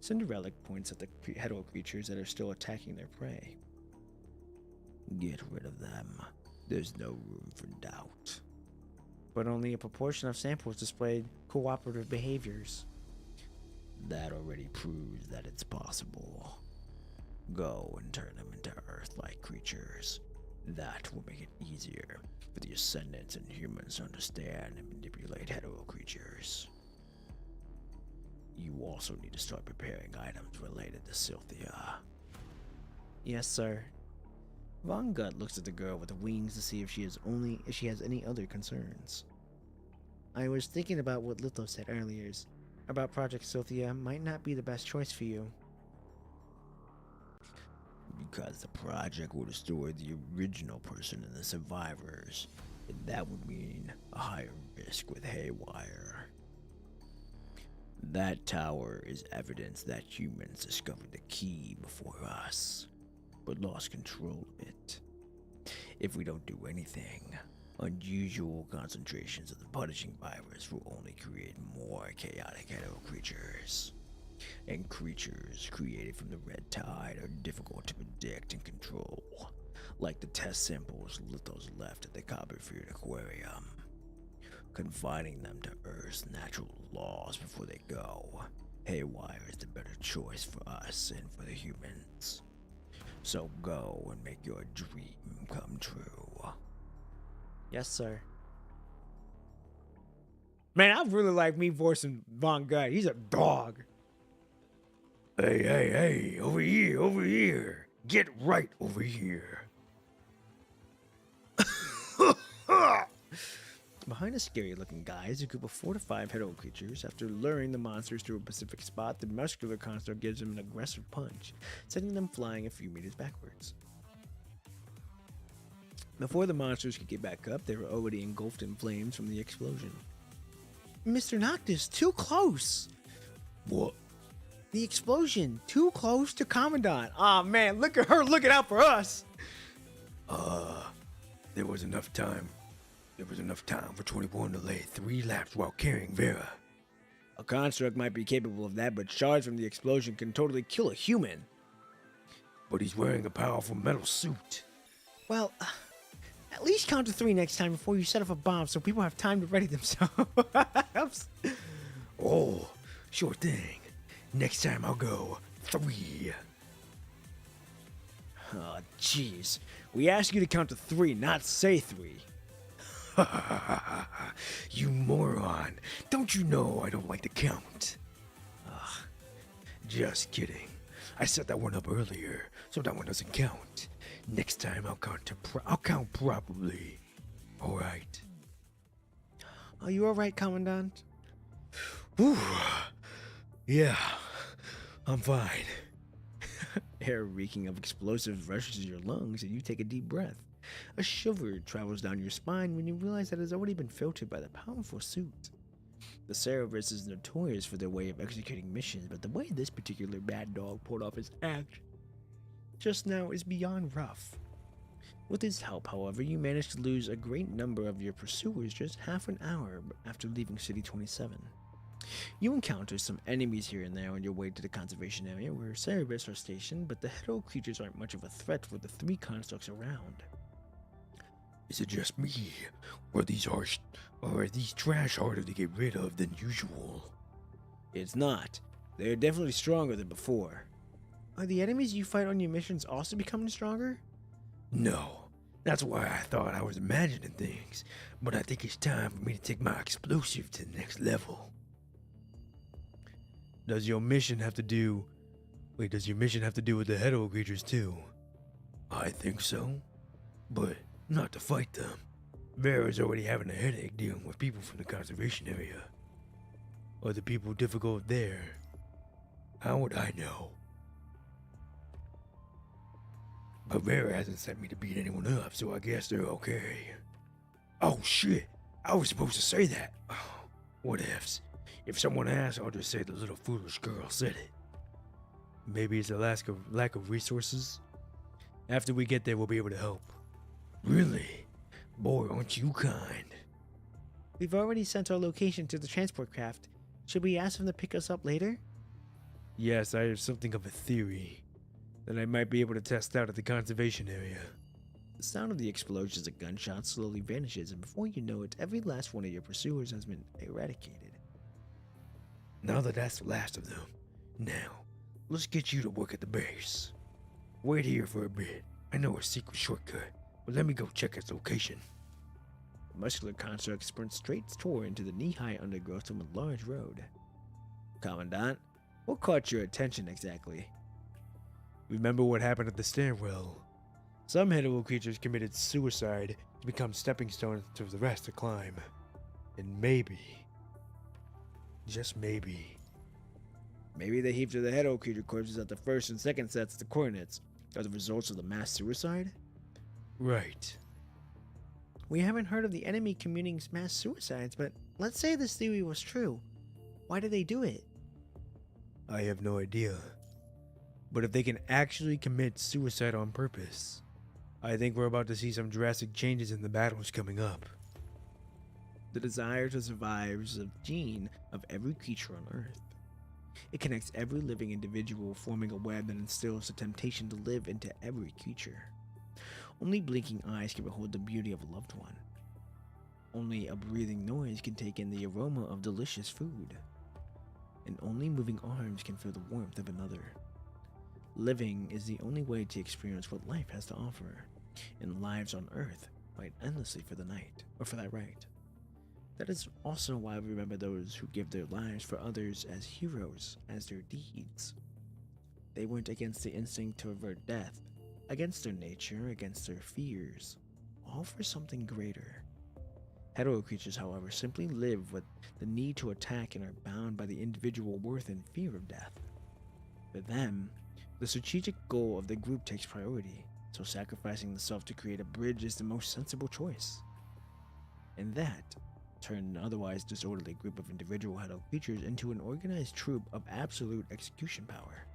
Cinderella points at the hetero creatures that are still attacking their prey. Get rid of them. There's no room for doubt. But only a proportion of samples displayed cooperative behaviors. That already proves that it's possible. Go and turn them into Earth-like creatures. That will make it easier for the Ascendants and humans to understand and manipulate hetero creatures. You also need to start preparing items related to Sylvia. Yes, sir. Von Gut looks at the girl with the wings to see if she has any other concerns. I was thinking about what Lithos said earlier, about Project Sophia might not be the best choice for you. Because the project will destroy the original person and the survivors, and that would mean a higher risk with Haywire. That tower is evidence that humans discovered the key before us, but lost control of it. If we don't do anything, unusual concentrations of the punishing virus will only create more chaotic hetero creatures. And creatures created from the Red Tide are difficult to predict and control, like the test samples Lithos left at the Copperfield Aquarium. Confining them to Earth's natural laws before they go, Haywire is the better choice for us and for the humans. So go and make your dream come true. Yes, sir. Man, I really like me voicing Von Guy. He's a dog. Hey, over here. Get right over here. Behind a scary-looking guy is a group of 4 to 5 hetero creatures. After luring the monsters to a specific spot, the muscular construct gives them an aggressive punch, sending them flying a few meters backwards. Before the monsters could get back up, they were already engulfed in flames from the explosion. Mr. Noctis, too close! What? The explosion, too close to Commandant. Aw, man, look at her looking out for us! There was enough time. There was enough time for 21 to lay 3 laps while carrying Vera. A construct might be capable of that, but shards from the explosion can totally kill a human. But he's wearing a powerful metal suit. Well, at least count to 3 next time before you set off a bomb so people have time to ready themselves. Oh, sure thing. Next time I'll go 3. Oh, jeez. We asked you to count to 3, not say 3. You moron. Don't you know I don't like to count? Just kidding. I set that one up earlier, so that one doesn't count. Next time I'll count properly. All right. Are you all right, Commandant? Whew. Yeah, I'm fine. Air reeking of explosives rushes your lungs and you take a deep breath. A shiver travels down your spine when you realize that it has already been filtered by the powerful suit. The Cerebrus is notorious for their way of executing missions, but the way this particular bad dog pulled off his act just now is beyond rough. With his help, however, you manage to lose a great number of your pursuers just half an hour after leaving City 27. You encounter some enemies here and there on your way to the conservation area where Cerebrus are stationed, but the hetero creatures aren't much of a threat with the 3 constructs around. Is it just me, or are these trash harder to get rid of than usual? It's not. They're definitely stronger than before. Are the enemies you fight on your missions also becoming stronger? No. That's why I thought I was imagining things, but I think it's time for me to take my explosive to the next level. Does your mission have to do with the hetero creatures too? I think so, but not to fight them. Vera's already having a headache dealing with people from the conservation area. Are the people difficult there? How would I know? But Vera hasn't sent me to beat anyone up, so I guess they're okay. Oh shit, I was supposed to say that. Oh, what ifs? If someone asks, I'll just say the little foolish girl said it. Maybe it's a lack of resources? After we get there, we'll be able to help. Really? Boy, aren't you kind. We've already sent our location to the transport craft. Should we ask them to pick us up later? Yes, I have something of a theory that I might be able to test out at the conservation area. The sound of the explosions of gunshots slowly vanishes, and before you know it, every last one of your pursuers has been eradicated. Now that that's the last of them, now, let's get you to work at the base. Wait here for a bit. I know a secret shortcut, but let me go check its location. The muscular construct sprints straight toward into the knee-high undergrowth of a large road. Commandant, what caught your attention exactly? Remember what happened at the stairwell? Some hetero creatures committed suicide to become stepping stones to the rest to climb. And maybe, just maybe, they heaped to the hetero creature corpses at the first and second sets of the coordinates are the results of the mass suicide? Right. We haven't heard of the enemy commuting mass suicides, but let's say this theory was true. Why did they do it? I have no idea. But if they can actually commit suicide on purpose, I think we're about to see some drastic changes in the battles coming up. The desire to survive is a gene of every creature on Earth. It connects every living individual, forming a web that instills the temptation to live into every creature. Only blinking eyes can behold the beauty of a loved one. Only a breathing noise can take in the aroma of delicious food. And only moving arms can feel the warmth of another. Living is the only way to experience what life has to offer, and lives on Earth fight endlessly for the night, or for that right. That is also why we remember those who give their lives for others as heroes, as their deeds. They went against the instinct to avert death, against their nature, against their fears, all for something greater. Hetero creatures, however, simply live with the need to attack and are bound by the individual worth and fear of death. For them, the strategic goal of the group takes priority, so sacrificing the self to create a bridge is the most sensible choice. And that turned an otherwise disorderly group of individual hetero creatures into an organized troop of absolute execution power.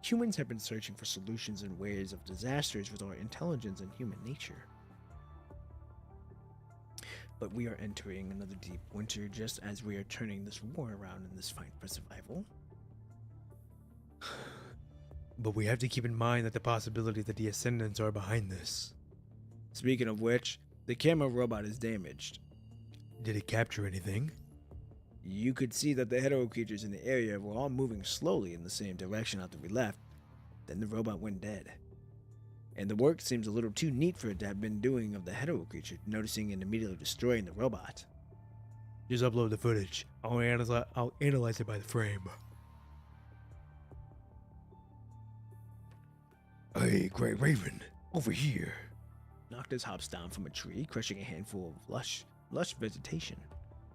Humans have been searching for solutions and ways of disasters with our intelligence and human nature. But we are entering another deep winter just as we are turning this war around in this fight for survival. But we have to keep in mind that the possibility that the Ascendants are behind this. Speaking of which, the camera robot is damaged. Did it capture anything? You could see that the hetero creatures in the area were all moving slowly in the same direction after we left. Then the robot went dead. And the work seems a little too neat for it to have been doing of the hetero creature, noticing and immediately destroying the robot. Just upload the footage. I'll analyze it by the frame. Hey, Great Raven, over here. Noctis hops down from a tree, crushing a handful of lush vegetation.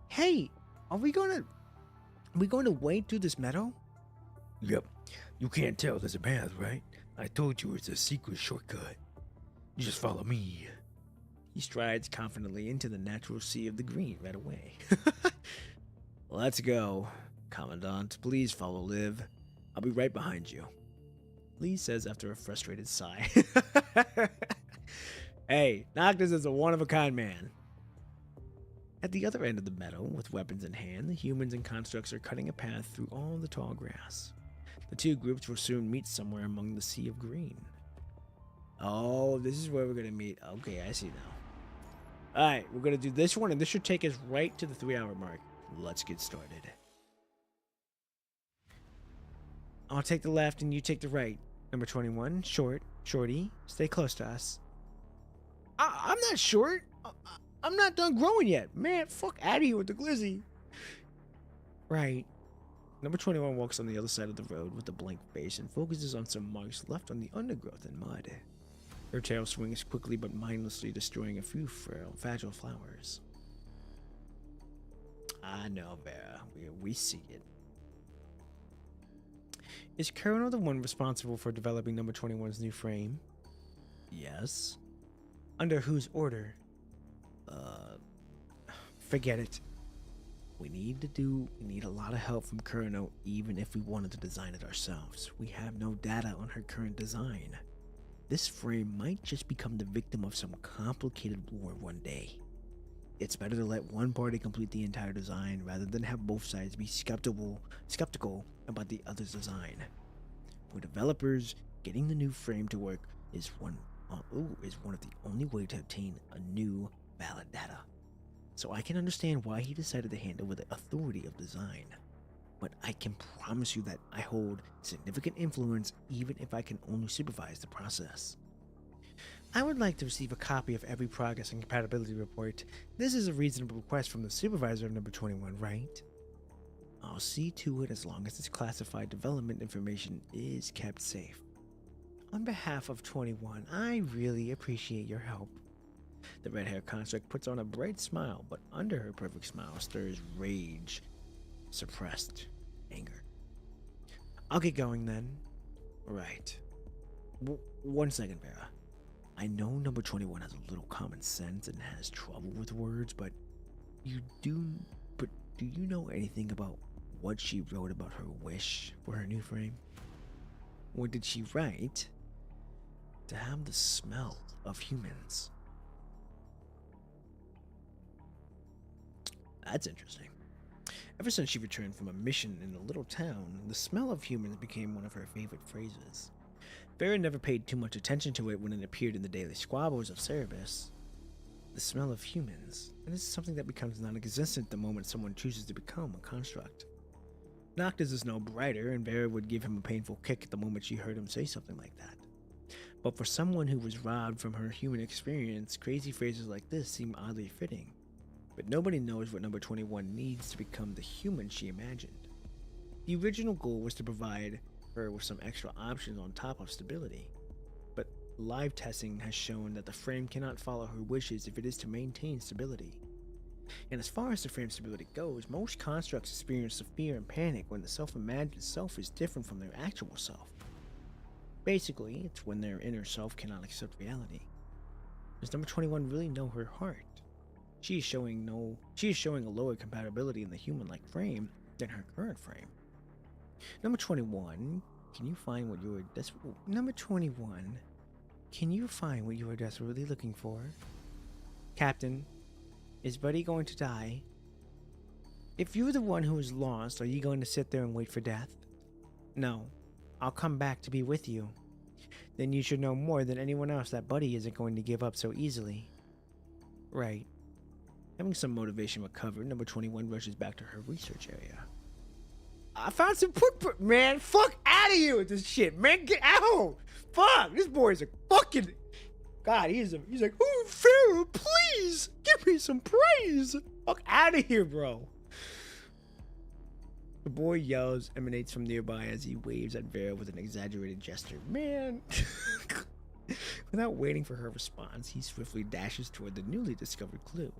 Hey, are we going to wade through this meadow? Yep. You can't tell there's a path, right? I told you it's a secret shortcut. You just follow me. He strides confidently into the natural sea of the green right away. Let's go. Commandant, please follow Liv. I'll be right behind you. Lee says after a frustrated sigh. Hey, Noctis is a one-of-a-kind man. At the other end of the meadow, with weapons in hand, the humans and constructs are cutting a path through all the tall grass. The two groups will soon meet somewhere among the sea of green. Oh, this is where we're going to meet. Okay, I see now. Alright, we're going to do this one, and this should take us right to the 3-hour mark. Let's get started. I'll take the left and you take the right. Number 21, shorty, stay close to us. I'm not short. I'm not done growing yet. Man, fuck out of here with the glizzy. Right. Number 21 walks on the other side of the road with a blank face and focuses on some marks left on the undergrowth and mud. Her tail swings quickly but mindlessly, destroying a few frail, fragile flowers. I know, Vera. We see it. Is Colonel the one responsible for developing number 21's new frame? Yes. Under whose order? Forget it. We need a lot of help from Colonel, even if we wanted to design it ourselves. We have no data on her current design. This frame might just become the victim of some complicated war one day. It's better to let one party complete the entire design rather than have both sides be skeptical about the other's design. For developers, getting the new frame to work is one of the only way to obtain a new valid data. So I can understand why he decided to hand over the authority of design. But I can promise you that I hold significant influence even if I can only supervise the process. I would like to receive a copy of every progress and compatibility report. This is a reasonable request from the supervisor of number 21, right? I'll see to it as long as this classified development information is kept safe. On behalf of 21, I really appreciate your help. The red-haired construct puts on a bright smile, but under her perfect smile stirs rage, suppressed anger. I'll get going then. Right. One second, Vera. I know number 21 has a little common sense and has trouble with words, but do you know anything about what she wrote about her wish for her new frame? What did she write? To have the smell of humans. That's interesting. Ever since she returned from a mission in a little town, the smell of humans became one of her favorite phrases. Vera never paid too much attention to it when it appeared in the daily squabbles of Cerebus. The smell of humans, and it's something that becomes non-existent the moment someone chooses to become a construct. Noctis is no brighter, and Vera would give him a painful kick at the moment she heard him say something like that. But for someone who was robbed from her human experience, crazy phrases like this seem oddly fitting. But nobody knows what number 21 needs to become the human she imagined. The original goal was to provide her with some extra options on top of stability. But live testing has shown that the frame cannot follow her wishes if it is to maintain stability. And as far as the frame stability goes, most constructs experience the fear and panic when the self-imagined self is different from their actual self. Basically, it's when their inner self cannot accept reality. Does number 21 really know her heart? She is showing a lower compatibility in the human-like frame than her current frame. Number 21, can you find what you are desperately looking for? Captain, is Buddy going to die? If you're the one who is lost, are you going to sit there and wait for death? No, I'll come back to be with you. Then you should know more than anyone else that Buddy isn't going to give up so easily. Right. Having some motivation recovered, number 21 rushes back to her research area. I found some footprint, man. Fuck out of here with this shit, man. Get out. Fuck, this boy is a fucking... God, he's like, oh, Pharaoh, please give me some praise. Fuck out of here, bro. The boy yells, emanates from nearby as he waves at Vera with an exaggerated gesture. Man. Without waiting for her response, he swiftly dashes toward the newly discovered clue.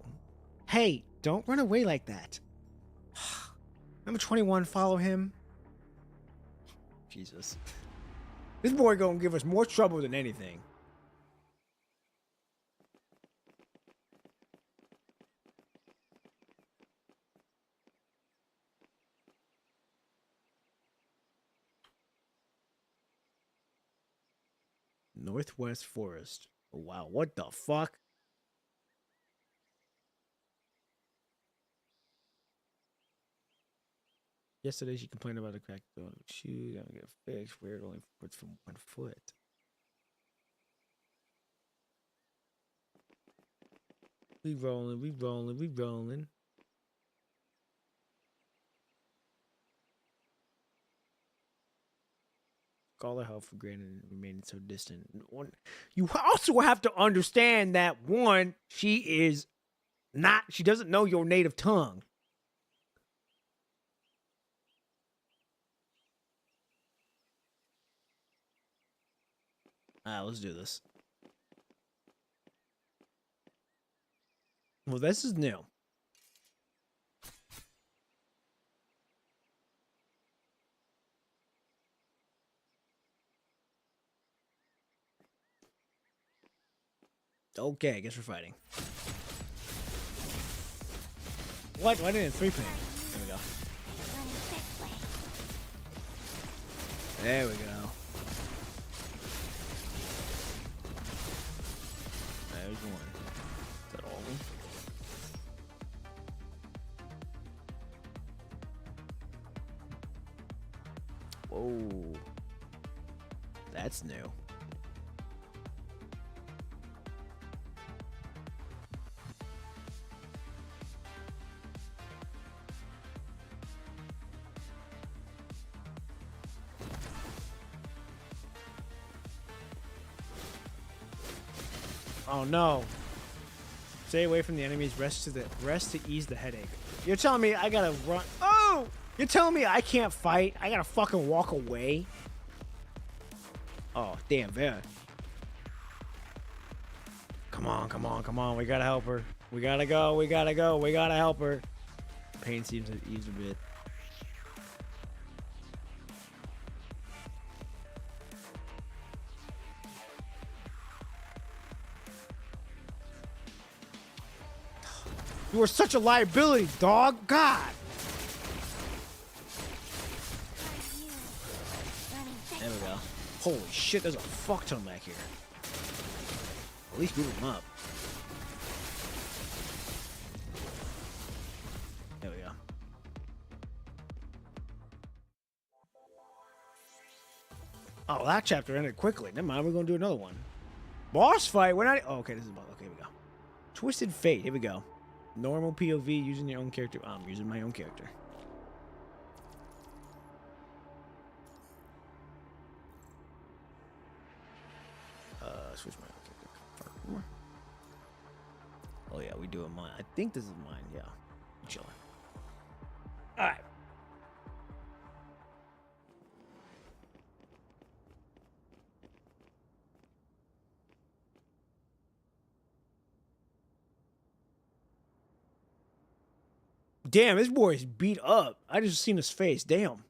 Hey, don't run away like that. Number 21, follow him. Jesus. This boy gonna give us more trouble than anything. Northwest Forest. Oh, wow, what the fuck? Yesterday she complained about a cracked shoe. Gonna get fixed. Weird, only hurts from 1 foot. We rolling. Call her help for granted and remaining so distant. You also have to understand that one, she doesn't know your native tongue. Alright, let's do this. Well, this is new. Okay, I guess we're fighting. What? Why didn't it 3-pane? There we go. There we go. There's one. Is that all of them? Whoa. That's new. Oh no. Stay away from the enemies, rest to ease the headache. You're telling me I gotta run? Oh! You're telling me I can't fight? I gotta fucking walk away? Oh, damn, Vera. Come on. We gotta help her. We gotta go. We gotta help her. Pain seems to ease a bit. You are such a liability, dog. God. There we go. Holy shit, there's a fuck ton back here. At least move them up. There we go. Oh, that chapter ended quickly. Never mind, we're gonna do another one. Boss fight. We're not. Oh, okay, this is about. Okay, here we go. Twisted Fate. Here we go. Normal POV using your own character. I'm using my own character. switch my confirm. Oh yeah, we doing mine. I think this is mine. Yeah, chilling. All right. Damn, this boy is beat up. I just seen his face. Damn.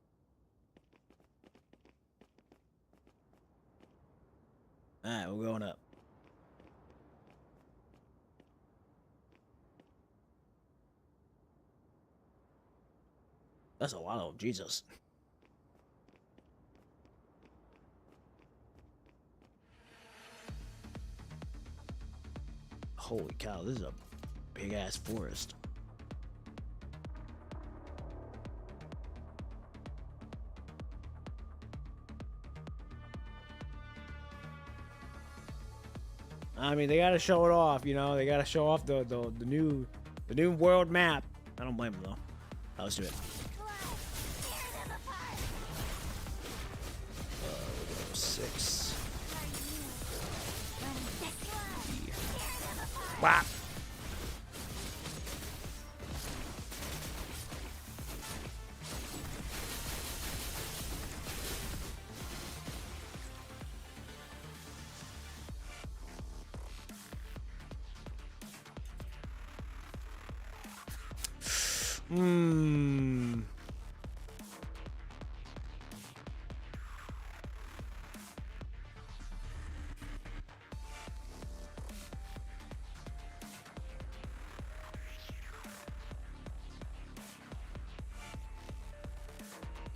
All right, we're going up. That's a lot of them. Jesus. Holy cow, this is a big ass forest. I mean, they gotta show it off, you know. They gotta show off the new world map. I don't blame them though. Let's do it. We'll go 6. Wow.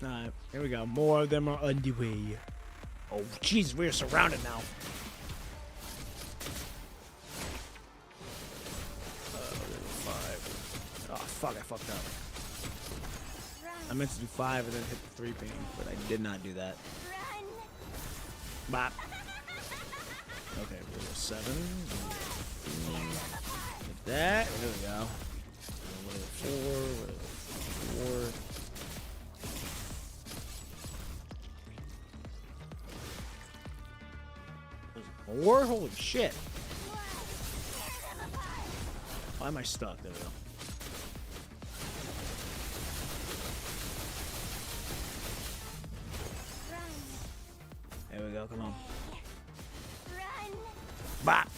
Alright, here we go. More of them are on the way. Oh, jeez, we're surrounded now. Five. Oh, fuck, I fucked up. I meant to do 5 and then hit the 3 ping, but I did not do that. Bop. Okay, we'll go 7. Like that. There we go. 4. 4. More? Holy shit. Why am I stuck? There we go. There we go, come on. Bop!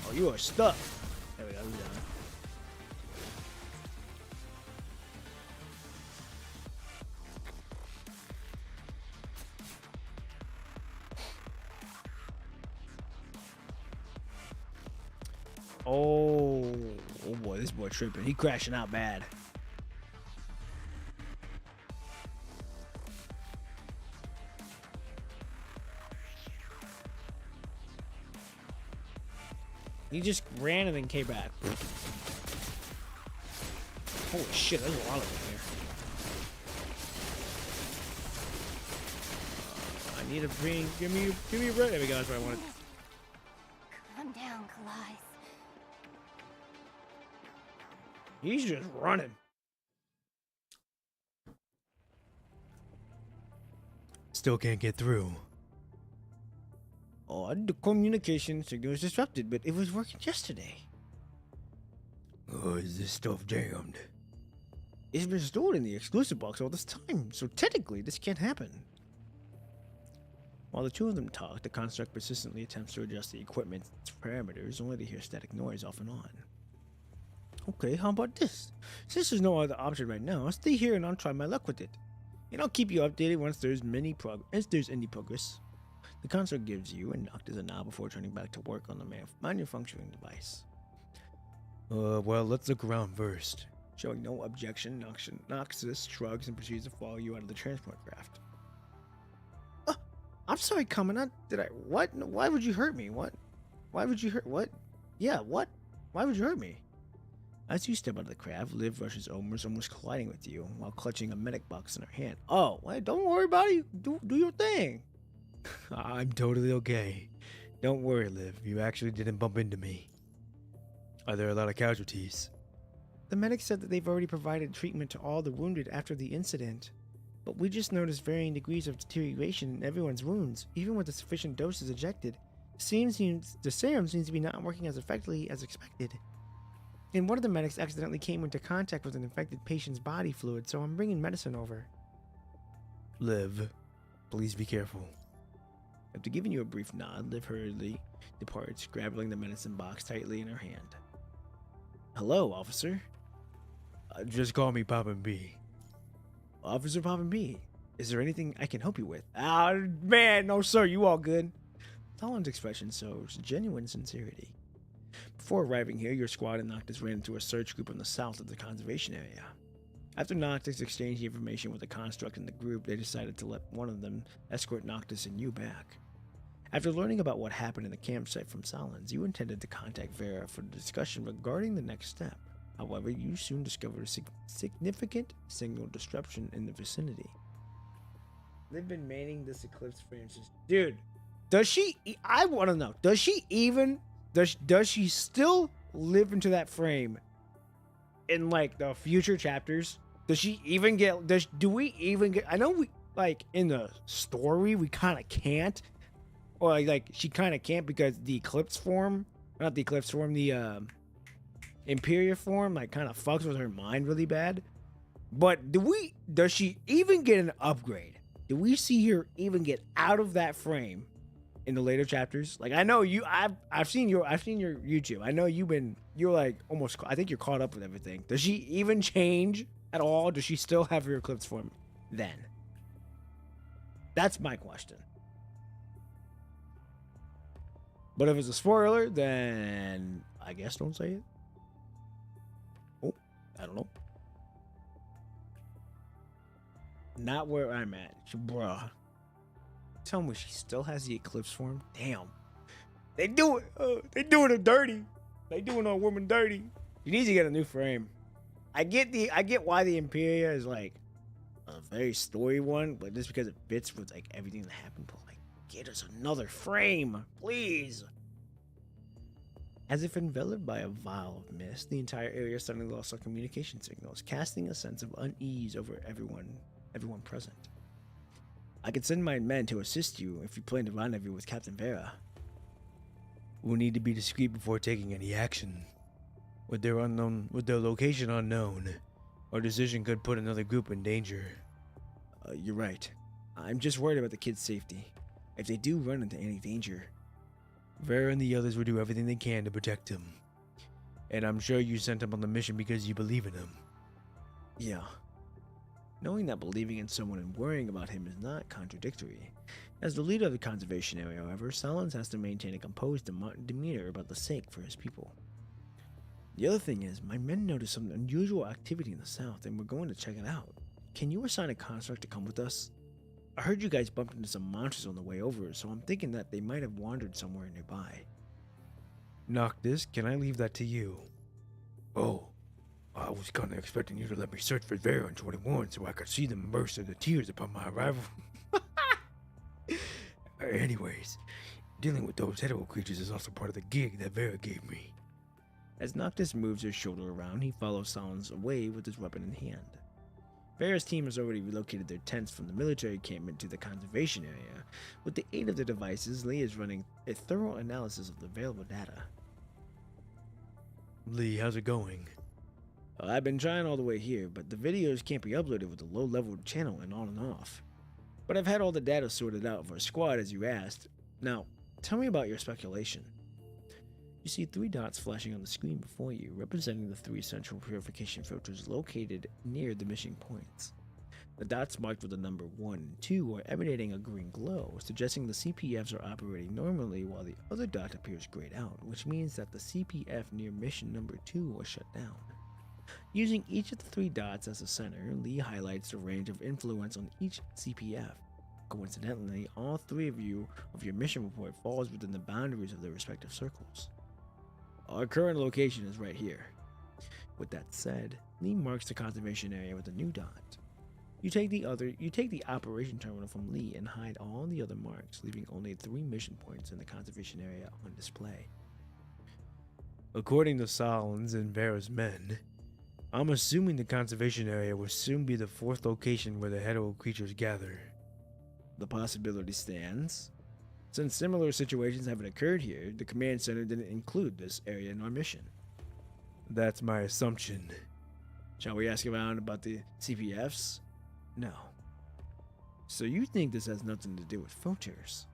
Oh, you are stuck. There we go, we're done. Oh boy, this boy tripping. He crashing out bad. He just ran and then came back. Holy shit, there's a lot of them here. I need a bring. Give me a break. There we go. That's what I wanted. Calm down, Kalais. He's just running. Still can't get through. Oh, the communication signal was disrupted, but it was working yesterday. Oh, is this stuff jammed? It's been stored in the exclusive box all this time, so technically this can't happen. While the two of them talk, the construct persistently attempts to adjust the equipment's parameters, only to hear static noise off and on. Okay, how about this? Since there's no other option right now, I'll stay here and I'll try my luck with it. And I'll keep you updated once there's any progress. The construct gives you a knock as a nod before turning back to work on the manufacturing device. Well, let's look around first. Showing no objection, Noxus shrugs and proceeds to follow you out of the transport craft. I'm sorry, Commandant. What? Why would you hurt me? What? Why would you hurt? What? Yeah, what? Why would you hurt me? As you step out of the craft, Liv rushes almost colliding with you while clutching a medic box in her hand. Oh, wait, don't worry about it. Do your thing. I'm totally okay. Don't worry, Liv. You actually didn't bump into me. Are there a lot of casualties? The medic said that they've already provided treatment to all the wounded after the incident, but we just noticed varying degrees of deterioration in everyone's wounds, even with the sufficient doses ejected. The serum seems to be not working as effectively as expected. And one of the medics accidentally came into contact with an infected patient's body fluid, so I'm bringing medicine over. Liv, please be careful. After giving you a brief nod, Liv hurriedly departs, grabbing the medicine box tightly in her hand. Hello, officer. Just call me Poppin' B. Officer Poppin' B, is there anything I can help you with? Ah, man, no sir, you all good. Talon's expression shows genuine sincerity. Before arriving here, your squad and Noctis ran into a search group on the south of the conservation area. After Noctis exchanged information with a construct in the group, they decided to let one of them escort Noctis and you back. After learning about what happened in the campsite from Salins, you intended to contact Vera for the discussion regarding the next step. However, you soon discovered a significant signal disruption in the vicinity. They've been manning this Eclipse frame since... Dude, does she... I want to know. Does she even... Does she still live into that frame in, like, the future chapters? Does she even get... Do we even get... I know we... Like, in the story, we kind of can't. Or, like, she kind of can't because the Eclipse form... Not the Eclipse form, the, Imperia form, like, kind of fucks with her mind really bad. But does she even get an upgrade? Do we see her even get out of that frame in the later chapters? Like, I know you, I've seen your YouTube. I know you're like almost, I think you're caught up with everything. Does she even change at all? Does she still have her Eclipse form then? That's my question. But if it's a spoiler, then I guess don't say it. Oh, I don't know. Not where I'm at. Bruh. Tell me she still has the Eclipse form? Damn. They doing her dirty. They doing our woman dirty. She needs to get a new frame. I get why the Imperia is like a very story one, but just because it fits with like everything that happened, but like get us another frame, please. As if enveloped by a vial of mist, the entire area suddenly lost all communication signals, casting a sense of unease over everyone present. I could send my men to assist you if you plan to rendezvous with Captain Vera. We'll need to be discreet before taking any action. With their location unknown, our decision could put another group in danger. You're right. I'm just worried about the kids' safety. If they do run into any danger, Vera and the others will do everything they can to protect him. And I'm sure you sent him on the mission because you believe in him. Yeah. Knowing that believing in someone and worrying about him is not contradictory. As the leader of the conservation area, however, Silence has to maintain a composed demeanor about the sake for his people. The other thing is, my men noticed some unusual activity in the south and we're going to check it out. Can you assign a construct to come with us? I heard you guys bumped into some monsters on the way over, so I'm thinking that they might have wandered somewhere nearby. Noctis, can I leave that to you? Oh, I was kinda expecting you to let me search for Vera in 21 so I could see them burst into tears upon my arrival. Anyways, dealing with those hetero creatures is also part of the gig that Vera gave me. As Noctis moves his shoulder around, he follows Silence away with his weapon in hand. Vera's team has already relocated their tents from the military encampment to the conservation area. With the aid of their devices, Lee is running a thorough analysis of the available data. Lee, how's it going? I've been trying all the way here, but the videos can't be uploaded with a low-level channel and on and off. But I've had all the data sorted out for a squad as you asked. Now, tell me about your speculation. You see 3 dots flashing on the screen before you, representing the 3 central purification filters located near the mission points. The dots marked with the number 1 and 2 are emanating a green glow, suggesting the CPFs are operating normally while the other dot appears grayed out, which means that the CPF near mission number 2 was shut down. Using each of the 3 dots as a center, Lee highlights the range of influence on each CPF. Coincidentally, all 3 of your mission report falls within the boundaries of their respective circles. Our current location is right here. With that said, Lee marks the conservation area with a new dot. You take the operation terminal from Lee and hide all the other marks, leaving only 3 mission points in the conservation area on display. According to Solons and Vera's men, I'm assuming the conservation area will soon be the fourth location where the hetero creatures gather. The possibility stands. Since similar situations haven't occurred here, the command center didn't include this area in our mission. That's my assumption. Shall we ask around about the CPFs? No. So you think this has nothing to do with filters?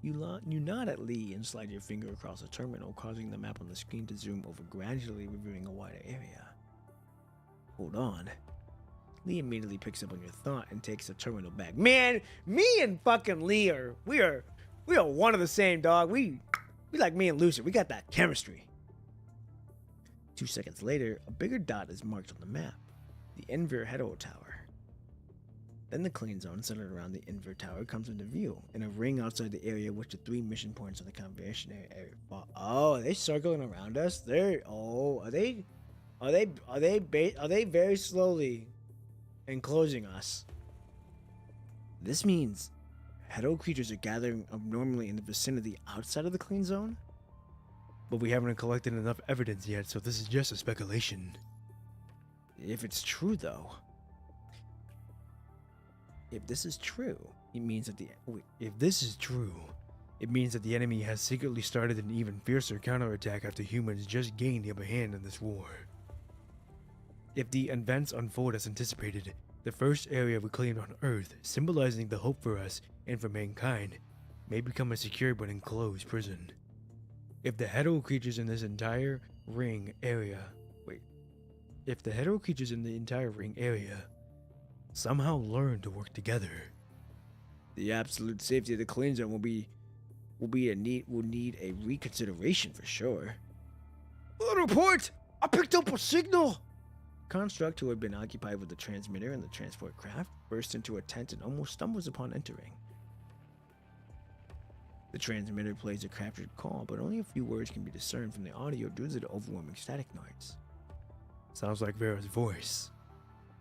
You nod at Lee and slide your finger across the terminal, causing the map on the screen to zoom over, gradually revealing a wider area. Hold on. Lee immediately picks up on your thought and takes the terminal back. Man, me and fucking Lee we are one of the same, dog. We like me and Lucy. We got that chemistry. 2 seconds later, a bigger dot is marked on the map. The Enver Hetero Tower. Then the clean zone centered around the Enver Tower comes into view, in a ring outside the area which the 3 mission points on the conservation area. Oh, are they circling around us? Are they very slowly enclosing us? This means hetero creatures are gathering abnormally in the vicinity outside of the clean zone? But we haven't collected enough evidence yet, so this is just a speculation. If it's true, though. If this is true, it means that it means that the enemy has secretly started an even fiercer counterattack after humans just gained the upper hand in this war. If the events unfold as anticipated, the first area reclaimed on Earth, symbolizing the hope for us and for mankind, may become a secure but enclosed prison. If the hetero creatures in this entire ring area somehow learn to work together, the absolute safety of the clean zone will need a reconsideration for sure. Report! I picked up a signal! Construct, who had been occupied with the transmitter and the transport craft, bursts into a tent and almost stumbles upon entering. The transmitter plays a captured call, but only a few words can be discerned from the audio due to the overwhelming static noise. Sounds like Vera's voice.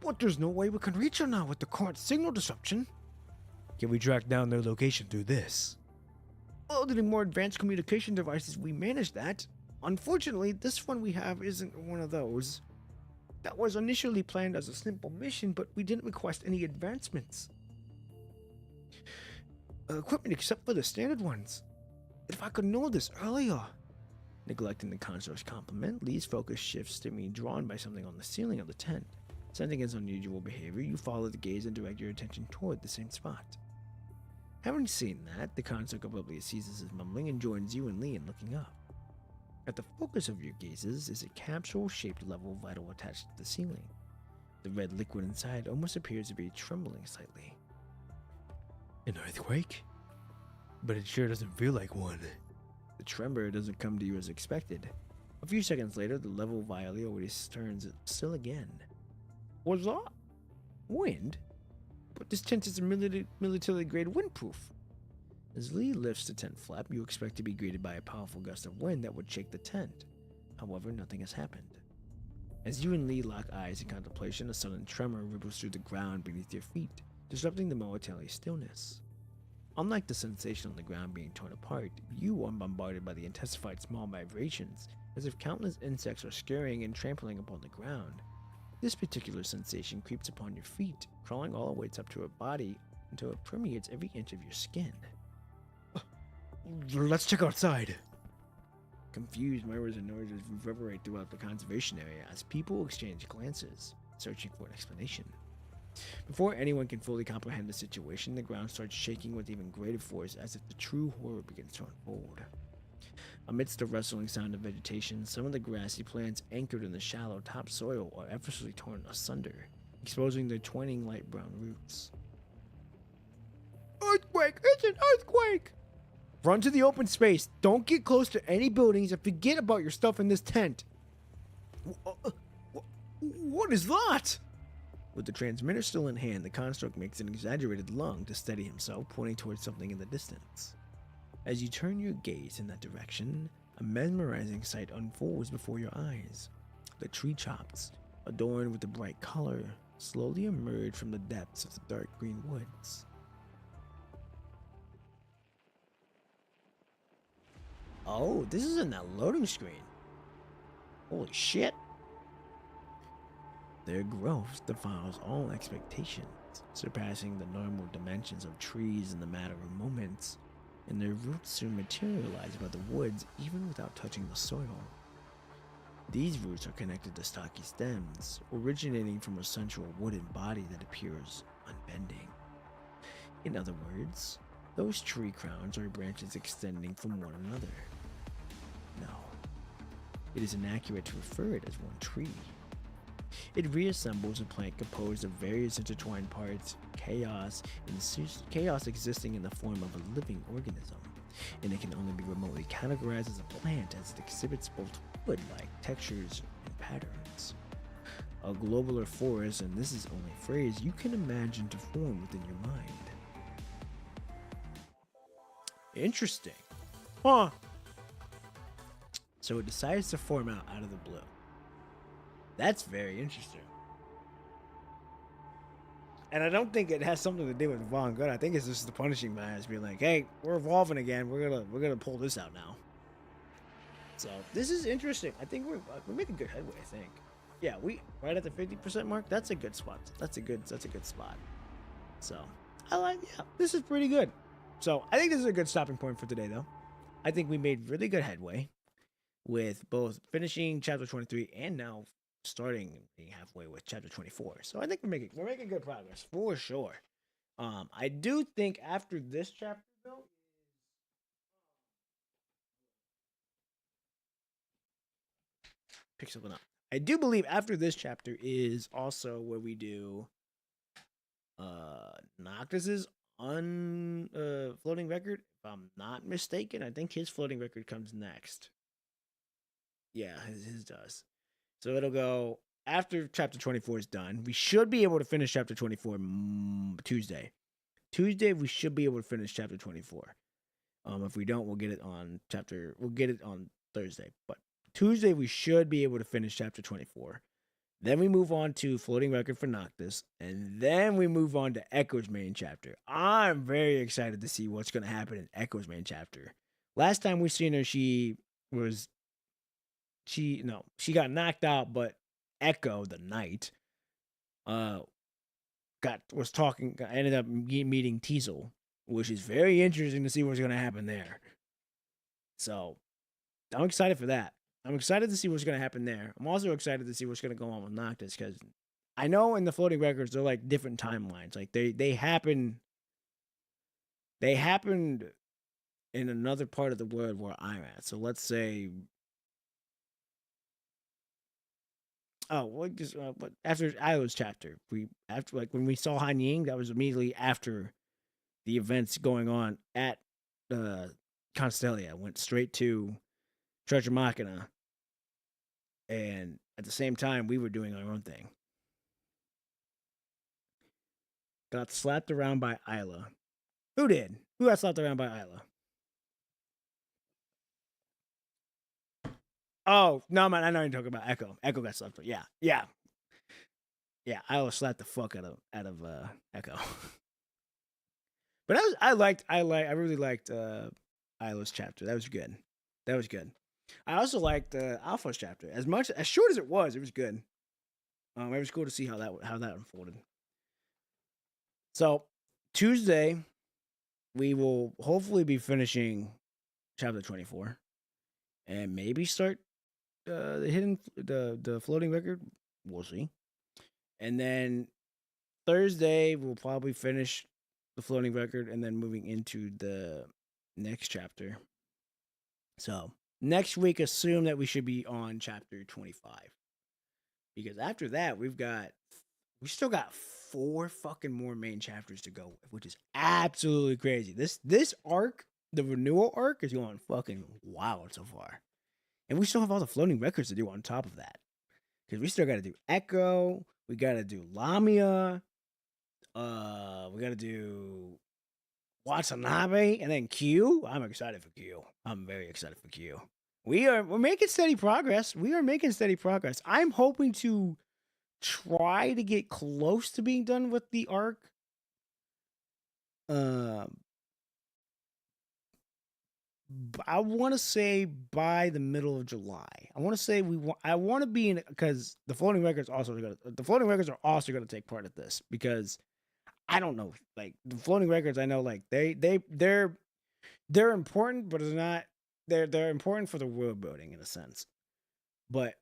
But there's no way we can reach her now with the current signal disruption. Can we track down their location through this? Well, the more advanced communication devices, we manage that. Unfortunately, this one we have isn't one of those. That was initially planned as a simple mission, but we didn't request any advancements. Equipment except for the standard ones. If I could know this earlier. Neglecting the consort's compliment, Lee's focus shifts to being drawn by something on the ceiling of the tent. Sensing his unusual behavior, you follow the gaze and direct your attention toward the same spot. Having seen that, the consort abruptly ceases his mumbling and joins you and Lee in looking up. At the focus of your gazes is a capsule-shaped level vital attached to the ceiling. The red liquid inside almost appears to be trembling slightly. An earthquake? But it sure doesn't feel like one. The tremor doesn't come to you as expected. A few seconds later, the level vial already turns still again. What's that? Wind? But this tent is military-grade windproof. As Lee lifts the tent flap, you expect to be greeted by a powerful gust of wind that would shake the tent. However, nothing has happened. As you and Lee lock eyes in contemplation, a sudden tremor ripples through the ground beneath your feet, disrupting the momentary stillness. Unlike the sensation on the ground being torn apart, you are bombarded by the intensified small vibrations, as if countless insects are scurrying and trampling upon the ground. This particular sensation creeps upon your feet, crawling all the way up to your body until it permeates every inch of your skin. Let's check outside. Confused murmurs and noises reverberate throughout the conservation area as people exchange glances, searching for an explanation. Before anyone can fully comprehend the situation, the ground starts shaking with even greater force as if the true horror begins to unfold. Amidst the rustling sound of vegetation, some of the grassy plants anchored in the shallow topsoil are effortlessly torn asunder, exposing their twining light brown roots. Earthquake! It's an earthquake! Run to the open space. Don't get close to any buildings and forget about your stuff in this tent. What is that? With the transmitter still in hand, the construct makes an exaggerated lung to steady himself, pointing towards something in the distance. As you turn your gaze in that direction, a mesmerizing sight unfolds before your eyes. The tree tops, adorned with a bright color, slowly emerge from the depths of the dark green woods. Oh, this is in that loading screen. Holy shit. Their growth defies all expectations, surpassing the normal dimensions of trees in the matter of moments, and their roots soon materialize by the woods even without touching the soil. These roots are connected to stocky stems, originating from a central wooden body that appears unbending. In other words, those tree crowns are branches extending from one another. No, it is inaccurate to refer it as one tree. It reassembles a plant composed of various intertwined parts, chaos existing in the form of a living organism, and it can only be remotely categorized as a plant as it exhibits both wood-like textures and patterns. A globular forest, and this is only a phrase you can imagine to form within your mind. Interesting. Huh. So it decides to form out of the blue. That's very interesting. And I don't think it has something to do with Von Good. I think it's just the punishing man being like, "Hey, we're evolving again. We're gonna pull this out now." So this is interesting. I think we're making good headway. I think. Yeah, we right at the 50% mark. That's a good spot. That's a good spot. So this is pretty good. So I think this is a good stopping point for today, though. I think we made really good headway with both finishing chapter 23 and now starting being halfway with chapter 24. So I think we're making good progress for sure. I do think after this chapter though, pick something up. I do believe after this chapter is also where we do Noctis's floating record. If I'm not mistaken, I think his floating record comes next. Yeah, his does. So it'll go after chapter 24 is done. We should be able to finish chapter 24 Tuesday. Tuesday we should be able to finish chapter 24. If we don't, we'll get it on Thursday. But Tuesday we should be able to finish chapter 24. Then we move on to floating record for Noctis, and then we move on to Echo's main chapter. I'm very excited to see what's going to happen in Echo's main chapter. Last time we seen her, she got knocked out, but Echo the Knight ended up meeting Teasel, which is very interesting to see what's going to happen there. So I'm excited for that. I'm excited to see what's going to happen there. I'm also excited to see what's going to go on with Noctis, because I know in the floating records they're like different timelines. Like they happened in another part of the world where I'm at. So let's say, but after Ilo's chapter, when we saw Han Ying, that was immediately after the events going on at Constellia. Went straight to Treasure Machina, and at the same time, we were doing our own thing. Got slapped around by Isla. Who did? Who got slapped around by Isla? Oh, no, man, I know you're talking about Echo. Echo got slapped. Yeah. Isla slapped the fuck out of Echo. But I really liked Isla's chapter. That was good. I also liked Alpha's chapter. As short as it was good. It was cool to see how that unfolded. So Tuesday, we will hopefully be finishing chapter 24, and maybe start the floating record. We'll see. And then Thursday, we'll probably finish the floating record, and then moving into the next chapter. So next week, assume that we should be on chapter 25, because after that, we still got 4 fucking more main chapters to go, which is absolutely crazy. This arc, the renewal arc, is going fucking wild so far, and we still have all the floating records to do on top of that, because we still got to do Echo, we got to do Lamia, we got to do Watanabe, and then Q. I'm excited for Q. I'm very excited for Q. We're making steady progress. I'm hoping to try to get close to being done with the arc. I want to say by the middle of July. I want to say I want to be in, because the floating records are also going to take part of this, because I don't know, like the floating records. I know like they're important, but it's not. They're important for the world building in a sense. But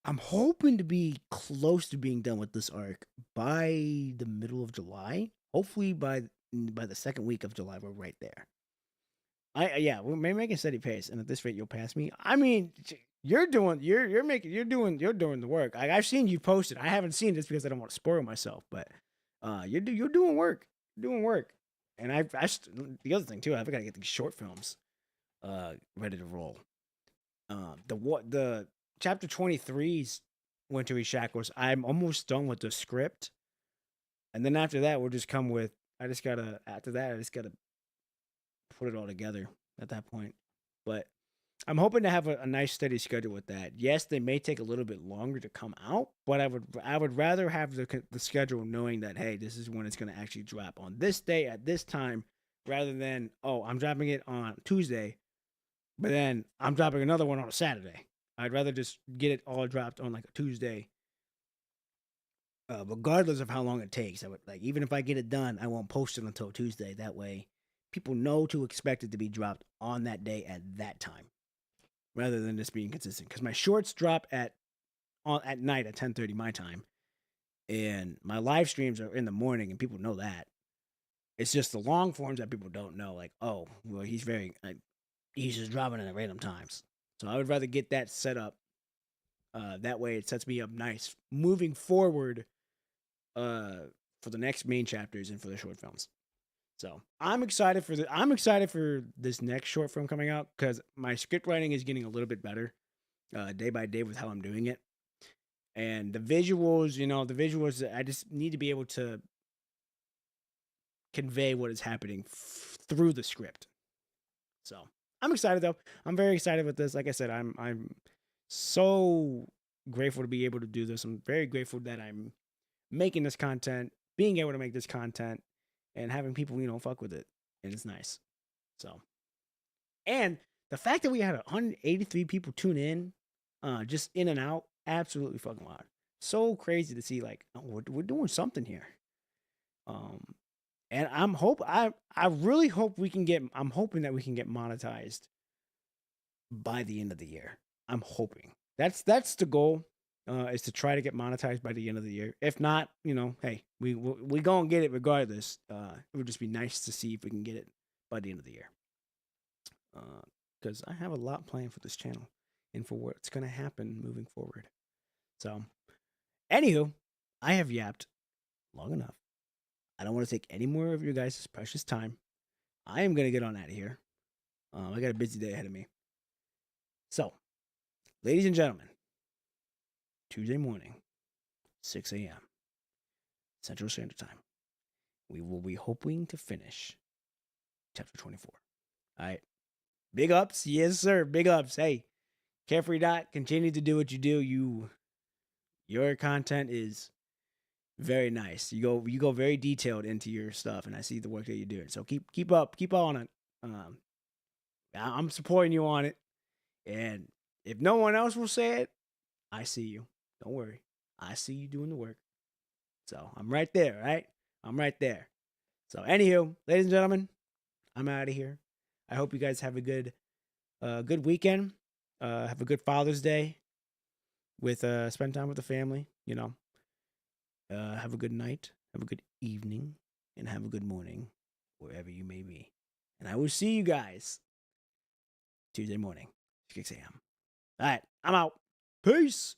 I'm hoping to be close to being done with this arc by the middle of July. Hopefully by the second week of July, we're right there. Yeah, we're making steady pace, and at this rate, you'll pass me. I mean, you're doing the work. I've seen you post it. I haven't seen it just because I don't want to spoil myself. But you're doing work. You're doing work. And the other thing too, I've got to get these short films ready to roll. The chapter 23's Wintry Shackles. I'm almost done with the script, and then after that, we'll just come with. I just gotta put it all together at that point. But I'm hoping to have a nice steady schedule with that. Yes, they may take a little bit longer to come out, but I would rather have the schedule knowing that, hey, this is when it's going to actually drop on this day at this time, rather than, oh, I'm dropping it on Tuesday, but then I'm dropping another one on a Saturday. I'd rather just get it all dropped on like a Tuesday, regardless of how long it takes. I would, like, even if I get it done, I won't post it until Tuesday. That way, people know to expect it to be dropped on that day at that time, rather than just being consistent. Because my shorts drop at night at 10:30 my time, and my live streams are in the morning, and people know that. It's just the long forms that people don't know. Like, oh, well, he's just dropping it at random times. So I would rather get that set up. That way, it sets me up nice moving forward. For the next main chapters and for the short films. So I'm excited for this next short film coming out, because my script writing is getting a little bit better, day by day, with how I'm doing it. And the visuals, I just need to be able to convey what is happening through the script. So I'm excited though. I'm very excited with this. Like I said, I'm so grateful to be able to do this. I'm very grateful that I'm making this content, being able to make this content, and having people, fuck with it. And it's nice. So, and the fact that we had 183 people tune in, just in and out, absolutely fucking wild. So crazy to see, like, oh, we're doing something here. And I really hope I'm hoping that we can get monetized by the end of the year. I'm hoping that's the goal, is to try to get monetized by the end of the year. If not, hey, we gonna get it regardless. It would just be nice to see if we can get it by the end of the year. Because I have a lot planned for this channel and for what's gonna happen moving forward. So, anywho, I have yapped long enough. I don't want to take any more of your guys' precious time. I am gonna get on out of here. I got a busy day ahead of me. So, ladies and gentlemen, Tuesday morning, 6 a.m. Central Standard Time, we will be hoping to finish chapter 24. All right. Big ups. Yes, sir. Big ups. Hey, Carefree Dot, continue to do what you do. Your content is very nice. You go very detailed into your stuff, and I see the work that you're doing. So keep on it. I'm supporting you on it. And if no one else will say it, I see you. Don't worry. I see you doing the work. So I'm right there, right? I'm right there. So anywho, ladies and gentlemen, I'm out of here. I hope you guys have a good weekend. Have a good Father's Day with spend time with the family, have a good night, have a good evening, and have a good morning wherever you may be. And I will see you guys Tuesday morning, 6 a.m. All right, I'm out. Peace.